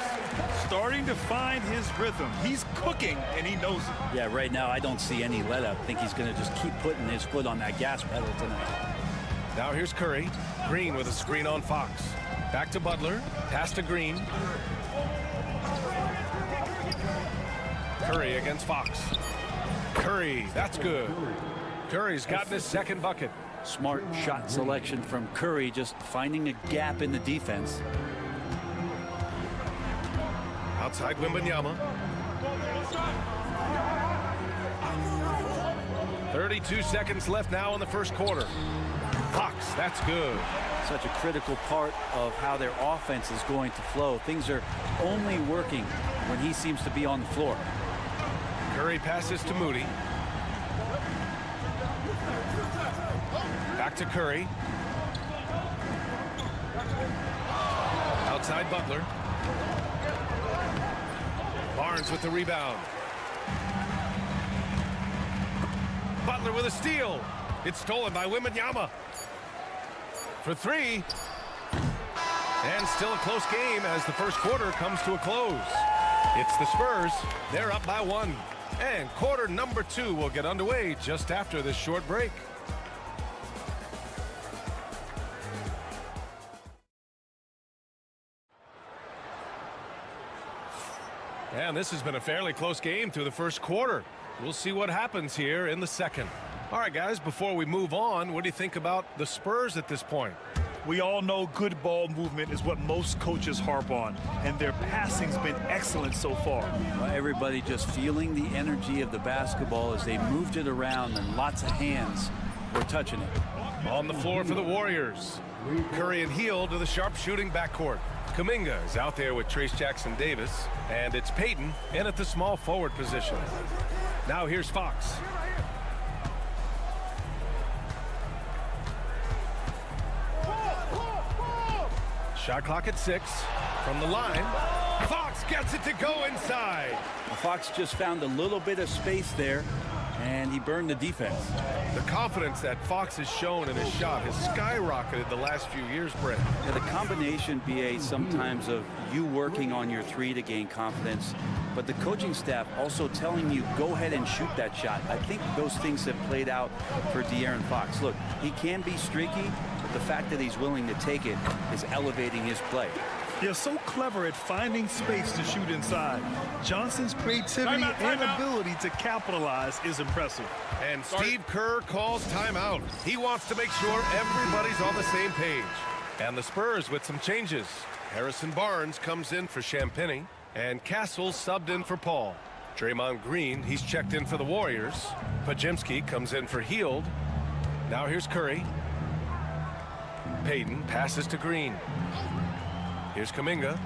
C: Starting to find his rhythm. He's cooking, and he knows it.
B: Yeah, right now I don't see any let up. I think he's going to just keep putting his foot on that gas pedal tonight.
A: Now here's Curry. Green with a screen on Fox. Back to Butler. Pass to Green. Curry against Fox. Curry, that's good. Curry's gotten his second bucket.
B: Smart shot selection from Curry, just finding a gap in the defense.
A: Outside Wembanyama. 32 seconds left now in the first quarter. Fox, that's good.
B: Such a critical part of how their offense is going to flow. Things are only working when he seems to be on the floor.
A: Curry passes to Moody. Back to Curry. Outside Butler. Barnes with the rebound. Butler with a steal. It's stolen by Wembanyama. For 3. And still a close game as the first quarter comes to a close. It's the Spurs. They're up by 1. And quarter number 2 will get underway just after this short break. And this has been a fairly close game through the first quarter. We'll see what happens here in the second. All right, guys, before we move on, what do you think about the Spurs at this point?
C: We all know good ball movement is what most coaches harp on, and their passing's been excellent so far.
B: Well, everybody just feeling the energy of the basketball as they moved it around, and lots of hands were touching it.
A: On the floor for the Warriors. Curry and Hield to the sharpshooting backcourt. Kuminga is out there with Trace Jackson-Davis, and it's Payton in at the small forward position. Now here's Fox. Shot clock at 6 from the line. Fox gets it to go inside.
B: Fox just found a little bit of space there, and he burned the defense.
A: The confidence that Fox has shown in his shot has skyrocketed the last few years, Brent.
B: Yeah, the combination, BA, sometimes of you working on your three to gain confidence, but the coaching staff also telling you, go ahead and shoot that shot. I think those things have played out for De'Aaron Fox. Look, he can be streaky, but the fact that he's willing to take it is elevating his play.
C: They're so clever at finding space to shoot inside. Johnson's creativity and ability to capitalize is impressive.
A: And Steve Kerr calls timeout. He wants to make sure everybody's on the same page. And the Spurs with some changes. Harrison Barnes comes in for Champagny, and Castle subbed in for Paul. Draymond Green, he's checked in for the Warriors. Pajemski comes in for Hield. Now here's Curry. Payton passes to Green. Here's Kuminga.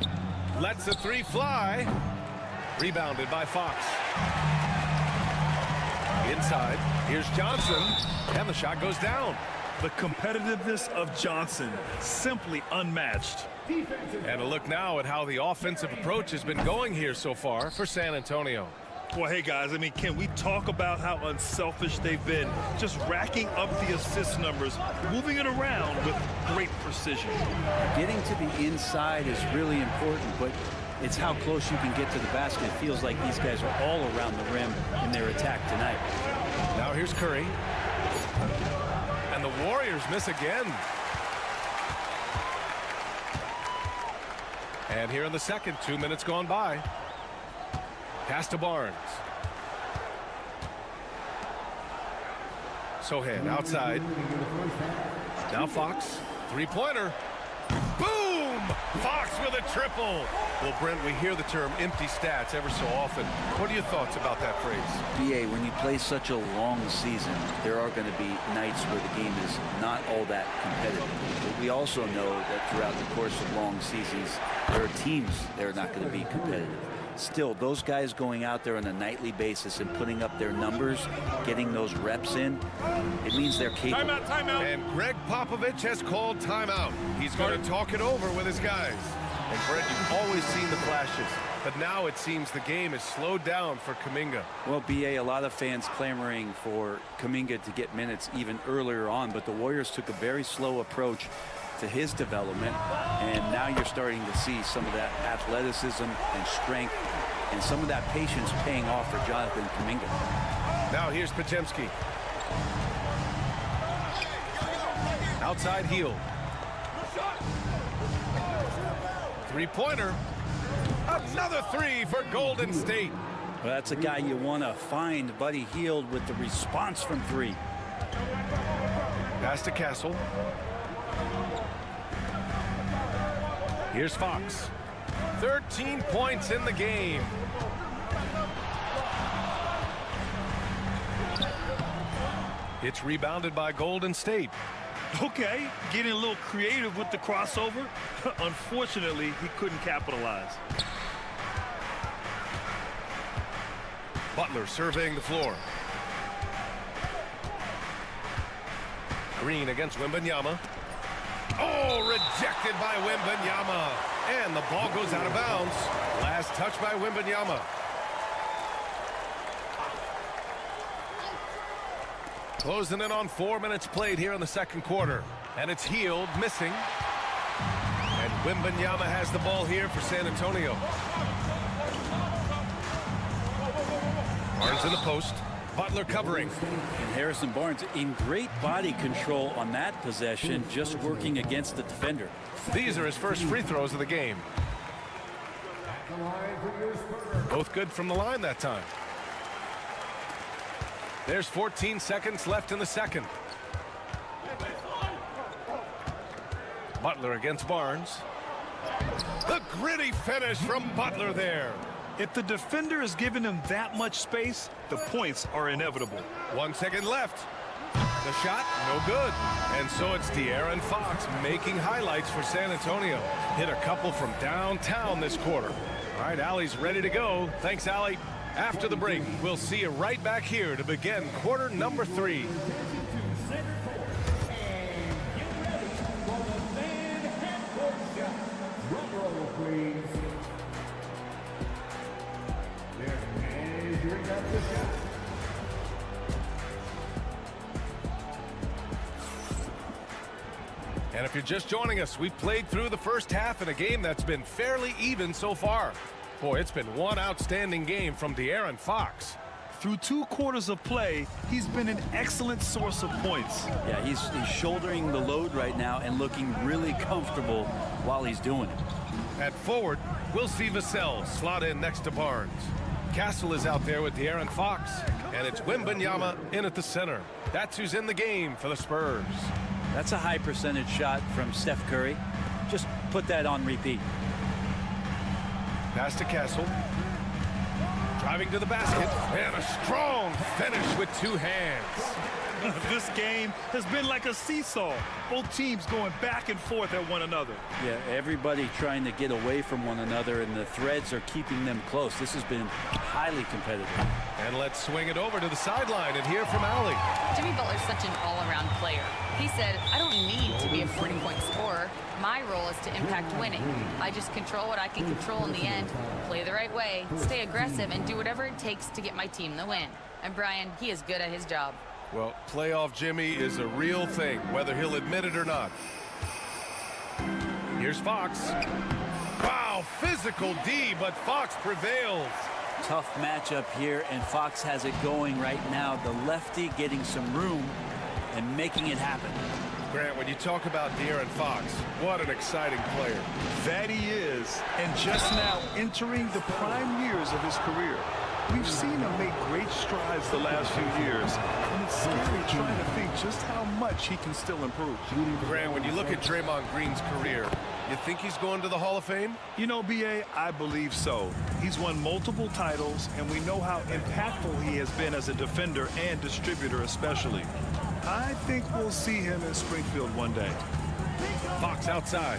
A: Lets the three fly. Rebounded by Fox. Inside. Here's Johnson. And the shot goes down.
C: The competitiveness of Johnson, simply unmatched.
A: And a look now at how the offensive approach has been going here so far for San Antonio.
C: Well, hey, guys, I mean, can we talk about how unselfish they've been? Just racking up the assist numbers, moving it around with great precision.
B: Getting to the inside is really important, but it's how close you can get to the basket. It feels like these guys are all around the rim in their attack tonight.
A: Now here's Curry. And the Warriors miss again. And here in the second, 2 minutes gone by. Pass to Barnes. Sohan outside. Now Fox. Three-pointer. Boom! Fox with a triple. Well, Brent, we hear the term empty stats ever so often. What are your thoughts about that phrase?
B: BA, when you play such a long season, there are going to be nights where the game is not all that competitive. But we also know that throughout the course of long seasons, there are teams that are not going to be competitive. Still, those guys going out there on a nightly basis and putting up their numbers, getting those reps in, it means they're capable.
A: Timeout. And Greg Popovich has called timeout. He's going to talk it over with his guys. And Brent, you've always seen the flashes, but now it seems the game is slowed down for Kuminga.
B: Well, BA, a lot of fans clamoring for Kuminga to get minutes even earlier on, but the Warriors took a very slow approach to his development, and now you're starting to see some of that athleticism and strength and some of that patience paying off for Jonathan Kuminga.
A: Now here's Pajemski. Outside Hield. Three-pointer. Another three for Golden State.
B: Well, that's a guy you want to find, Buddy Hield, with the response from three.
A: Pass to Castle. Here's Fox. 13 points in the game. It's rebounded by Golden State.
C: Okay, getting a little creative with the crossover. Unfortunately, he couldn't capitalize.
A: Butler surveying the floor. Green against Wembanyama. Oh, rejected by Wembanyama. And the ball goes out of bounds. Last touch by Wembanyama. Closing in on 4 minutes played here in the second quarter. And it's Hield missing. And Wembanyama has the ball here for San Antonio. Barnes in the post. Butler covering.
B: And Harrison Barnes in great body control on that possession, just working against the defender.
A: These are his first free throws of the game. Both good from the line that time. There's 14 seconds left in the second. Butler against Barnes. The gritty finish from Butler there.
C: If the defender is giving him that much space, the points are inevitable.
A: 1 second left. The shot, no good. And so it's De'Aaron Fox making highlights for San Antonio. Hit a couple from downtown this quarter. All right, Allie's ready to go. Thanks, Allie. After the break, we'll see you right back here to begin quarter number 3. And if you're just joining us, we've played through the first half in a game that's been fairly even so far. Boy, it's been one outstanding game from De'Aaron Fox.
C: Through 2 quarters of play, he's been an excellent source of points.
B: Yeah, he's shouldering the load right now and looking really comfortable while he's doing it.
A: At forward, we'll see Vassell slot in next to Barnes. Castle is out there with De'Aaron Fox, and it's Wembanyama in at the center. That's who's in the game for the Spurs.
B: That's a high percentage shot from Steph Curry. Just put that on repeat.
A: Pass to Castle. Driving to the basket, and a strong finish with 2 hands.
C: This game has been like a seesaw. Both teams going back and forth at one another.
B: Yeah, everybody trying to get away from one another, and the threads are keeping them close. This has been highly competitive.
A: And let's swing it over to the sideline and hear from Allie.
D: Jimmy Butler's such an all-around player. He said, I don't need to be a 40-point scorer. My role is to impact winning. I just control what I can control in the end, play the right way, stay aggressive, and do whatever it takes to get my team the win. And Brian, he is good at his job.
A: Well, playoff Jimmy is a real thing, whether he'll admit it or not. Here's Fox. Wow, physical D, but Fox prevails.
B: Tough matchup here, and Fox has it going right now. The lefty getting some room and making it happen.
A: Grant, when you talk about De'Aaron Fox, what an exciting player.
C: That he is, and just now entering the prime years of his career. We've seen him make great strides the last few years, and it's scary trying to think just how much he can still improve.
A: Grant, when you look at Draymond Green's career, you think he's going to the Hall of Fame?
C: You know, B.A., I believe so. He's won multiple titles, and we know how impactful he has been as a defender and distributor especially. I think we'll see him in Springfield one day.
A: Fox outside.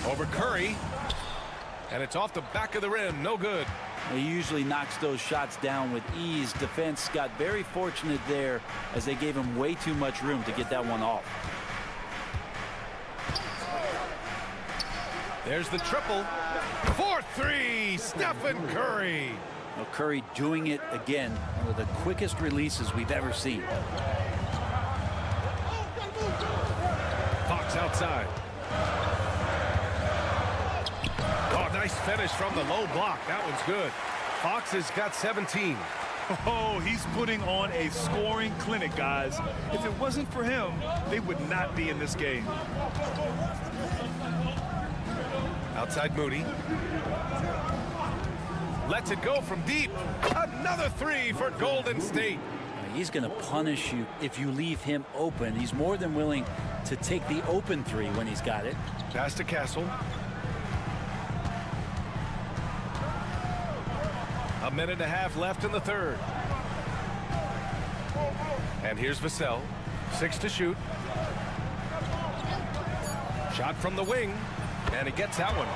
A: Over Curry. And it's off the back of the rim. No good.
B: He usually knocks those shots down with ease. Defense got very fortunate there as they gave him way too much room to get that one off.
A: There's the triple. 4-3, Stephen Curry.
B: Well, Curry doing it again. One of the quickest releases we've ever seen.
A: Fox outside. Oh, nice finish from the low block. That one's good. Fox has got 17.
C: Oh, he's putting on a scoring clinic, guys. If it wasn't for him, they would not be in this game.
A: Outside Moody. Lets it go from deep. Another 3 for Golden State.
B: He's going to punish you if you leave him open. He's more than willing to take the open 3 when he's got it.
A: Pass to Castle. A minute and a half left in the third. And here's Vassell. 6 to shoot. Shot from the wing. And he gets that one.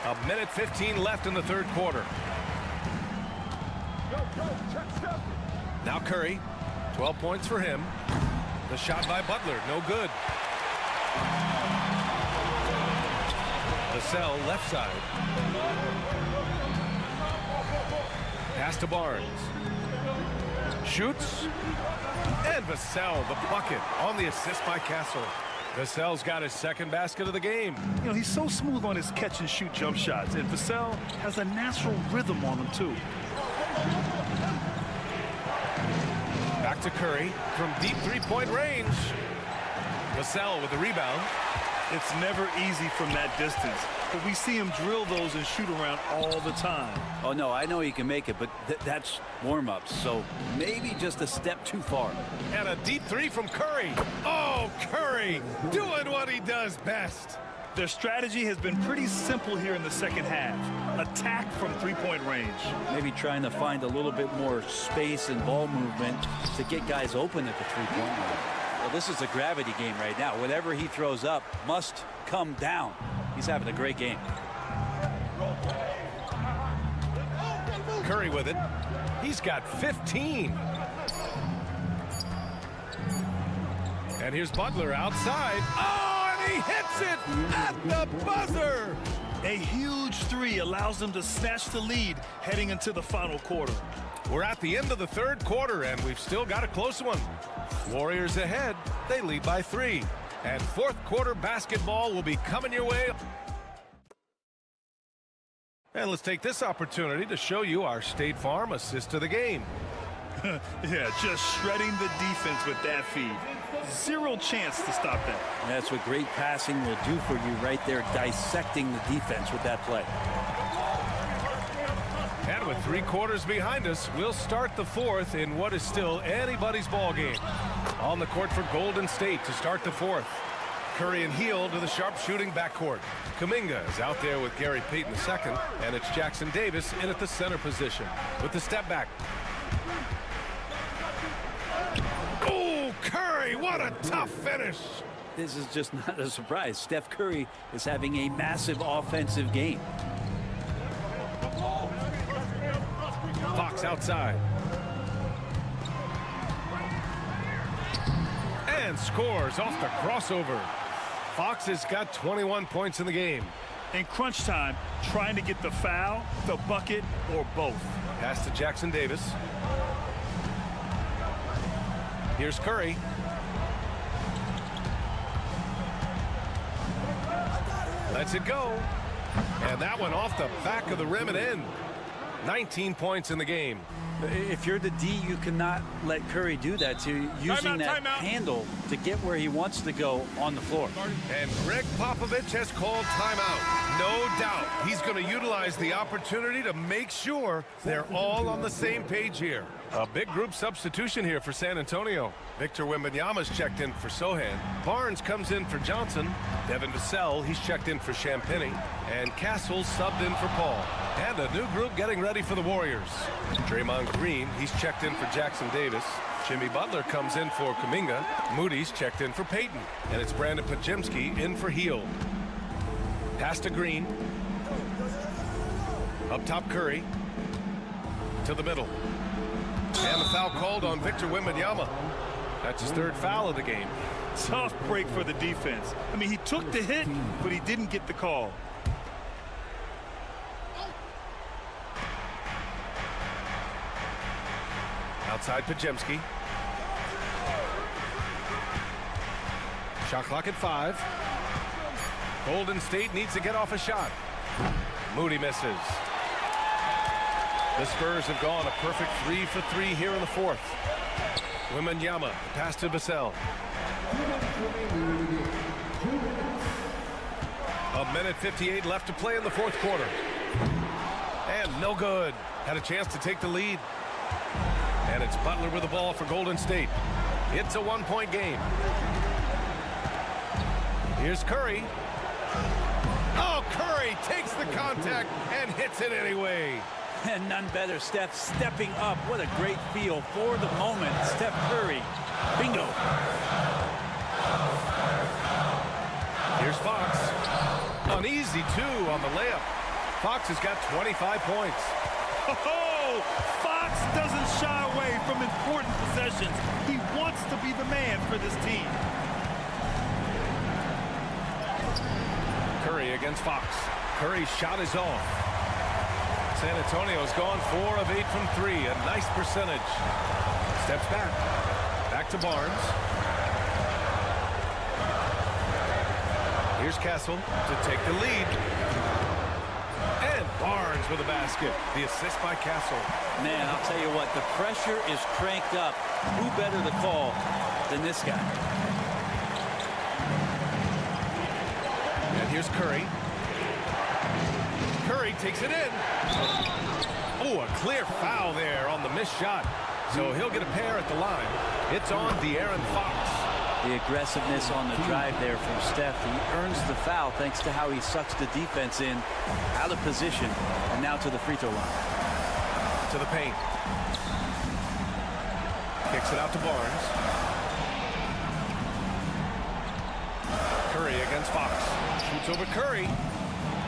A: A minute 15 left in the third quarter. Now Curry. 12 points for him. The shot by Butler. No good. Vassell left side. Pass to Barnes. Shoots. And Vassell, the bucket on the assist by Castle. Vassell's got his second basket of the game.
C: You know, he's so smooth on his catch and shoot jump shots, and Vassell has a natural rhythm on him too.
A: Back to Curry from deep 3-point range. Vassell with the rebound.
C: It's never easy from that distance, but we see him drill those and shoot around all the time.
B: Oh, no, I know he can make it, but that's warm-ups, so maybe just a step too far.
A: And a deep 3 from Curry. Oh, Curry doing what he does best.
C: Their strategy has been pretty simple here in the second half. Attack from 3-point range.
B: Maybe trying to find a little bit more space and ball movement to get guys open at the 3-point line. Well, this is a gravity game right now. Whatever he throws up must come down. He's having a great game.
A: Curry with it. He's got 15. And here's Butler outside. Oh, and he hits it at the buzzer.
C: A huge 3 allows them to snatch the lead heading into the final quarter.
A: We're at the end of the third quarter, and we've still got a close one. Warriors ahead. They lead by 3. And fourth quarter basketball will be coming your way. And let's take this opportunity to show you our State Farm assist of the game.
C: Yeah, just shredding the defense with that feed. Zero chance to stop that.
B: That's what great passing will do for you right there, dissecting the defense with that play.
A: And with 3 quarters behind us, we'll start the fourth in what is still anybody's ball game. On the court for Golden State to start the fourth. Curry and Heel to the sharpshooting backcourt. Kuminga is out there with Gary Payton II, and it's Jackson Davis in at the center position with the step back. Oh, Curry, what a tough finish.
B: This is just not a surprise. Steph Curry is having a massive offensive game.
A: Fox outside. And scores off the crossover. Fox has got 21 points in the game.
C: In crunch time, trying to get the foul, the bucket, or both.
A: Pass to Jackson Davis. Here's Curry. Lets it go. And that one off the back of the rim and in. 19 points in the game.
B: If you're the D, you cannot let Curry do that to using that handle to get where he wants to go on the floor.
A: And Greg Popovich has called timeout. No doubt he's going to utilize the opportunity to make sure they're all on the same page here. A big group substitution here for San Antonio. Victor Wembanyama's checked in for Sohan. Barnes comes in for Johnson. Devin Vassell, he's checked in for Champagnie. And Castle's subbed in for Paul. And a new group getting ready for the Warriors. Draymond Green, he's checked in for Jackson Davis. Jimmy Butler comes in for Kuminga. Moody's checked in for Payton. And it's Brandon Podziemski in for Heel. Pass to Green. Up top Curry. To the middle. And the foul called on Victor Wembanyama. That's his 3rd foul of the game.
C: Tough break for the defense. I mean, he took the hit, but he didn't get the call.
A: Outside Podziemski. Shot clock at 5. Golden State needs to get off a shot. Moody misses. The Spurs have gone a perfect 3 for 3 here in the fourth. Wembanyama, pass to Vassell. A minute 58 left to play in the fourth quarter. And no good. Had a chance to take the lead. And it's Butler with the ball for Golden State. It's a 1-point game. Here's Curry. Oh, Curry takes the contact and hits it anyway.
B: And none better. Steph stepping up. What a great feel for the moment. Steph Curry. Bingo.
A: Here's Fox. An easy 2 on the layup. Fox has got 25 points.
C: Oh, Fox doesn't shy away from important possessions. He wants to be the man for this team.
A: Curry against Fox. Curry's shot is off. San Antonio's gone 4 of 8 from 3. A nice percentage. Steps back. Back to Barnes. Here's Castle to take the lead. And Barnes with a basket. The assist by Castle.
B: Man, I'll tell you what, the pressure is cranked up. Who better to call than this guy?
A: And here's Curry. Curry takes it in. Oh, a clear foul there on the missed shot. So he'll get a pair at the line. It's on De'Aaron Fox.
B: The aggressiveness on the drive there from Steph. He earns the foul thanks to how he sucks the defense in, out of position, and now to the free throw line.
A: To the paint. Kicks it out to Barnes. Curry against Fox. Shoots over Curry.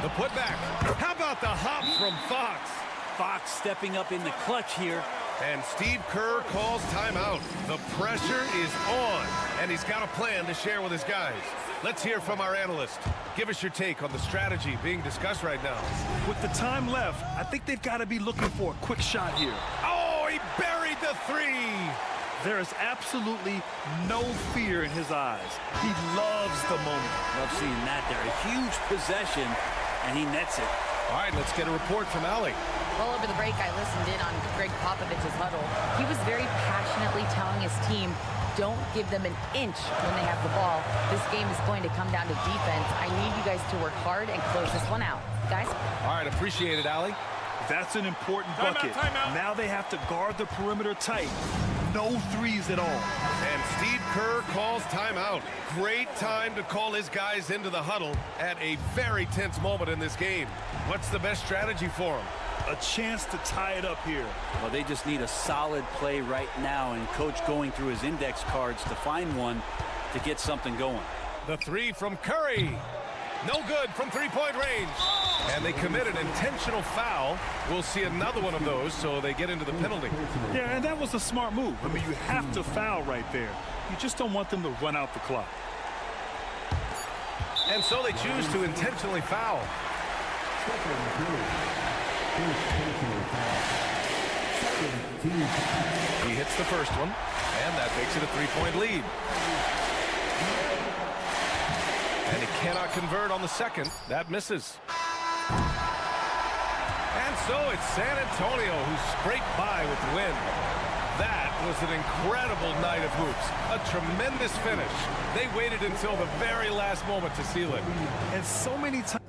A: The putback. How about the hop from Fox?
B: Fox stepping up in the clutch here.
A: And Steve Kerr calls timeout. The pressure is on, and he's got a plan to share with his guys. Let's hear from our analyst. Give us your take on the strategy being discussed right now.
C: With the time left, I think they've got to be looking for a quick shot here.
A: Oh, he a three.
C: There is absolutely no fear in his eyes. He loves the moment.
B: Love seeing that there. A huge possession, and he nets it.
A: All right, let's get a report from Allie.
D: Well, over the break, I listened in on Greg Popovich's huddle. He was very passionately telling his team, don't give them an inch when they have the ball. This game is going to come down to defense. I need you guys to work hard and close this one out. Guys?
A: All right, appreciate it, Allie.
C: That's an important bucket.
K: Timeout.
C: Now they have to guard the perimeter tight. No threes at all.
A: And Steve Kerr calls timeout. Great time to call his guys into the huddle at a very tense moment in this game. What's the best strategy for him?
C: A chance to tie it up here.
B: Well, they just need a solid play right now, and Coach going through his index cards to find one to get something going.
A: The three from Curry. No good from three-point range. And they commit an intentional foul. We'll see another one of those, so they get into the penalty.
C: Yeah, and that was a smart move. I mean, you have to foul right there. You just don't want them to run out the clock.
A: And so they choose to intentionally foul. He hits the first one, and that makes it a three-point lead. And he cannot convert on the second. That misses. And so it's San Antonio who scraped by with the win. That was an incredible night of hoops. A tremendous finish. They waited until the very last moment to seal it.
C: And so many times.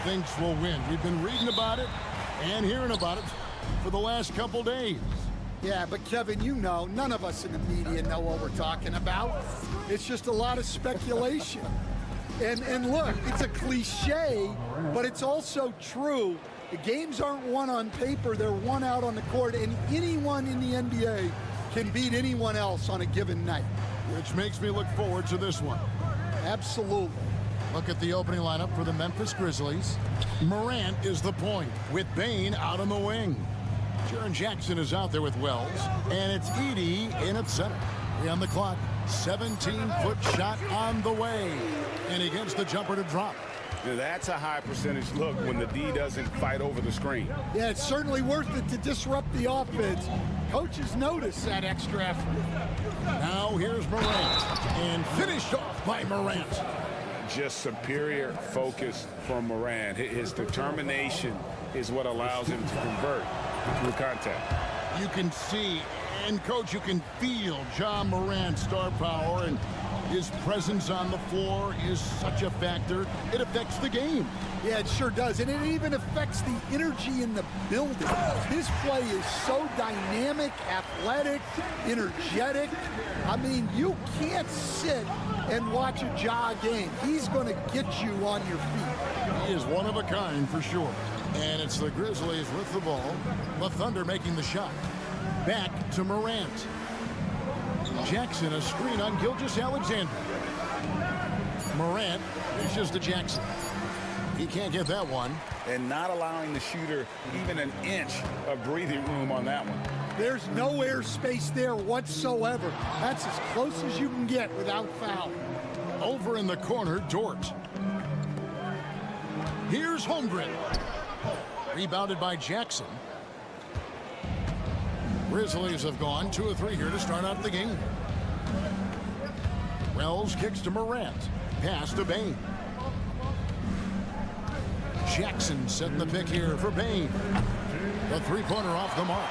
F: thinks will win. We've been reading about it and hearing about it for the last couple days.
G: Yeah, but Kevin, you know, none of us in the media know what we're talking about. It's just a lot of speculation. And look, it's a cliche, but it's also true. The games aren't won on paper, they're won out on the court, and anyone in the NBA can beat anyone else on a given night.
F: Which makes me look forward to this one.
G: Absolutely.
F: Look at the opening lineup for the Memphis Grizzlies. Morant is the point, with Bane out on the wing. Jaren Jackson is out there with Wells, and it's Edey in at center. On the clock, 17-foot shot on the way, and he gets the jumper to drop.
I: Now that's a high percentage look when the D doesn't fight over the screen.
G: Yeah, it's certainly worth it to disrupt the offense. Coaches notice that extra effort.
F: Now here's Morant, and finished off by Morant.
I: Just superior focus from Morant. His determination is what allows him to convert through contact.
F: You can see, and Coach, you can feel John Morant's star power, and His presence on the floor is such a factor. It affects the game.
G: Yeah, it sure does. And it even affects the energy in the building. His play is so dynamic, athletic, energetic. I mean, you can't sit and watch a Ja game. He's going to get you on your feet.
F: He is one of a kind for sure. And it's the Grizzlies with the ball. The Thunder making the shot. Back to Morant. Jackson, a screen on Gilgeous-Alexander. Morant reaches to Jackson. He can't get that one.
I: And not allowing the shooter even an inch of breathing room on that one.
G: There's no air space there whatsoever. That's as close as you can get without foul.
F: Over in the corner, Dort. Here's Holmgren. Rebounded by Jackson. Grizzlies have gone 2 of 3 here to start out the game. Wells kicks to Morant. Pass to Bane. Jackson setting the pick here for Bane. The three-pointer off the mark.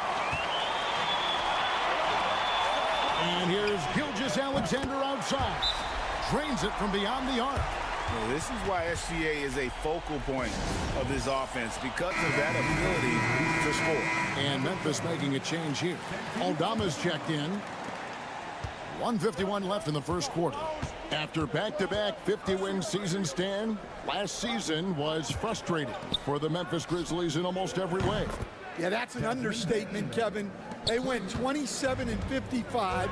F: And here's Gilgeous-Alexander outside. Drains it from beyond the arc.
I: Well, this is why SGA is a focal point of this offense, because of that ability to score.
F: And Memphis making a change here. Aldama's checked in. 1:51 left in the first quarter. After back-to-back 50-win seasons, Stan, last season was frustrating for the Memphis Grizzlies in almost every way.
G: Yeah, that's an understatement, Kevin. They went 27-55.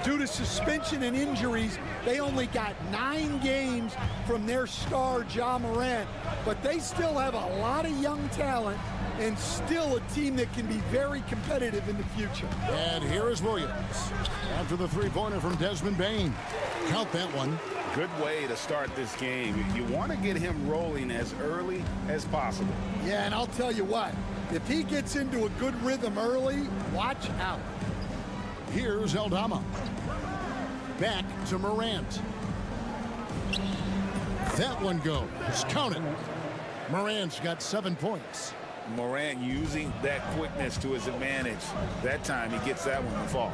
G: Due to suspension and injuries, they only got 9 games from their star, Ja Morant. But they still have a lot of young talent and still a team that can be very competitive in the future.
F: And here is Williams. After the three-pointer from Desmond Bane. Count that one.
I: Good way to start this game. You want to get him rolling as early as possible.
G: Yeah, and I'll tell you what. If he gets into a good rhythm early, watch out.
F: Here's Aldama. Back to Morant. That one goes. Count it. Morant's got 7 points.
I: Morant using that quickness to his advantage. That time he gets that one to fall.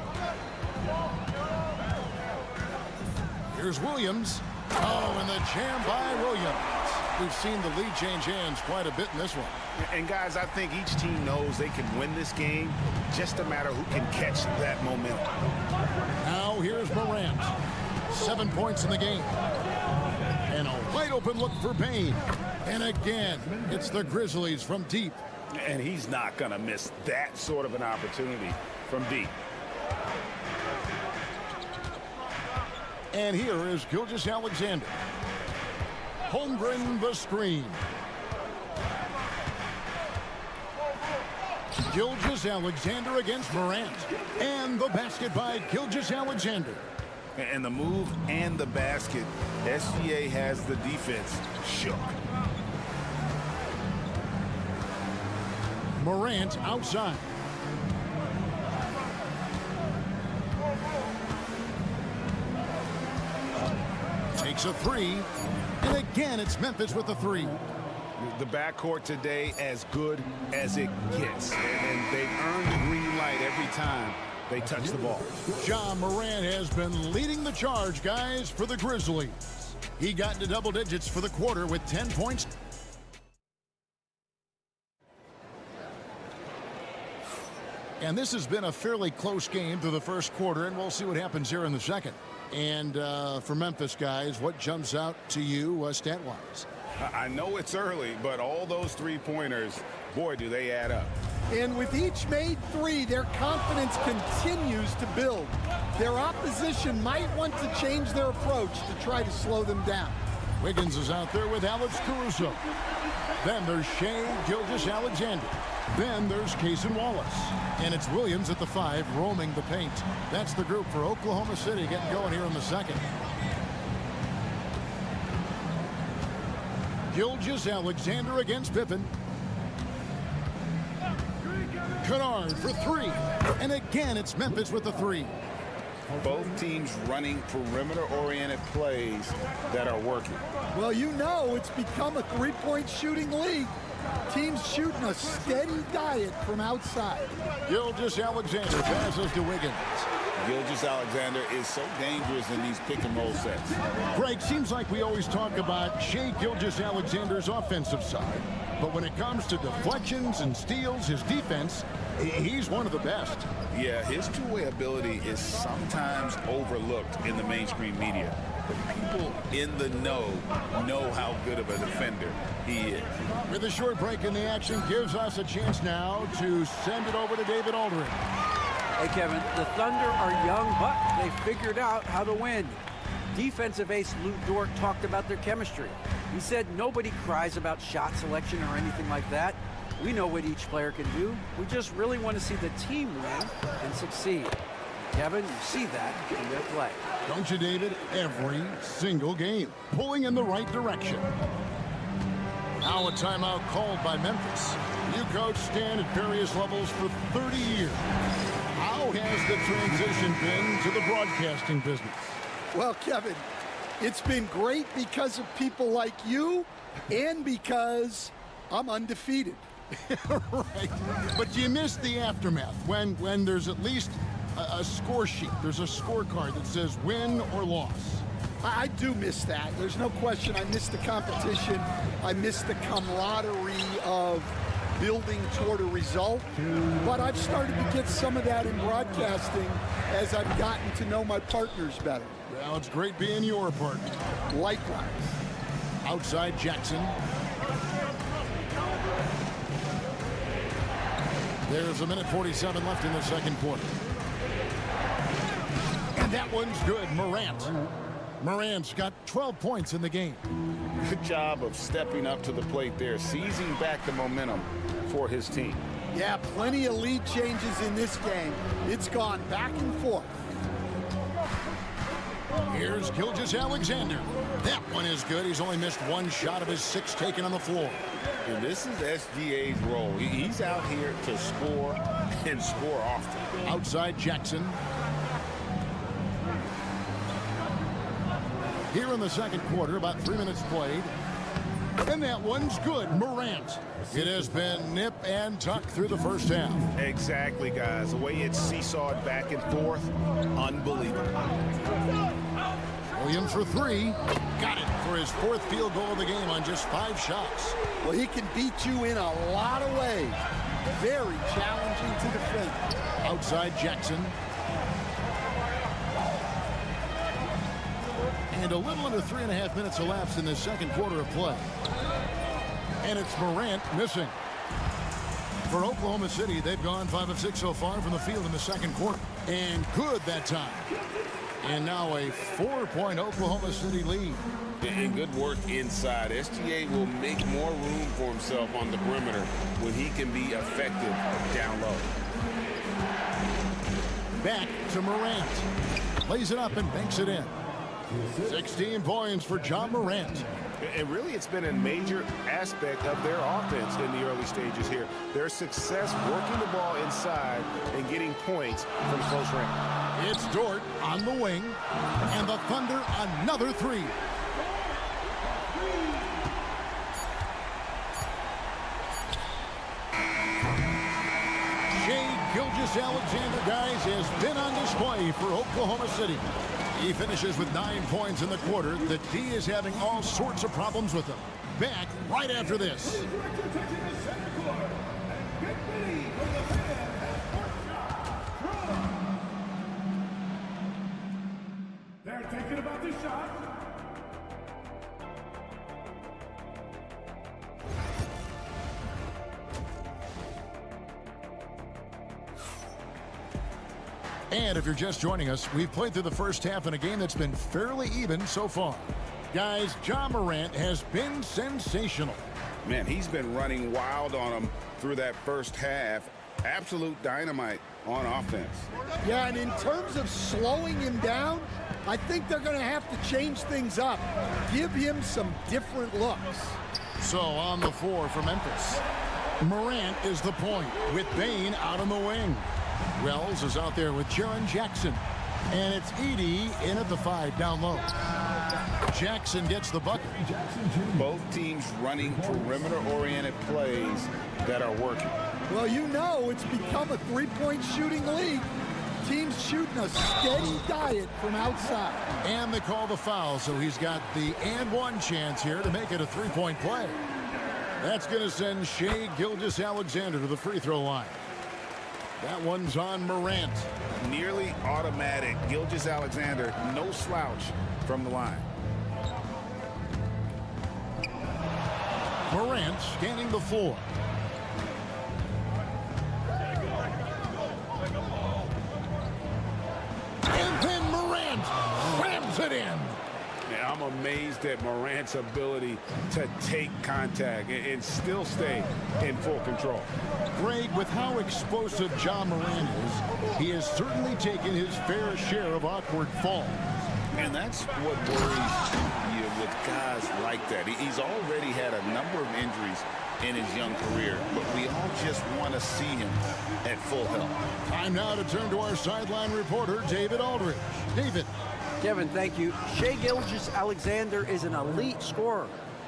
F: Here's Williams. Oh, and the jam by Williams. We've seen the lead change hands quite a bit in this one.
I: And guys, I think each team knows they can win this game. Just a matter who can catch that momentum.
F: Now here's Morant. 7 points in the game. And a wide open look for Bane. And again, it's the Grizzlies from deep.
I: And he's not going to miss that sort of an opportunity from deep.
F: And here is Gilgeous-Alexander. Holmgren the screen. Gilgeous-Alexander against Morant. And the basket by Gilgeous-Alexander.
I: And the move and the basket. SGA has the defense shook.
F: Morant outside. Takes a three. And again, it's Memphis with the three.
I: The backcourt today as good as it gets. And they've earned the green light every time they touch the ball.
F: Ja Morant has been leading the charge, guys, for the Grizzlies. He got into double digits for the quarter with 10 points. And this has been a fairly close game through the first quarter, and we'll see what happens here in the second. And for Memphis, guys, what jumps out to you stat-wise?
I: I know it's early, but all those three-pointers, boy, do they add up.
G: And with each made three, their confidence continues to build. Their opposition might want to change their approach to try to slow them down.
F: Wiggins is out there with Alex Caruso. Then there's Shea Gilgeous-Alexander. Then there's Cason Wallace. And it's Williams at the 5 roaming the paint. That's the group for Oklahoma City getting going here in the second. Gilgeous-Alexander against Pippen. Kennard for 3. And again, it's Memphis with the 3.
I: Both teams running perimeter-oriented plays that are working.
G: Well, you know it's become a three-point shooting league. Teams shooting a steady diet from outside.
F: Gilgeous-Alexander passes to Wiggins.
I: Gilgeous-Alexander is so dangerous in these pick-and-roll sets.
F: Greg, seems like we always talk about Shai Gilgeous-Alexander's offensive side, but when it comes to deflections and steals, his defense, he's one of the best.
I: Yeah, his two-way ability is sometimes overlooked in the mainstream media. But people in the know how good of a defender he is.
F: With a short break in the action, gives us a chance now to send it over to David Aldridge.
J: Hey, Kevin, the Thunder are young, but they figured out how to win. Defensive ace Lou Dort talked about their chemistry. He said nobody cries about shot selection or anything like that. We know what each player can do. We just really want to see the team win and succeed. Kevin, you see that in their play.
F: Don't you, David? Every single game, pulling in the right direction. Now a timeout called by Memphis. You coach Stan at various levels for 30 years. How has the transition been to the broadcasting business?
G: Well, Kevin, it's been great because of people like you and because I'm undefeated.
F: Right. But do you miss the aftermath when there's at least a score sheet? There's a scorecard that says win or loss.
G: I do miss that. There's no question. I miss the competition. I miss the camaraderie of building toward a result. But I've started to get some of that in broadcasting as I've gotten to know my partners better.
F: Well, it's great being your partner.
G: Likewise.
F: Outside Jackson. There's a minute 47 left in the second quarter. And that one's good. Morant's got 12 points in the game.
I: Good job of stepping up to the plate there, seizing back the momentum for his team.
G: Yeah, plenty of lead changes in this game. It's gone back and forth.
F: Here's Gilgeous-Alexander. That one is good. He's only missed one shot of his 6 taken on the floor.
I: And this is SGA's role. He's out here to score and score often.
F: Outside Jackson. Here in the second quarter, about 3 minutes played. And that one's good. Morant. It has been nip and tuck through the first half.
I: Exactly, guys. The way it's seesawed back and forth, unbelievable.
F: Williams for 3. Got it for his 4th field goal of the game on just 5 shots.
G: Well, he can beat you in a lot of ways. Very challenging to defend.
F: Outside Jackson. And a little under 3.5 minutes elapsed in the second quarter of play. And it's Morant missing. For Oklahoma City, they've gone 5 of 6 so far from the field in the second quarter. And good that time. And now a 4-point Oklahoma City lead.
I: And good work inside. SGA will make more room for himself on the perimeter when he can be effective down low.
F: Back to Morant. Lays it up and banks it in. 16 points for John Morant.
I: And really, it's been a major aspect of their offense in the early stages here. Their success working the ball inside and getting points from close range.
F: It's Dort on the wing, and the Thunder another 3. Shai Gilgeous-Alexander, guys, has been on display for Oklahoma City. He finishes with 9 points in the quarter. The D is having all sorts of problems with him. Back right after this.
E: They're thinking about the shot.
F: And if you're just joining us, we've played through the first half in a game that's been fairly even so far. Guys, John Morant has been sensational.
I: Man, he's been running wild on him through that first half. Absolute dynamite on offense.
G: Yeah, and in terms of slowing him down, I think they're going to have to change things up. Give him some different looks.
F: So on the floor for Memphis, Morant is the point with Bane out on the wing. Wells is out there with Jaren Jackson. And it's Edey in at the 5 down low. Jackson gets the bucket.
I: Both teams running perimeter-oriented plays that are working.
G: Well, you know it's become a 3-point shooting league. team's shooting a steady diet from outside.
F: And they call the foul, so he's got the and one chance here to make it a three-point play. That's going to send Shai Gilgeous-Alexander to the free throw line. That one's on Morant.
I: Nearly automatic. Gilgeous-Alexander, no slouch from the line.
F: Morant scanning the floor. And then Morant slams it in.
I: Yeah, I'm amazed at Morant's ability to take contact and still stay in full control.
F: Greg, with how explosive Ja Morant is, he has certainly taken his fair share of awkward falls.
H: And that's what worries you with guys like that. He's already had a number of injuries in his young career, but we all just want to see him at full health.
F: Time now to turn to our sideline reporter, David Aldridge. David.
J: Kevin, thank you. Shai Gilgeous-Alexander is an elite scorer.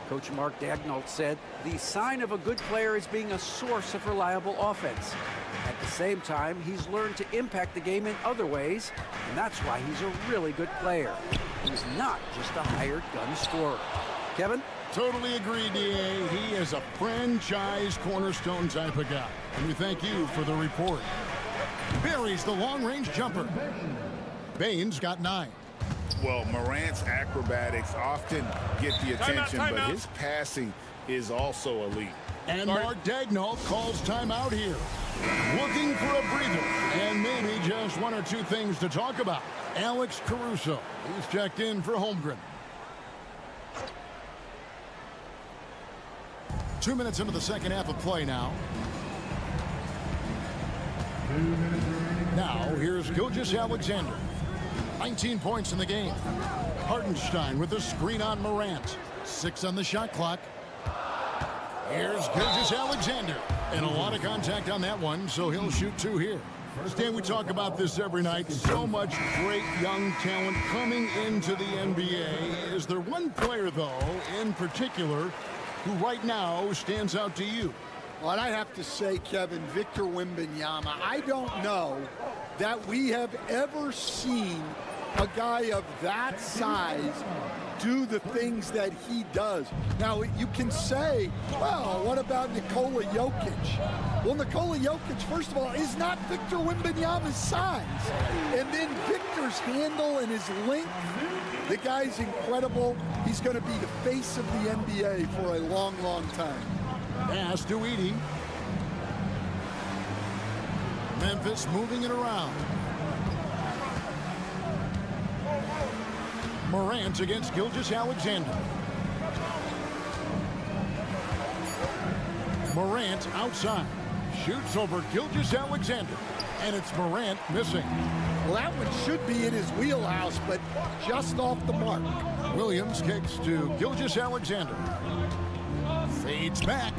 J: Coach Mark Daigneault said the sign of a good player is being a source of reliable offense. At the same time, he's learned to impact the game in other ways, and that's why he's a really good player. He's not just a hired gun scorer. Kevin?
F: Totally agree, D.A. He is a franchise cornerstone type of guy. And we thank you for the report. Buries the long-range jumper. Baines got 9.
I: Well, Morant's acrobatics often get the attention, but his passing is also elite.
F: And Mark Daigneault calls timeout here. Looking for a breather and maybe just one or two things to talk about. Alex Caruso, he's checked in for Holmgren. 2 minutes into the second half of play now. Now, here's Gilgeous-Alexander. 19 points in the game. Hartenstein with a screen on Morant. 6 on the shot clock. Here's Gilgeous-Alexander. And a lot of contact on that one, so he'll shoot 2 here. Stan, we talk about this every night. So much great young talent coming into the NBA. Is there one player, though, in particular, who right now stands out to you?
G: Well, I have to say, Kevin, Victor Wembanyama. I don't know that we have ever seen a guy of that size do the things that he does. Now, you can say, well, what about Nikola Jokic? Well, Nikola Jokic, first of all, is not Victor Wembanyama's size. And then Victor's handle and his length, the guy's incredible. He's going to be the face of the NBA for a long, long time.
F: Pass to Edey. Memphis moving it around. Morant against Gilgeous-Alexander. Morant outside. Shoots over Gilgeous-Alexander. And it's Morant missing.
G: Well, that one should be in his wheelhouse, but just off the mark.
F: Williams kicks to Gilgeous-Alexander. Fades back.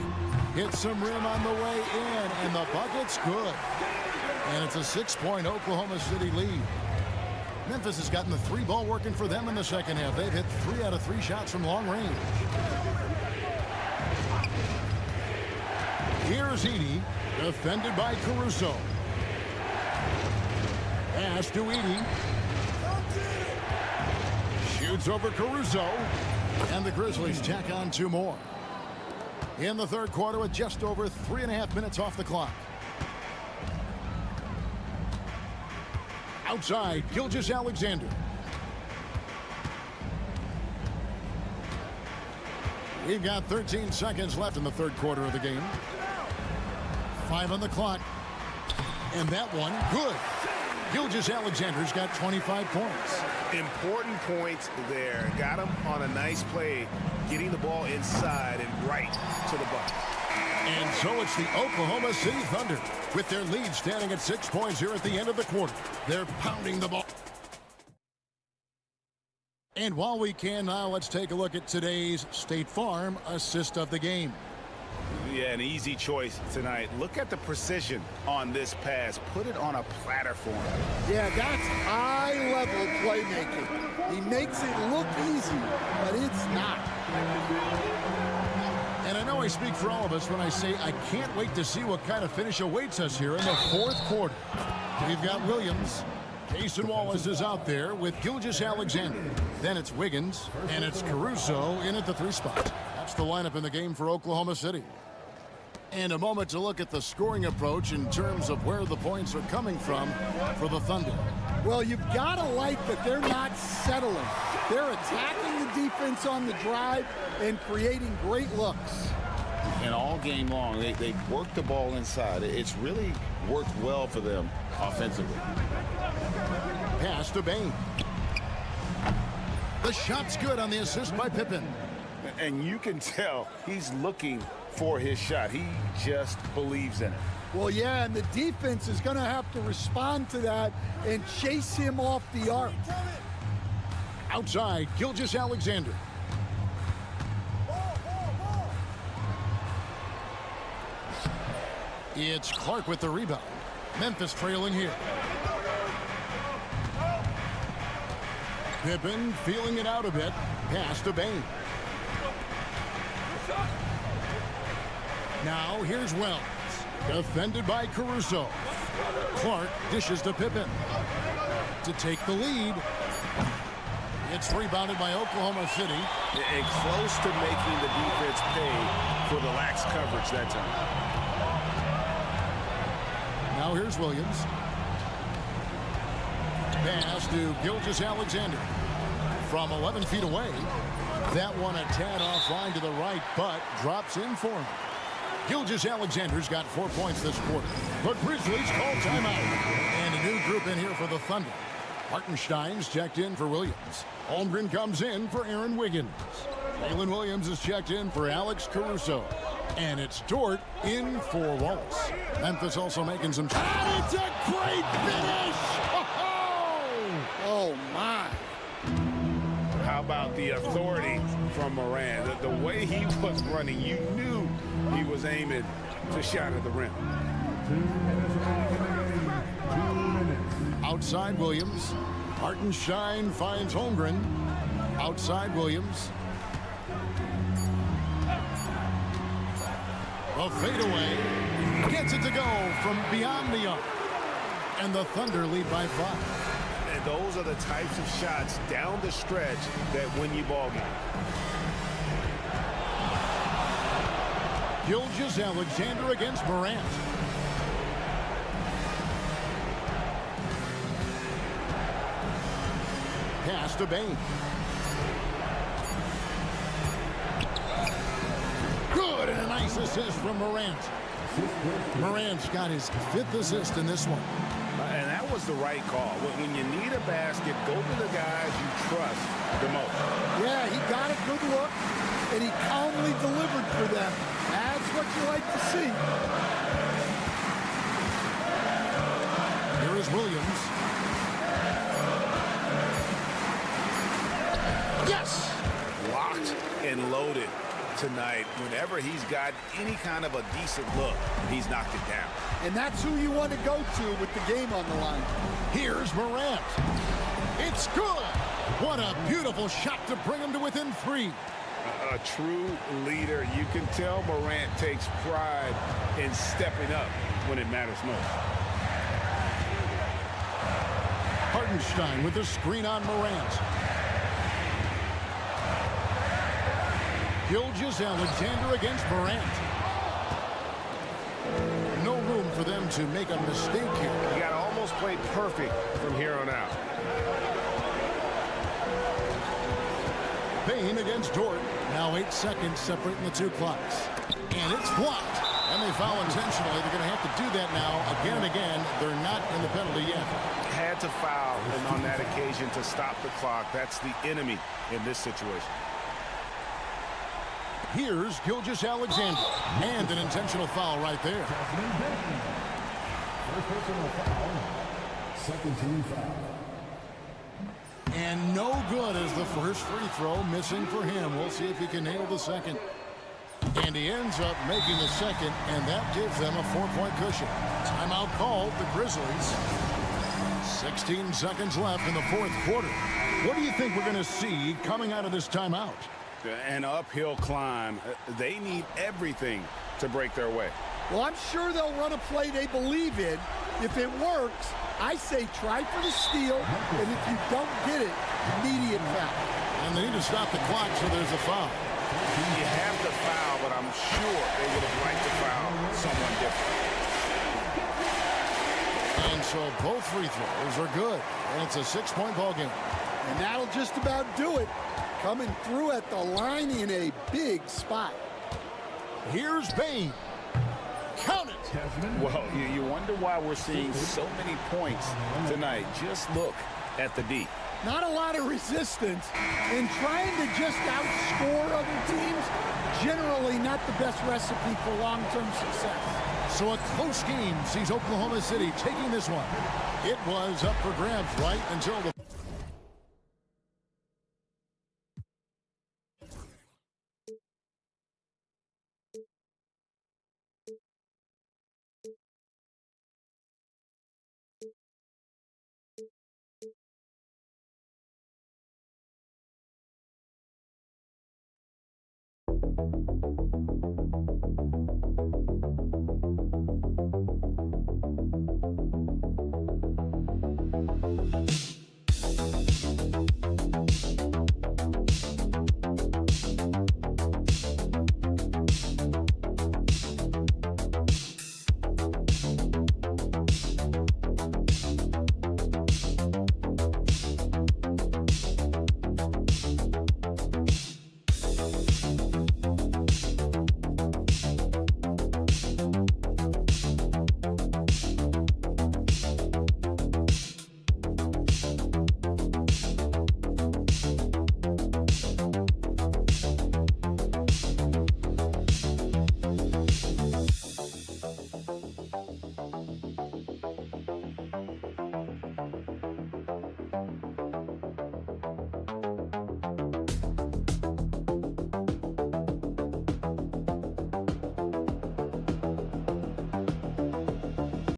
F: Hits some rim on the way in, and the bucket's good. And it's a 6-point Oklahoma City lead. Memphis has gotten the 3 ball working for them in the second half. They've hit 3 out of 3 shots from long range. Here's Edey, defended by Caruso. Pass to Edey. Shoots over Caruso. And the Grizzlies tack on 2 more. In the third quarter with just over 3.5 minutes off the clock. Outside, Gilgeous-Alexander. We've got 13 seconds left in the third quarter of the game. 5 on the clock. And that one, good. Gilgeous-Alexander's got 25 points.
I: Important points there. Got him on a nice play, getting the ball inside and right to the bucket.
F: And so it's the Oklahoma City Thunder with their lead standing at 6 points here at the end of the quarter. They're pounding the ball. And while we can now, let's take a look at today's State Farm assist of the game.
I: Yeah, an easy choice tonight. Look at the precision on this pass. Put it on a platter for him.
G: Yeah, that's high-level playmaking. He makes it look easy, but it's not.
F: And I know I speak for all of us when I say I can't wait to see what kind of finish awaits us here in the fourth quarter. We've got Williams. Jason Wallace is out there with Gilgeous-Alexander. Then it's Wiggins, and it's Caruso in at the 3 spot. That's the lineup in the game for Oklahoma City. And a moment to look at the scoring approach in terms of where the points are coming from for the Thunder.
G: Well, you've got to like that they're not settling. They're attacking the defense on the drive and creating great looks.
H: And all game long, they worked the ball inside. It's really worked well for them offensively.
F: Pass to Bain. The shot's good on the assist by Pippen.
H: And you can tell he's looking for his shot. He just believes in it.
G: Well, yeah, and the defense is going to have to respond to that and chase him off the arc.
F: Outside, Gilgeous-Alexander. It's Clark with the rebound. Memphis trailing here. Pippen feeling it out a bit. Pass to Bain. Now here's Wells. Defended by Caruso. Clark dishes to Pippen to take the lead. It's rebounded by Oklahoma City.
I: And close to making the defense pay for the lax coverage that time.
F: Now here's Williams. Pass to Gilgeous-Alexander. From 11 feet away. That one a tad offline to the right, but drops in for him. Gilgeous-Alexander's got 4 points this quarter. The Grizzlies call timeout. And a new group in here for the Thunder. Hartenstein's checked in for Williams. Holmgren comes in for Aaron Wiggins. Jalen Williams is checked in for Alex Caruso. And it's Dort in for Wallace. Memphis also making some... And it's a great finish!
G: Oh, my.
I: How about the authority from Moran? The way he was running, you knew he was aiming to shot at the rim.
F: Outside Williams. Hartenstein finds Holmgren. Outside Williams. A fadeaway. Gets it to go from beyond the arc. And the Thunder lead by 5.
I: And those are the types of shots down the stretch that win you ball games.
F: Gilgeous-Alexander against Morant. Pass to Bain. Good, and a nice assist from Morant. Morant's got his 5th assist in this one.
I: And that was the right call. When you need a basket, go to the guys you trust the most.
G: Yeah, he got a good look, and he calmly delivered for them. That's what you like to see.
F: Here is Williams. Yes!
I: Locked and loaded tonight. Whenever he's got any kind of a decent look, he's knocked it down.
G: And that's who you want to go to with the game on the line.
F: Here's Morant. It's good. What a beautiful shot to bring him to within 3.
I: A true leader. You can tell Morant takes pride in stepping up when it matters most.
F: Hartenstein with the screen on Morant. Gilgeous-Alexander against Morant. No room for them to make a mistake here.
I: You got to almost play perfect from here on out.
F: Bain against Dort. Now 8 seconds separating the 2 clocks. And it's blocked. And they foul intentionally. They're going to have to do that now again and again. They're not in the penalty yet.
I: Had to foul, and on that occasion to stop the clock. That's the enemy in this situation.
F: Here's Gilgeous-Alexander. And an intentional foul right there.
E: Second team foul.
F: And no good as the first free throw missing for him. We'll see if he can nail the second. And he ends up making the second, and that gives them a 4-point cushion. Timeout called, the Grizzlies. 16 seconds left in the fourth quarter. What do you think we're going to see coming out of this timeout?
I: An uphill climb. They need everything to break their way.
G: Well, I'm sure they'll run a play they believe in. If it works, I say try for the steal, and if you don't get it, immediate foul.
F: And they need to stop the clock, so there's a foul.
I: You have the foul, but I'm sure they would have liked to foul someone different.
F: And so both free throws are good, and it's a 6-point ball game.
G: And that'll just about do it. Coming through at the line in a big spot.
F: Here's Bain. Count it.
I: Well, you wonder why we're seeing so many points tonight. Just look at the D.
G: Not a lot of resistance, and trying to just outscore other teams, generally not the best recipe for long-term success.
F: So a close game sees Oklahoma City taking this one. It was up for grabs right until the...